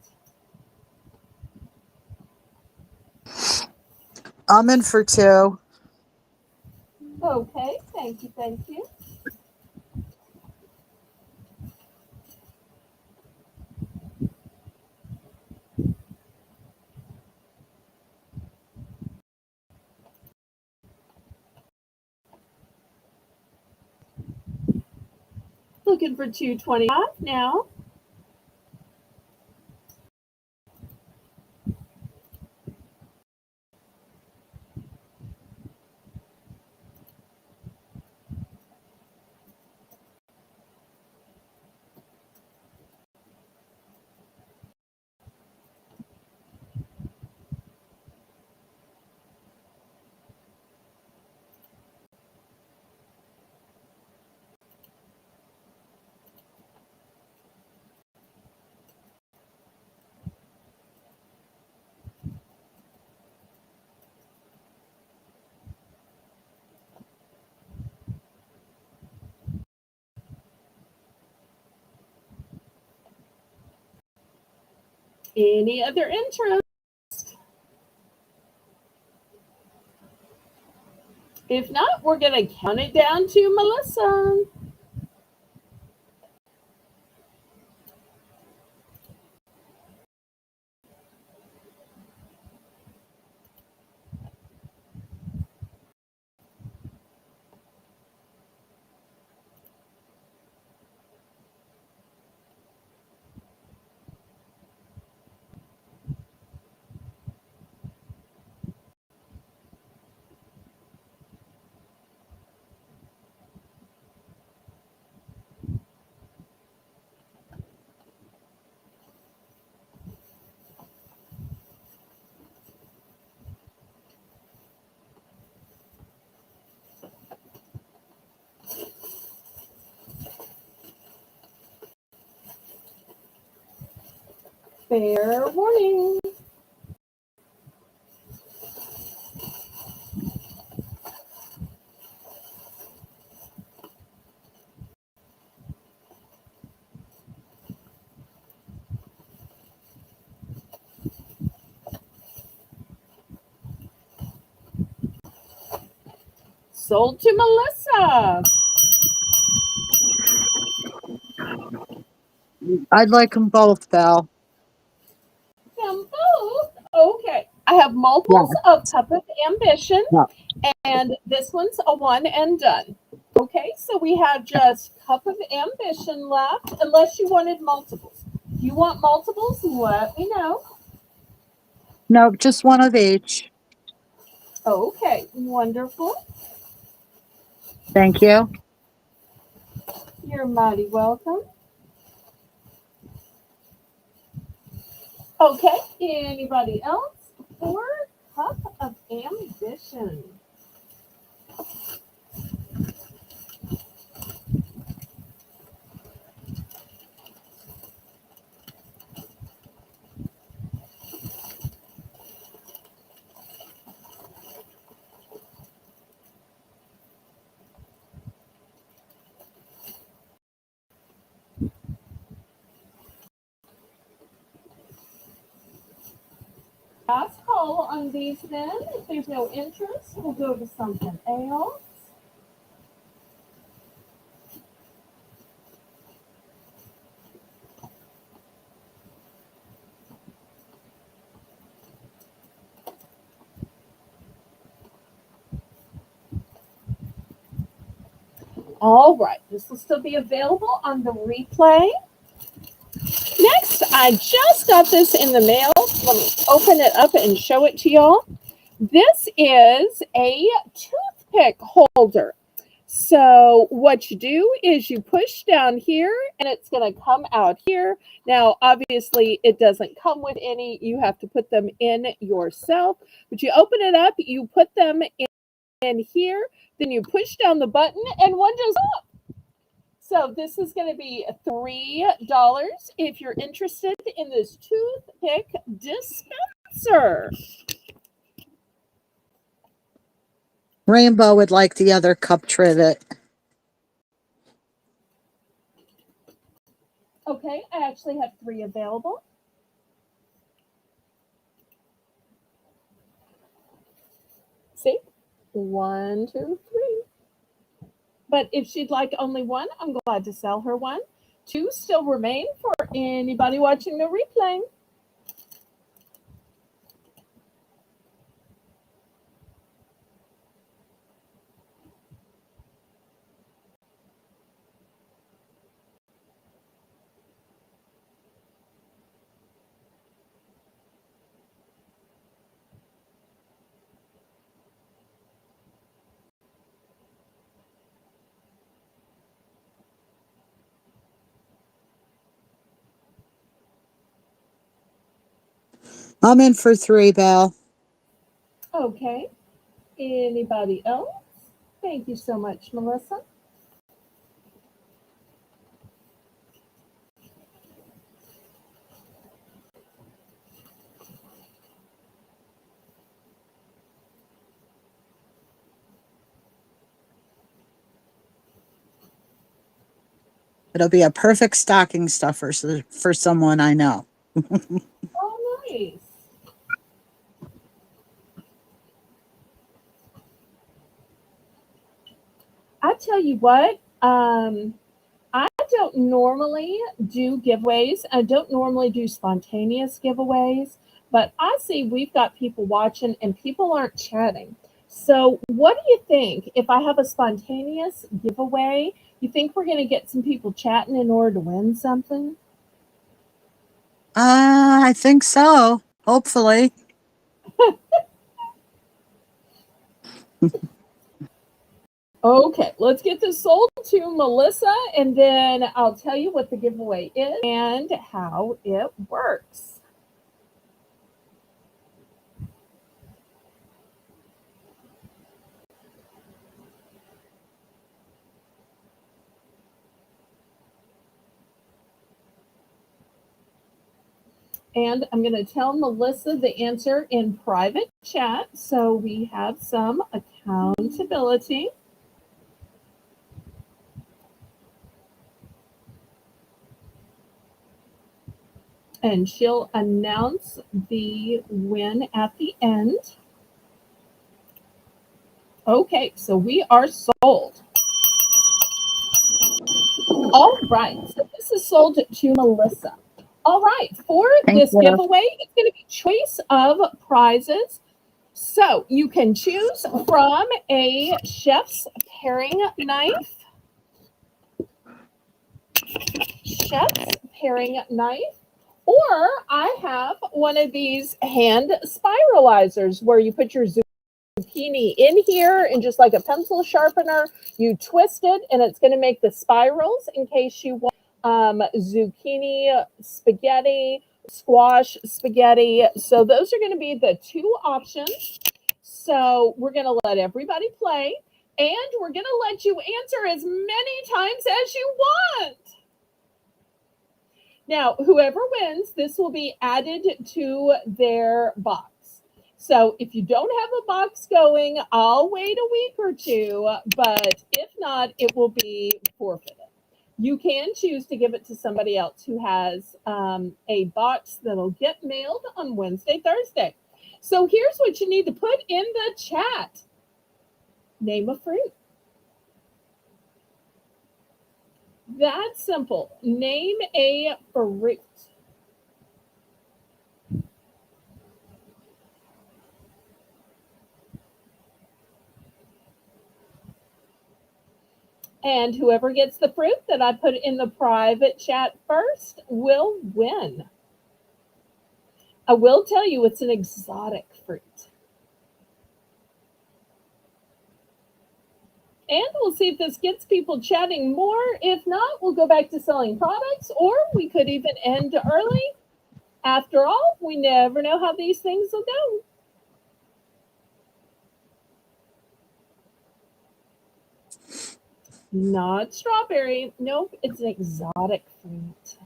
I'm in for two. Okay, thank you, thank you. Looking for 225 now. Any other interest? If not, we're going to count it down to Melissa. Fair warning. Sold to Melissa. I'd like them both, Belle. Them both. Okay. I have Yeah. multiples of Cup of Ambition, Yeah. and this one's a one and done. Okay, so we have just Cup of Ambition left, unless you wanted multiples. If you want multiples, let me know. Nope, just one of each. Okay, wonderful. Thank you. You're mighty welcome. Okay, anybody else for Cup of Ambition? Last call on these then. If there's no interest, we'll go to something else. All right, this will still be available on the replay. Next, I just got this in the mail. Let me open it up and show it to y'all. This is a toothpick holder. So what you do is you push down here and it's going to come out here. Now, obviously, it doesn't come with any. You have to put them in yourself. But you open it up, you put them in here, then you push down the button and one just up. So this is going to be $3 if you're interested in this toothpick dispenser. Rainbow would like the other cup trivet. Okay, I actually have 3 available. See? 1, 2, 3. But if she'd like only one, I'm glad to sell her one. 2 still remain for anybody watching the replay. I'm in for 3, Belle. Okay. Anybody else? Thank you so much, Melissa. It'll be a perfect stocking stuffer for someone I know. nice. I tell you what, I don't normally do giveaways. I don't normally do spontaneous giveaways, but I see we've got people watching and people aren't chatting. So, what do you think if I have a spontaneous giveaway? You think we're going to get some people chatting in order to win something? I think so. Hopefully. Okay, let's get this sold to Melissa and then I'll tell you what the giveaway is and how it works. And I'm going to tell Melissa the answer in private chat so we have some accountability. And she'll announce the win at the end. Okay, so we are sold. All right, so this is sold to Melissa. All right, for Thank this you. giveaway, it's going to be choice of prizes. So you can choose from a chef's paring knife, or I have one of these hand spiralizers where you put your zucchini in here and just like a pencil sharpener, you twist it and it's going to make the spirals in case you want zucchini spaghetti, squash spaghetti. So those are going to be the two options. So we're going to let everybody play and we're going to let you answer as many times as you want. Now, whoever wins, this will be added to their box. So if you don't have a box going, I'll wait a week or two, but if not, it will be forfeited. You can choose to give it to somebody else who has a box that'll get mailed on Wednesday, Thursday. So here's what you need to put in the chat. Name a fruit. That's simple. Name a fruit. And whoever gets the fruit that I put in the private chat first will win. I will tell you it's an exotic fruit. And we'll see if this gets people chatting more. If not, we'll go back to selling products, or we could even end early. After all, we never know how these things will go. Not strawberry. Nope, it's an exotic fruit.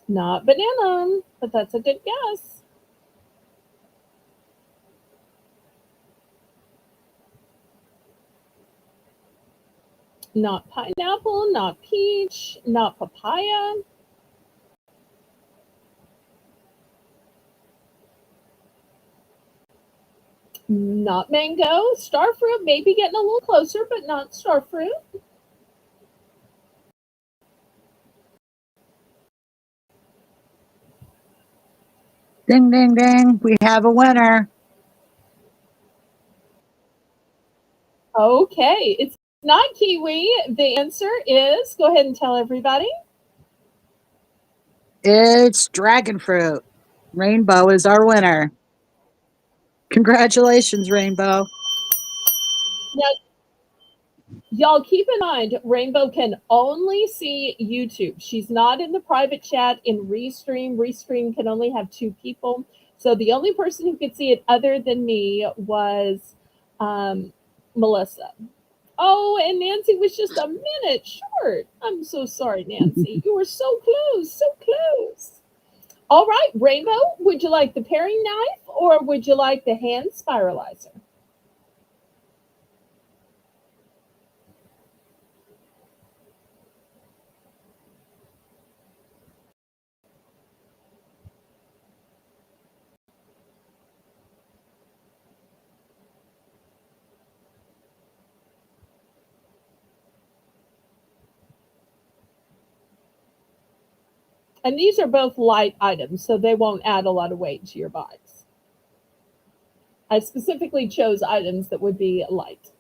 Not banana, but that's a good guess. Not pineapple, not peach, not papaya. Not mango. Star fruit, maybe getting a little closer, but not star fruit. Ding, ding, ding. We have a winner. Okay, it's not kiwi. The answer is, go ahead and tell everybody. It's dragon fruit. Rainbow is our winner. Congratulations, Rainbow. Now, y'all keep in mind, Rainbow can only see YouTube. She's not in the private chat in Restream. Restream can only have two people. So the only person who could see it other than me was Melissa. Oh, and Nancy was just a minute short. I'm so sorry, Nancy. You were so close, so close. All right, Rainbow, would you like the paring knife or would you like the hand spiralizer? And these are both light items, so they won't add a lot of weight to your box. I specifically chose items that would be light.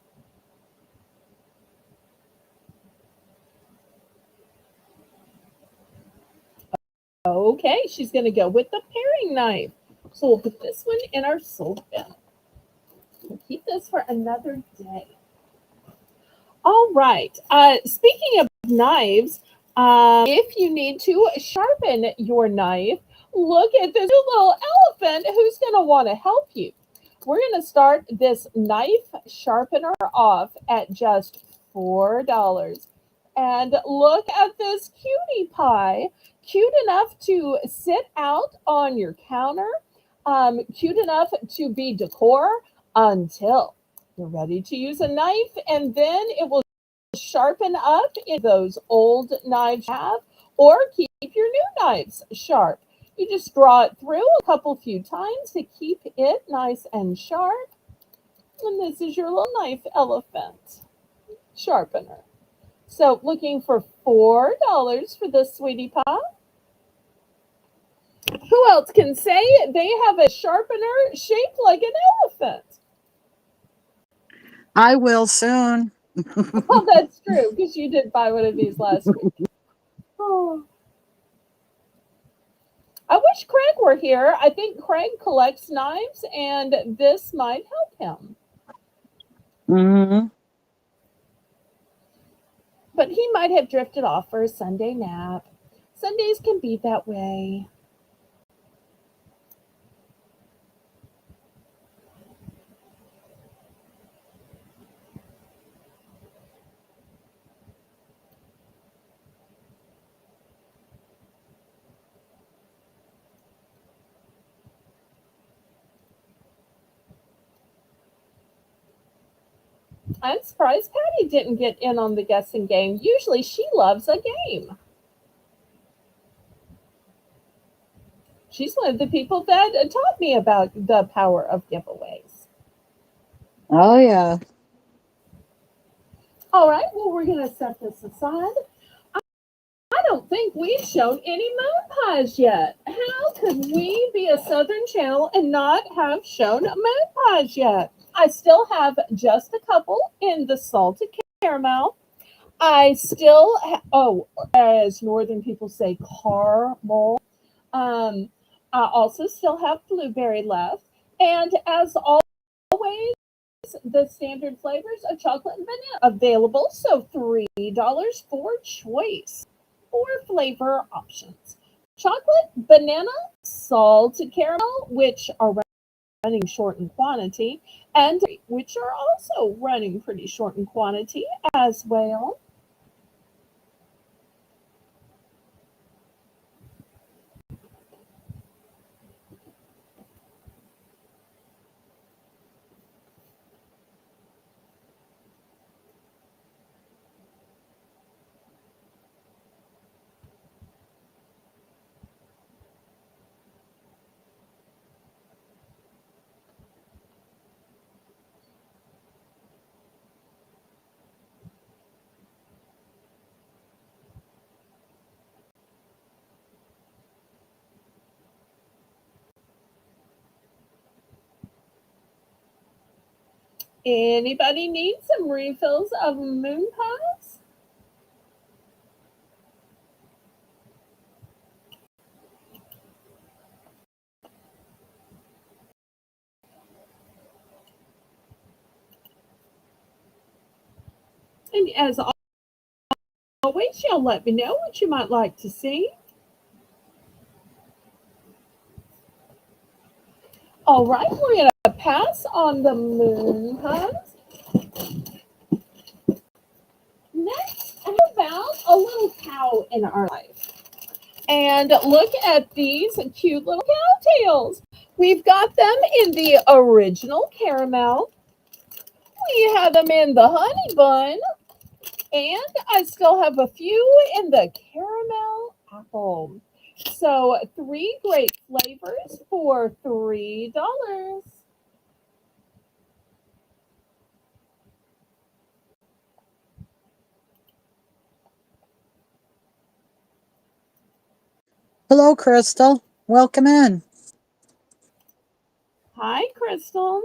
Okay, she's going to go with the paring knife. So we'll put this one in our sold bin. We'll keep this for another day. All right. Speaking of knives, if you need to sharpen your knife, look at this little elephant who's going to want to help you. We're going to start this knife sharpener off at just $4. And look at this cutie pie, cute enough to sit out on your counter, cute enough to be decor until you're ready to use a knife, and then it will sharpen up in those old knives you have, or keep your new knives sharp. You just draw it through a few times to keep it nice and sharp. And this is your little knife elephant sharpener. So looking for $4 for this sweetie pie. Who else can say they have a sharpener shaped like an elephant? I will soon. Oh, that's true, because you did buy one of these last week. Oh. I wish Craig were here. I think Craig collects knives, and this might help him. Hmm. But he might have drifted off for a Sunday nap. Sundays can be that way. I'm surprised Patty didn't get in on the guessing game. Usually she loves a game. She's one of the people that taught me about the power of giveaways. Oh, yeah. All right, well, we're going to set this aside. I don't think we've shown any moon pies yet. How could we be a Southern channel and not have shown moon pies yet? I still have just a couple in the salted caramel. I still, as Northern people say, caramel. Um, I also still have blueberry left. And as always, the standard flavors of chocolate and vanilla available. So $3 for choice. Four flavor options: chocolate, banana, salted caramel, which are running short in quantity, and which are also running pretty short in quantity as well. Anybody need some refills of moon pies? And as always, y'all let me know what you might like to see. All right, we're going to pass on the moon pies. Next, how about a little cow in our life? And look at these cute little cowtails. We've got them in the original caramel. We have them in the honey bun. And I still have a few in the caramel apple. So 3 great flavors for $3. Hello, Crystal. Welcome in. Hi, Crystal.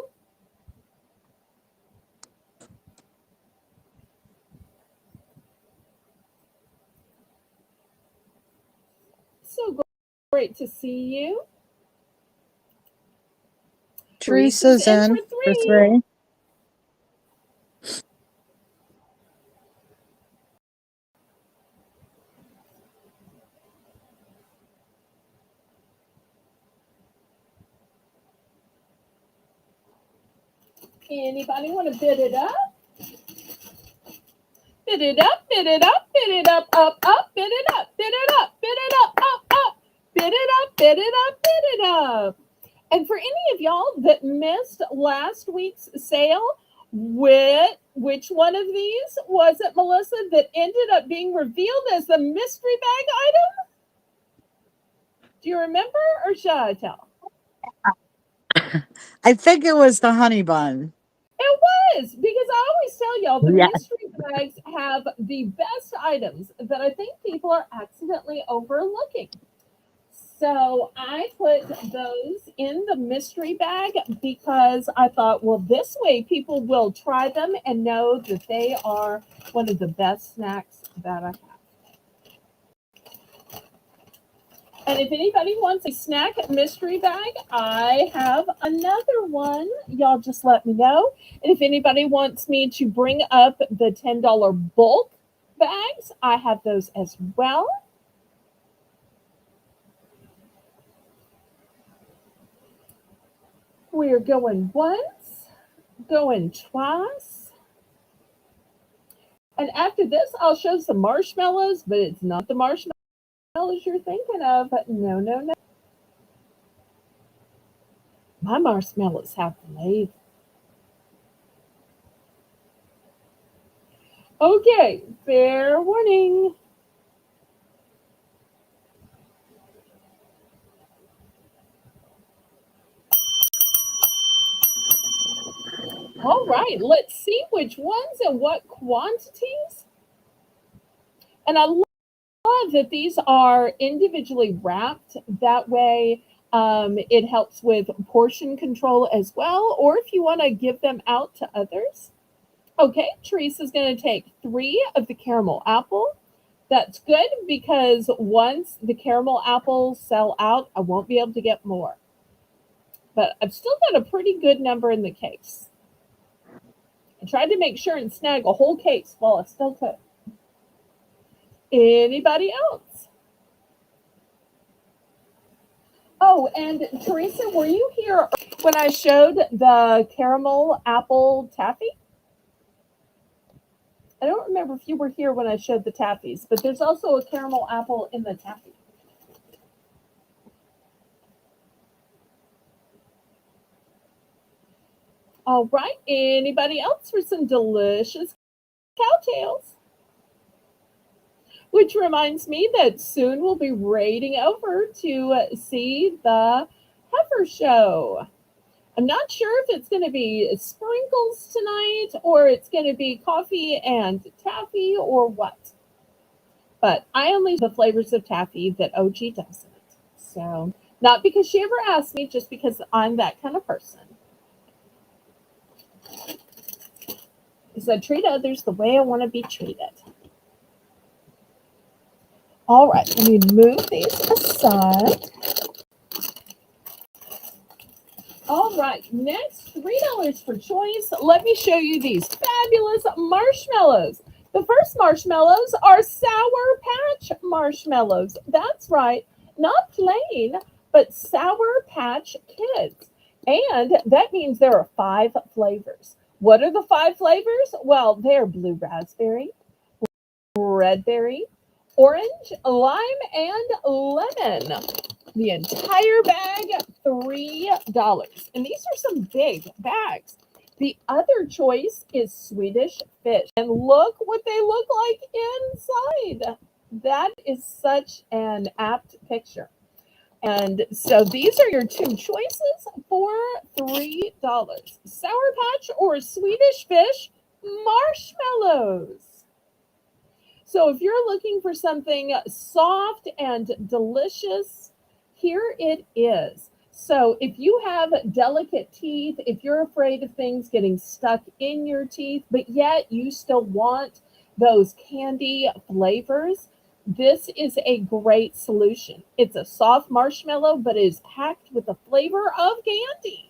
So great to see you. Teresa's Teresa's in for in for three. 3. Anybody want to bid it up? Bid it up, bid it up, bid it up, up, bid it up, bid it up, bid it up, up, bid it up, bid it up, bid it up. And for any of y'all that missed last week's sale, which one of these was it, Melissa, that ended up being revealed as the mystery bag item? Do you remember, or should I tell? I think it was the honey bun. It was, because I always tell y'all the Yeah. mystery bags have the best items that I think people are accidentally overlooking. So I put those in the mystery bag because I thought, well, this way people will try them and know that they are one of the best snacks that I have. And if anybody wants a snack mystery bag, I have another one. Y'all just let me know. And if anybody wants me to bring up the $10 bulk bags, I have those as well. We're going once, going twice. And after this, I'll show some marshmallows, but it's not the marshmallows you're thinking of. No, no, no. My marshmallows have flavor. Okay, fair warning. All right, let's see which ones and what quantities. And I love that these are individually wrapped. That way, it helps with portion control as well, or if you want to give them out to others. Okay, Teresa's going to take 3 of the caramel apple. That's good because once the caramel apples sell out, I won't be able to get more. But I've still got a pretty good number in the case. I tried to make sure and snag a whole case while I still could. Anybody else? Oh, and Teresa, were you here when I showed the caramel apple taffy? I don't remember if you were here when I showed the taffies, but there's also a caramel apple in the taffy. All right, anybody else for some delicious cowtails? Which reminds me that soon we'll be raiding over to see the heifer show. I'm not sure if it's going to be sprinkles tonight or it's going to be coffee and taffy or what. But I only the flavors of taffy that OG doesn't. So, not because she ever asked me, just because I'm that kind of person. Because I treat others the way I want to be treated. All right, let me move these aside. All right, next, $3 for choice. Let me show you these fabulous marshmallows. The first marshmallows are Sour Patch marshmallows. That's right, not plain, but Sour Patch Kids. And that means there are 5 flavors. What are the 5 flavors? Well, they're blue raspberry, red berry, orange, lime, and lemon. The entire bag, $3. And these are some big bags. The other choice is Swedish fish. And look what they look like inside. That is such an apt picture. And so these are your 2 choices for $3. Sour Patch or Swedish fish marshmallows. So if you're looking for something soft and delicious, here it is. So if you have delicate teeth, if you're afraid of things getting stuck in your teeth, but yet you still want those candy flavors, this is a great solution. It's a soft marshmallow, but it is packed with the flavor of candy.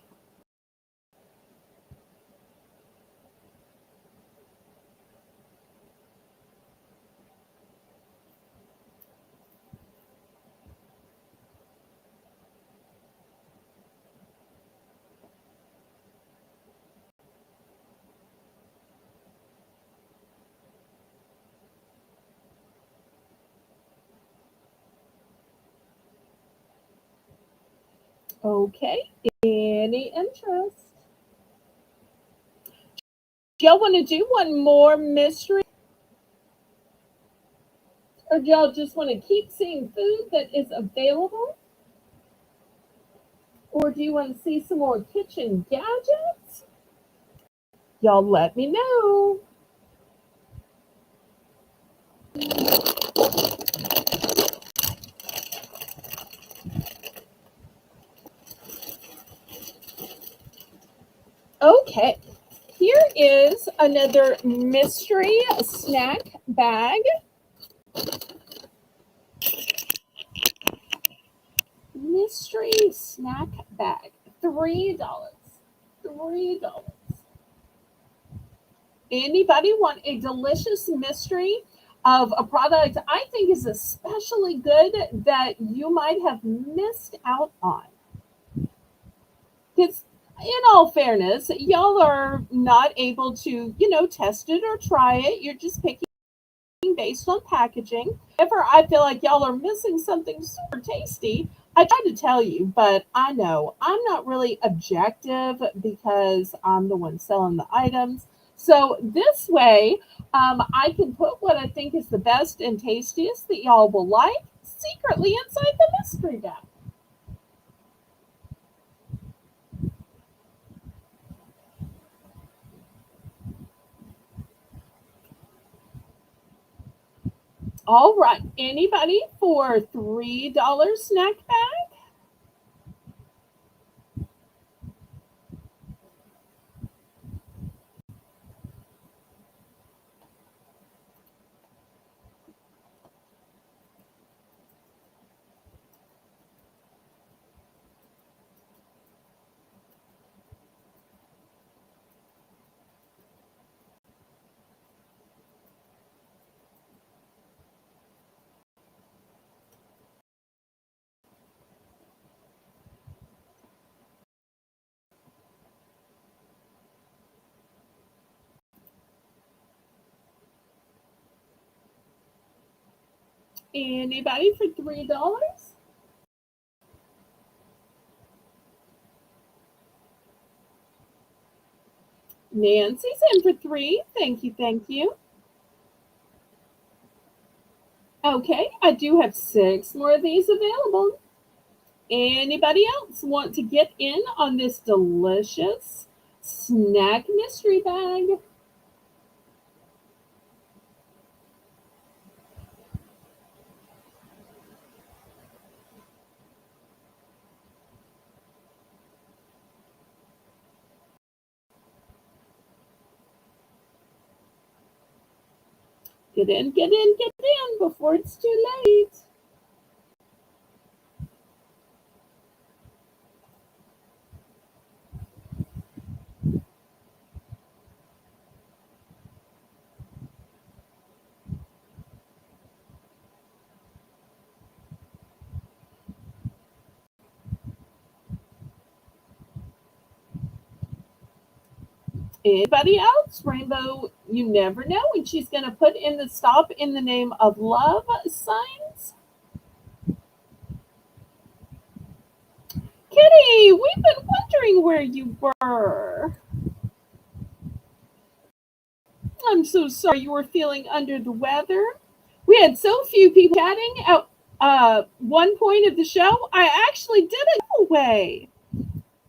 Okay, any interest? Do y'all want to do one more mystery? Or do y'all just want to keep seeing food that is available? Or do you want to see some more kitchen gadgets? Y'all let me know. Okay, here is another mystery snack bag. Mystery snack bag. $3. $3. Anybody want a delicious mystery of a product I think is especially good that you might have missed out on? Because in all fairness, y'all are not able to, test it or try it. You're just picking based on packaging. However, I feel like y'all are missing something super tasty. I try to tell you, but I know I'm not really objective because I'm the one selling the items. So this way, I can put what I think is the best and tastiest that y'all will like secretly inside the mystery bag. All right, anybody for $3 snack bag? Anybody for $3? Nancy's in for three. Thank you, thank you. Okay, I do have six more of these available. Anybody else want to get in on this delicious snack mystery bag? Get in, get in, get in before it's too late. Anybody else? Rainbow, you never know when she's going to put in the stop in the name of love signs. Kitty, we've been wondering where you were. I'm so sorry you were feeling under the weather. We had so few people chatting at one point of the show. I actually did a giveaway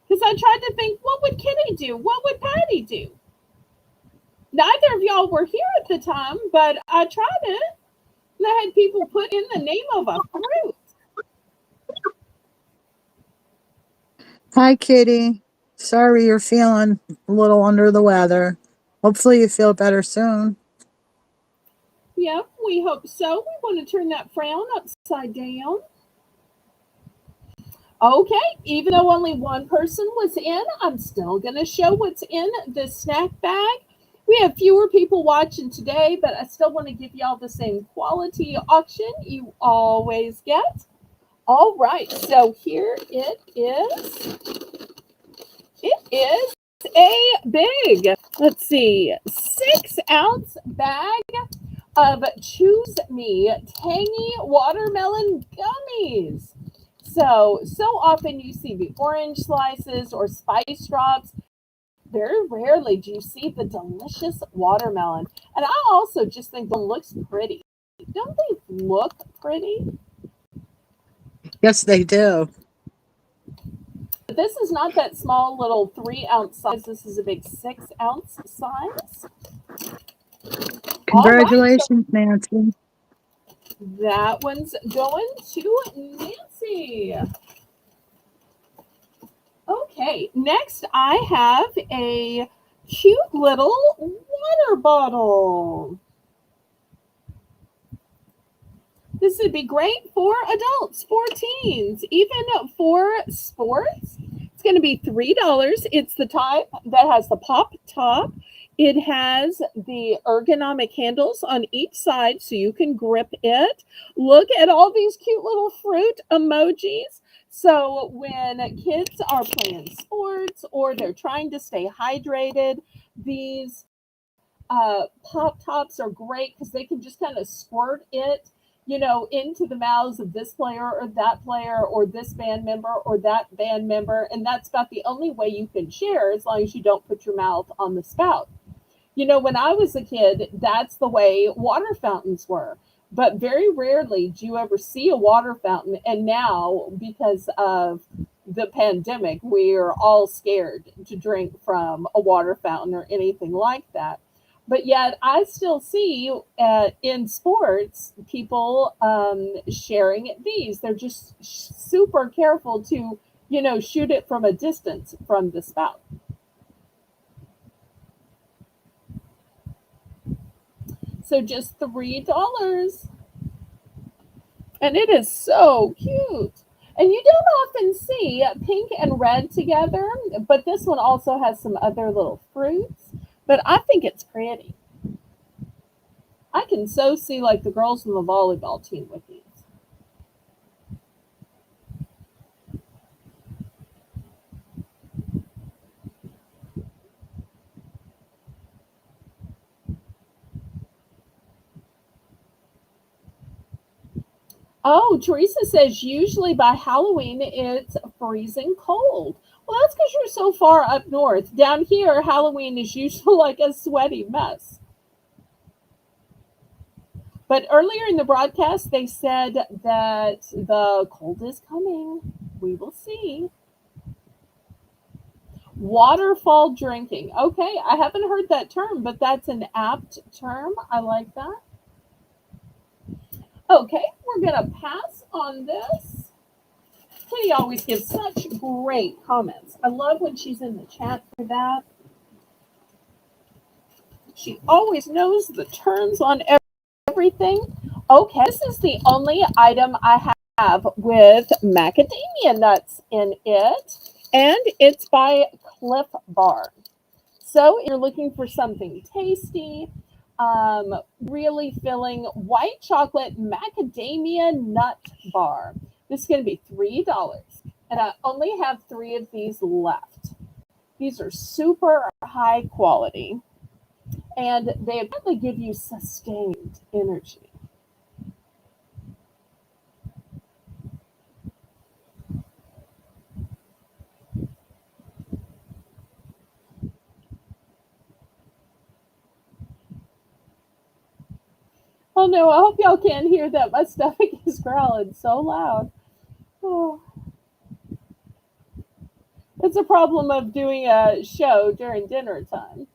because I tried to think, what would Kitty do? What would Patty do? Neither of y'all were here at the time, but I tried it. And I had people put in the name of a fruit. Hi, Kitty. Sorry you're feeling a little under the weather. Hopefully you feel better soon. Yep, we hope so. We want to turn that frown upside down. Okay, even though only one person was in, I'm still going to show what's in the snack bag. We have fewer people watching today, but I still want to give y'all the same quality auction you always get. All right, so here it is. It is a big, let's see, 6 ounce bag of Choose Me tangy watermelon gummies. So often you see the orange slices or spice drops. Very rarely do you see the delicious watermelon. And I also just think one looks pretty. Don't they look pretty? Yes, they do. But this is not that small little 3 ounce size. This is a big 6 ounce size. All right, so Congratulations, Nancy. that one's going to Nancy. Okay, next I have a cute little water bottle. This would be great for adults, for teens, even for sports. It's going to be $3. It's the type that has the pop top. It has the ergonomic handles on each side so you can grip it. Look at all these cute little fruit emojis. So when kids are playing sports or they're trying to stay hydrated, these pop tops are great because they can just kind of squirt it, into the mouths of this player or that player or this band member or that band member. And that's about the only way you can share as long as you don't put your mouth on the spout. When I was a kid, that's the way water fountains were. But very rarely do you ever see a water fountain. And now, because of the pandemic, we are all scared to drink from a water fountain or anything like that. But yet, I still see in sports people sharing these. They're just super careful to, shoot it from a distance from the spout. So just $3. And it is so cute. And you don't often see pink and red together, but this one also has some other little fruits. But I think it's pretty. I can so see like the girls in the volleyball team with these. Oh, Teresa says usually by Halloween it's freezing cold. Well, that's because you're so far up north. Down here, Halloween is usually like a sweaty mess. But earlier in the broadcast, they said that the cold is coming. We will see. Waterfall drinking. Okay, I haven't heard that term, but that's an apt term. I like that. Okay, we're going to pass on this. Kitty always gives such great comments. I love when she's in the chat for that. She always knows the terms on everything. Okay, this is the only item I have with macadamia nuts in it, and it's by Cliff Bar. So if you're looking for something tasty, really filling white chocolate macadamia nut bar. This is going to be $3. And I only have 3 of these left. These are super high quality and they apparently give you sustained energy. Oh no, I hope y'all can't hear that. My stomach is growling so loud. Oh, it's a problem of doing a show during dinner time.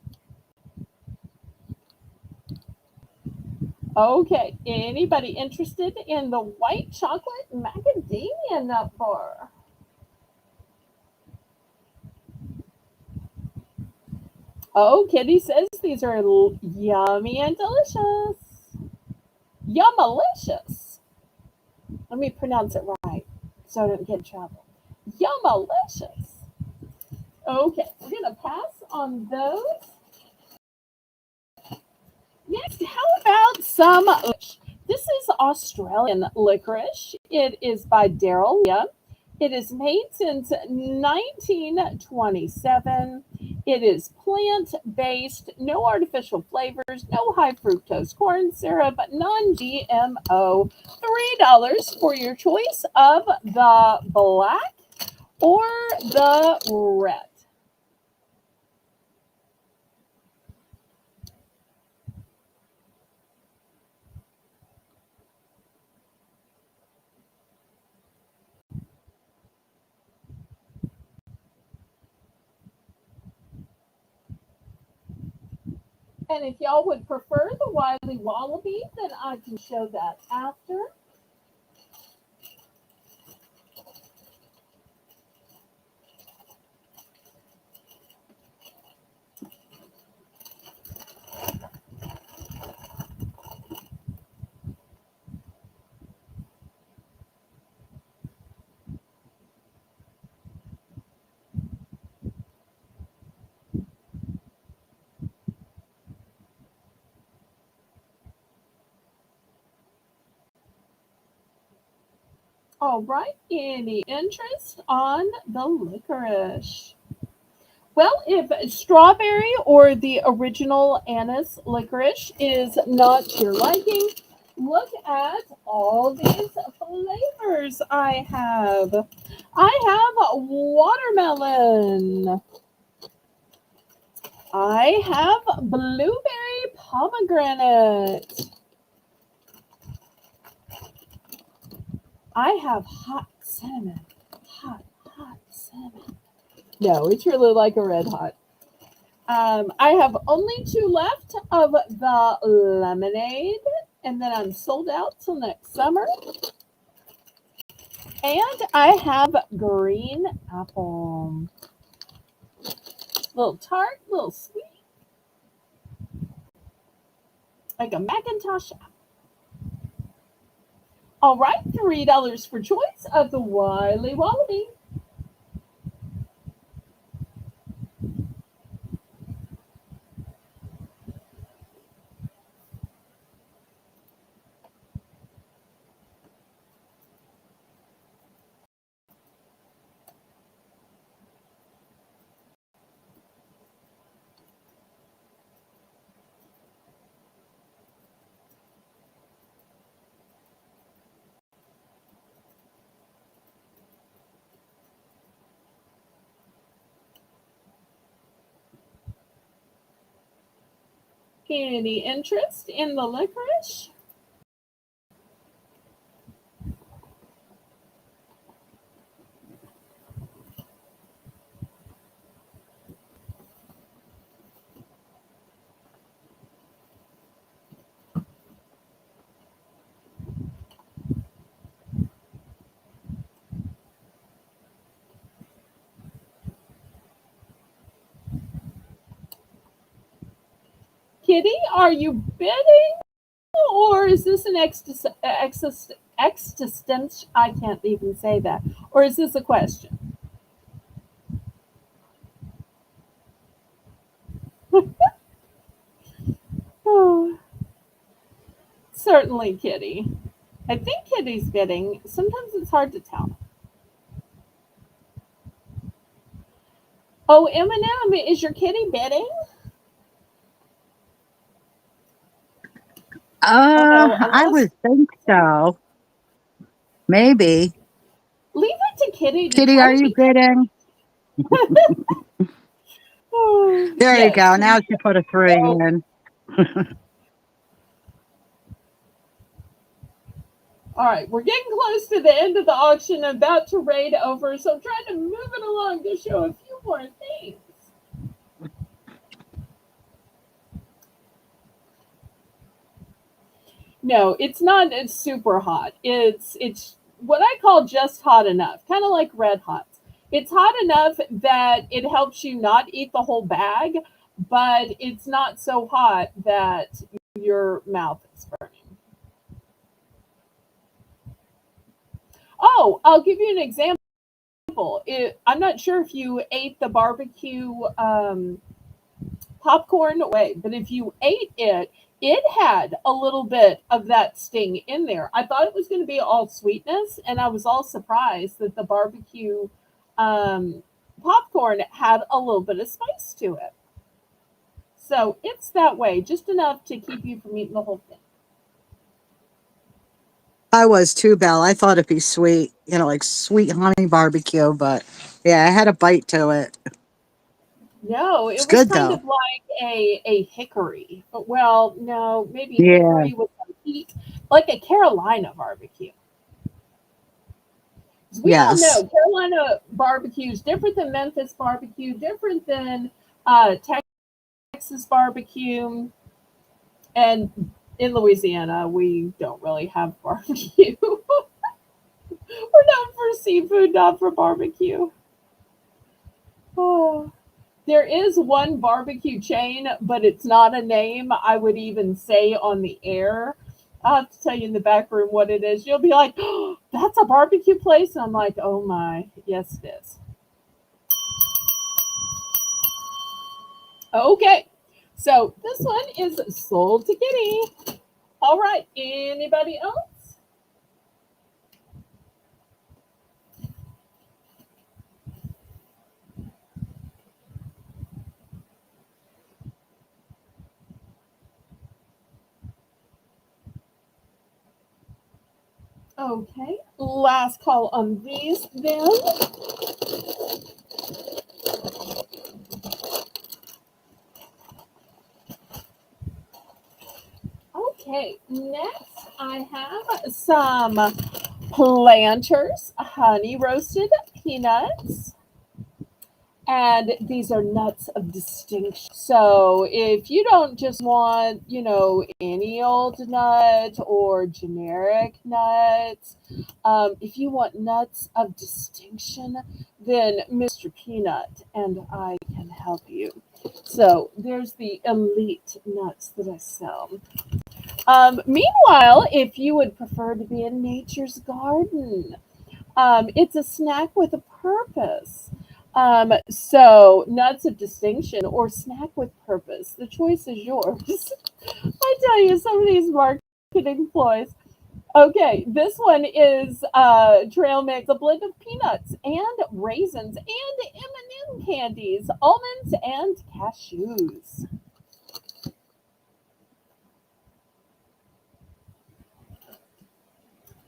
Okay, anybody interested in the white chocolate macadamia nut bar? Oh, Kitty says these are yummy and delicious. Yummalicious. Let me pronounce it right so I don't get in trouble. Yummalicious. Okay, we're going to pass on those. Next, how about some licorice? This is Australian licorice. It is by Daryl Leah. It is made since 1927. It is plant based, no artificial flavors, no high fructose corn syrup, non GMO. $3 for your choice of the black or the red. And if y'all would prefer the Wiley Wallaby, then I can show that after. All right, any interest on the licorice? Well, if strawberry or the original anise licorice is not your liking, look at all these flavors I have. I have watermelon. I have blueberry pomegranate. I have hot cinnamon. Hot cinnamon. No, it's really like a red hot. I have only two left of the lemonade, and then I'm sold out till next summer. And I have green apple. Little tart, little sweet, like a Macintosh apple. All right, $3 for choice of the Wiley Wallaby. Any interest in the licorice? Kitty, are you bidding? Or is this an existence? I can't even say that. Or is this a question? Oh, certainly, Kitty. I think Kitty's bidding. Sometimes it's hard to tell. Oh, Eminem, is your kitty bidding? Oh no, I unless would think so. Maybe. leave it to Kitty to Kitty, try are to you be. bidding? Oh, There you yes, go. she Now she put a three will. in. All right, we're getting close to the end of the auction, about to raid over, so I'm trying to move it along to show a few more things. No, it's not. It's super hot. It's what I call just hot enough, kind of like red hot. It's hot enough that it helps you not eat the whole bag, but it's not so hot that your mouth is burning. Oh, I'll give you an example. I'm not sure if you ate the barbecue popcorn way, but if you ate it, it had a little bit of that sting in there. I thought it was going to be all sweetness, and I was all surprised that the barbecue um, popcorn had a little bit of spice to it. So it's that way, just enough to keep you from eating the whole thing. I was too, Belle. I thought it'd be sweet, like sweet honey barbecue, but yeah, I had a bite to it. No, It's it was good kind though. of like a hickory. Well, no, maybe Yeah. hickory with some heat, like a Carolina barbecue. 'Cause we all Yes. know Carolina barbecue is different than Memphis barbecue, different than Texas barbecue, and in Louisiana we don't really have barbecue. We're known for seafood, not for barbecue. Oh. There is one barbecue chain, but it's not a name I would even say on the air. I'll have to tell you in the back room what it is. You'll be like, oh, that's a barbecue place. And I'm like, oh my, yes, it is. Okay, so this one is sold to Kitty. All right, anybody else? Okay, last call on these then. Okay, next I have some planters, honey roasted peanuts. And these are nuts of distinction. So if you don't just want, any old nut or generic nuts, if you want nuts of distinction, then Mr. Peanut and I can help you. So there's the elite nuts that I sell. Meanwhile, if you would prefer to be in nature's garden, it's a snack with a purpose. So nuts of distinction or snack with purpose. The choice is yours. I tell you, some of these marketing ploys. Okay, this one is trail mix, a blend of peanuts and raisins and M&M candies, almonds and cashews.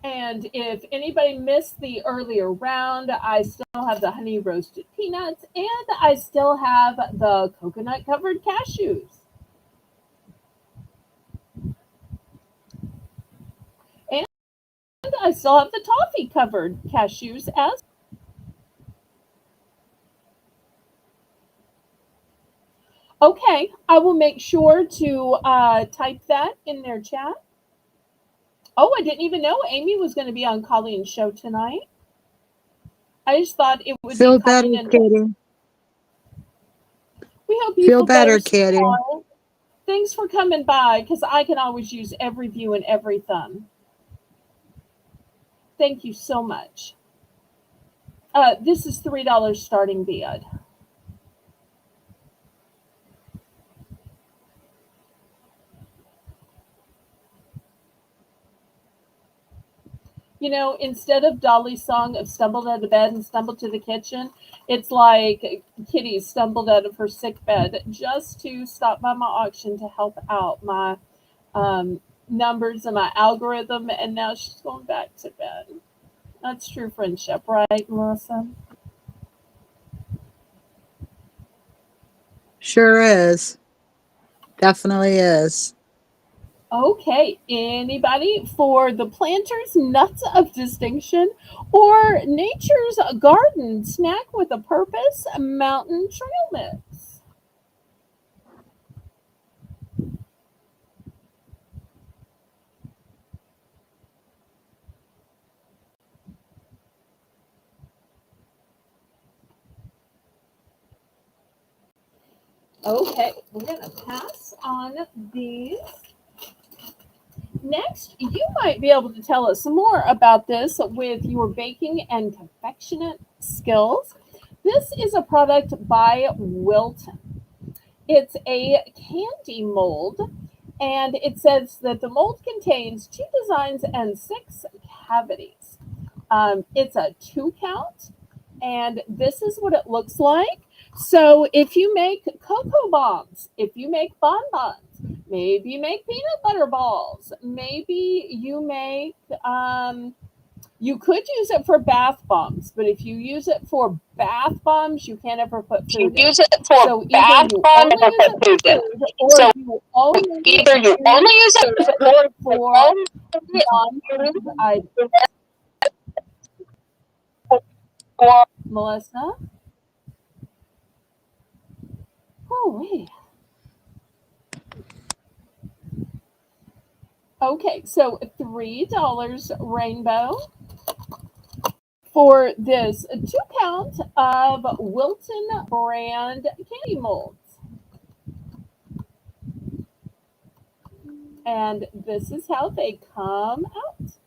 And if anybody missed the earlier round, I still have the honey roasted peanuts and I still have the coconut covered cashews. And I still have the toffee covered cashews as okay. I will make sure to type that in their chat. Oh, I didn't even know Amy was going to be on Colleen's show tonight. I just thought it would be Feel better, Colleen and Liz. Kitty. We hope you Feel feel better, better, Kitty. sweetheart. Thanks for coming by because I can always use every view and every thumb. Thank you so much. This is $3 starting bid. Instead of Dolly's song of stumbled out of bed and stumbled to the kitchen, it's like Kitty stumbled out of her sick bed just to stop by my auction to help out my um, numbers and my algorithm, and now she's going back to bed. That's true friendship, right, Melissa? Sure is. Definitely is. Okay, anybody for the Planters Nuts of Distinction or Nature's Garden Snack with a Purpose Mountain Trail Mix? Okay, we're going to pass on these. Next, you might be able to tell us some more about this with your baking and confectionate skills. This is a product by Wilton. It's a candy mold, and it says that the mold contains two designs and six cavities. It's a 2 count, and this is what it looks like. So if you make cocoa bombs, if you make bonbons, maybe you make peanut butter balls, maybe you make you could use it for bath bombs, but if you use it for bath bombs, you can't ever put You food in. use it for So either bath you bomb only or use for it food for in. food, or So you only either you only use use it for it food for non or I Melissa. Oh wait. Okay, so $3 rainbow for this 2 count of Wilton brand candy molds. And this is how they come out.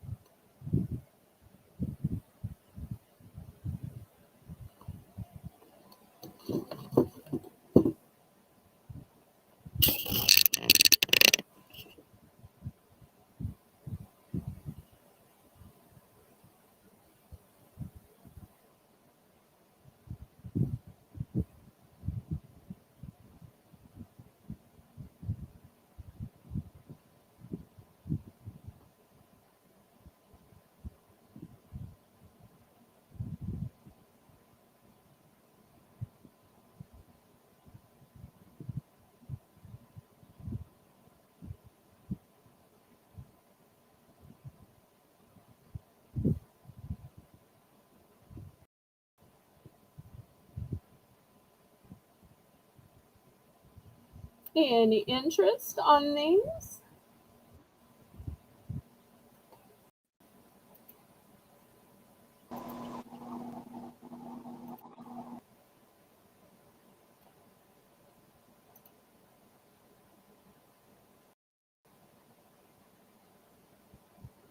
Any interest on these?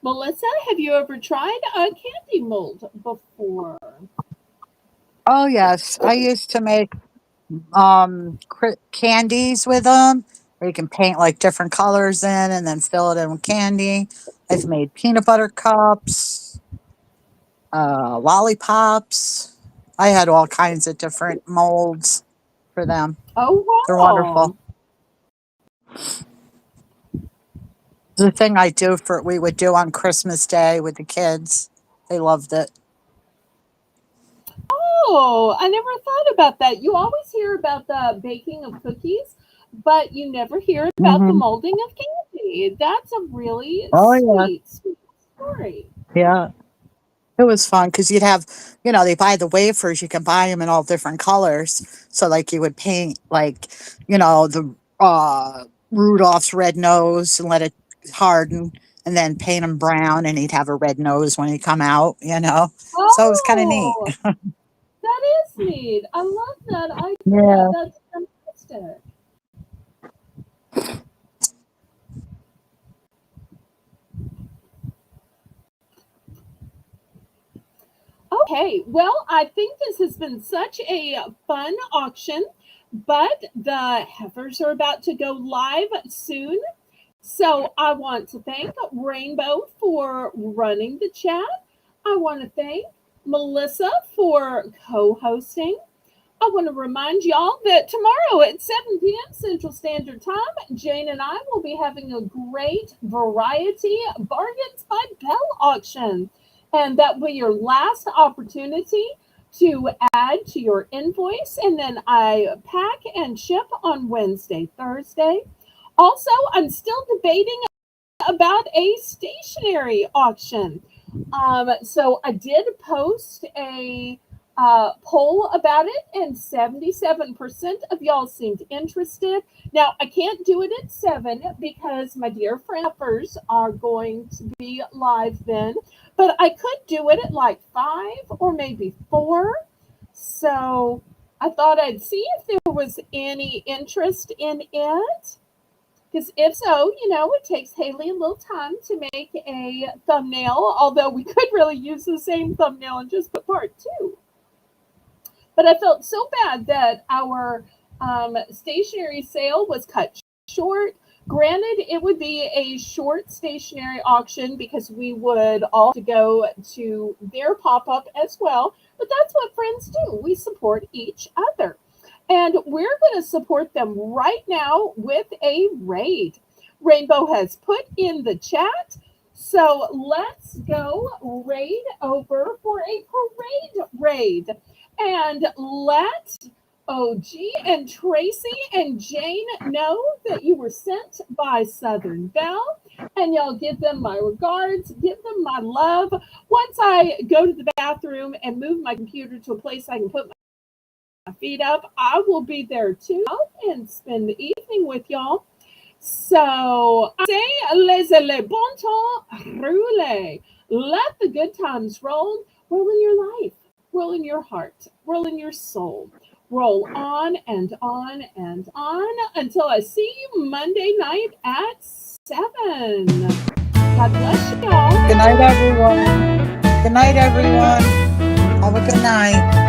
Melissa, have you ever tried a candy mold before? Oh yes, I used to make candies with them where you can paint like different colors in and then fill it in with candy. I've made peanut butter cups, lollipops. I had all kinds of different molds for them. Oh, They're wonderful. wow. The thing I do for we would do on Christmas Day with the kids. They loved it. Oh, I never thought about that. You always hear about the baking of cookies, but you never hear about the Hmm. molding of candy. That's a really Oh yeah, sweet, sweet story. yeah. It was fun because you'd have, they buy the wafers. You can buy them in all different colors. So like you would paint like, the Rudolph's red nose and let it harden, and then paint him brown, and he'd have a red nose when he come out. So it was kind of neat. Oh, that is neat. I love that idea. Yeah. That's fantastic. Okay, well, I think this has been such a fun auction, but the heifers are about to go live soon. So I want to thank Rainbow for running the chat. I want to thank Melissa for co hosting. I want to remind y'all that tomorrow at 7 p.m. Central Standard Time, Jane and I will be having a great variety bargains by Bell auction. And that will be your last opportunity to add to your invoice. And then I pack and ship on Wednesday, Thursday. Also, I'm still debating about a stationary auction. So I did post a poll about it, and 77% of y'all seemed interested. Now, I can't do it at 7 because my dear friends are going to be live then, but I could do it at like 5 or maybe 4. So I thought I'd see if there was any interest in it. Because if so, it takes Haley a little time to make a thumbnail, although we could really use the same thumbnail and just put part two. But I felt so bad that our stationery sale was cut short. Granted, it would be a short stationery auction because we would all have to go to their pop up as well. But that's what friends do. We support each other. And we're going to support them right now with a raid. Rainbow has put in the chat. So let's go raid over for a parade raid. And let OG and Tracy and Jane know that you were sent by Southern Belle. And y'all give them my regards, give them my love. Once I go to the bathroom and move my computer to a place I can put my feet up, I will be there too and spend the evening with y'all. So I say, laissez le bon temps rouler. Let the good times roll. Roll in your life, roll in your heart, roll in your soul. Roll on and on and on until I see you Monday night at 7. God bless y'all. Good night, everyone. Good night, everyone. Have a good night.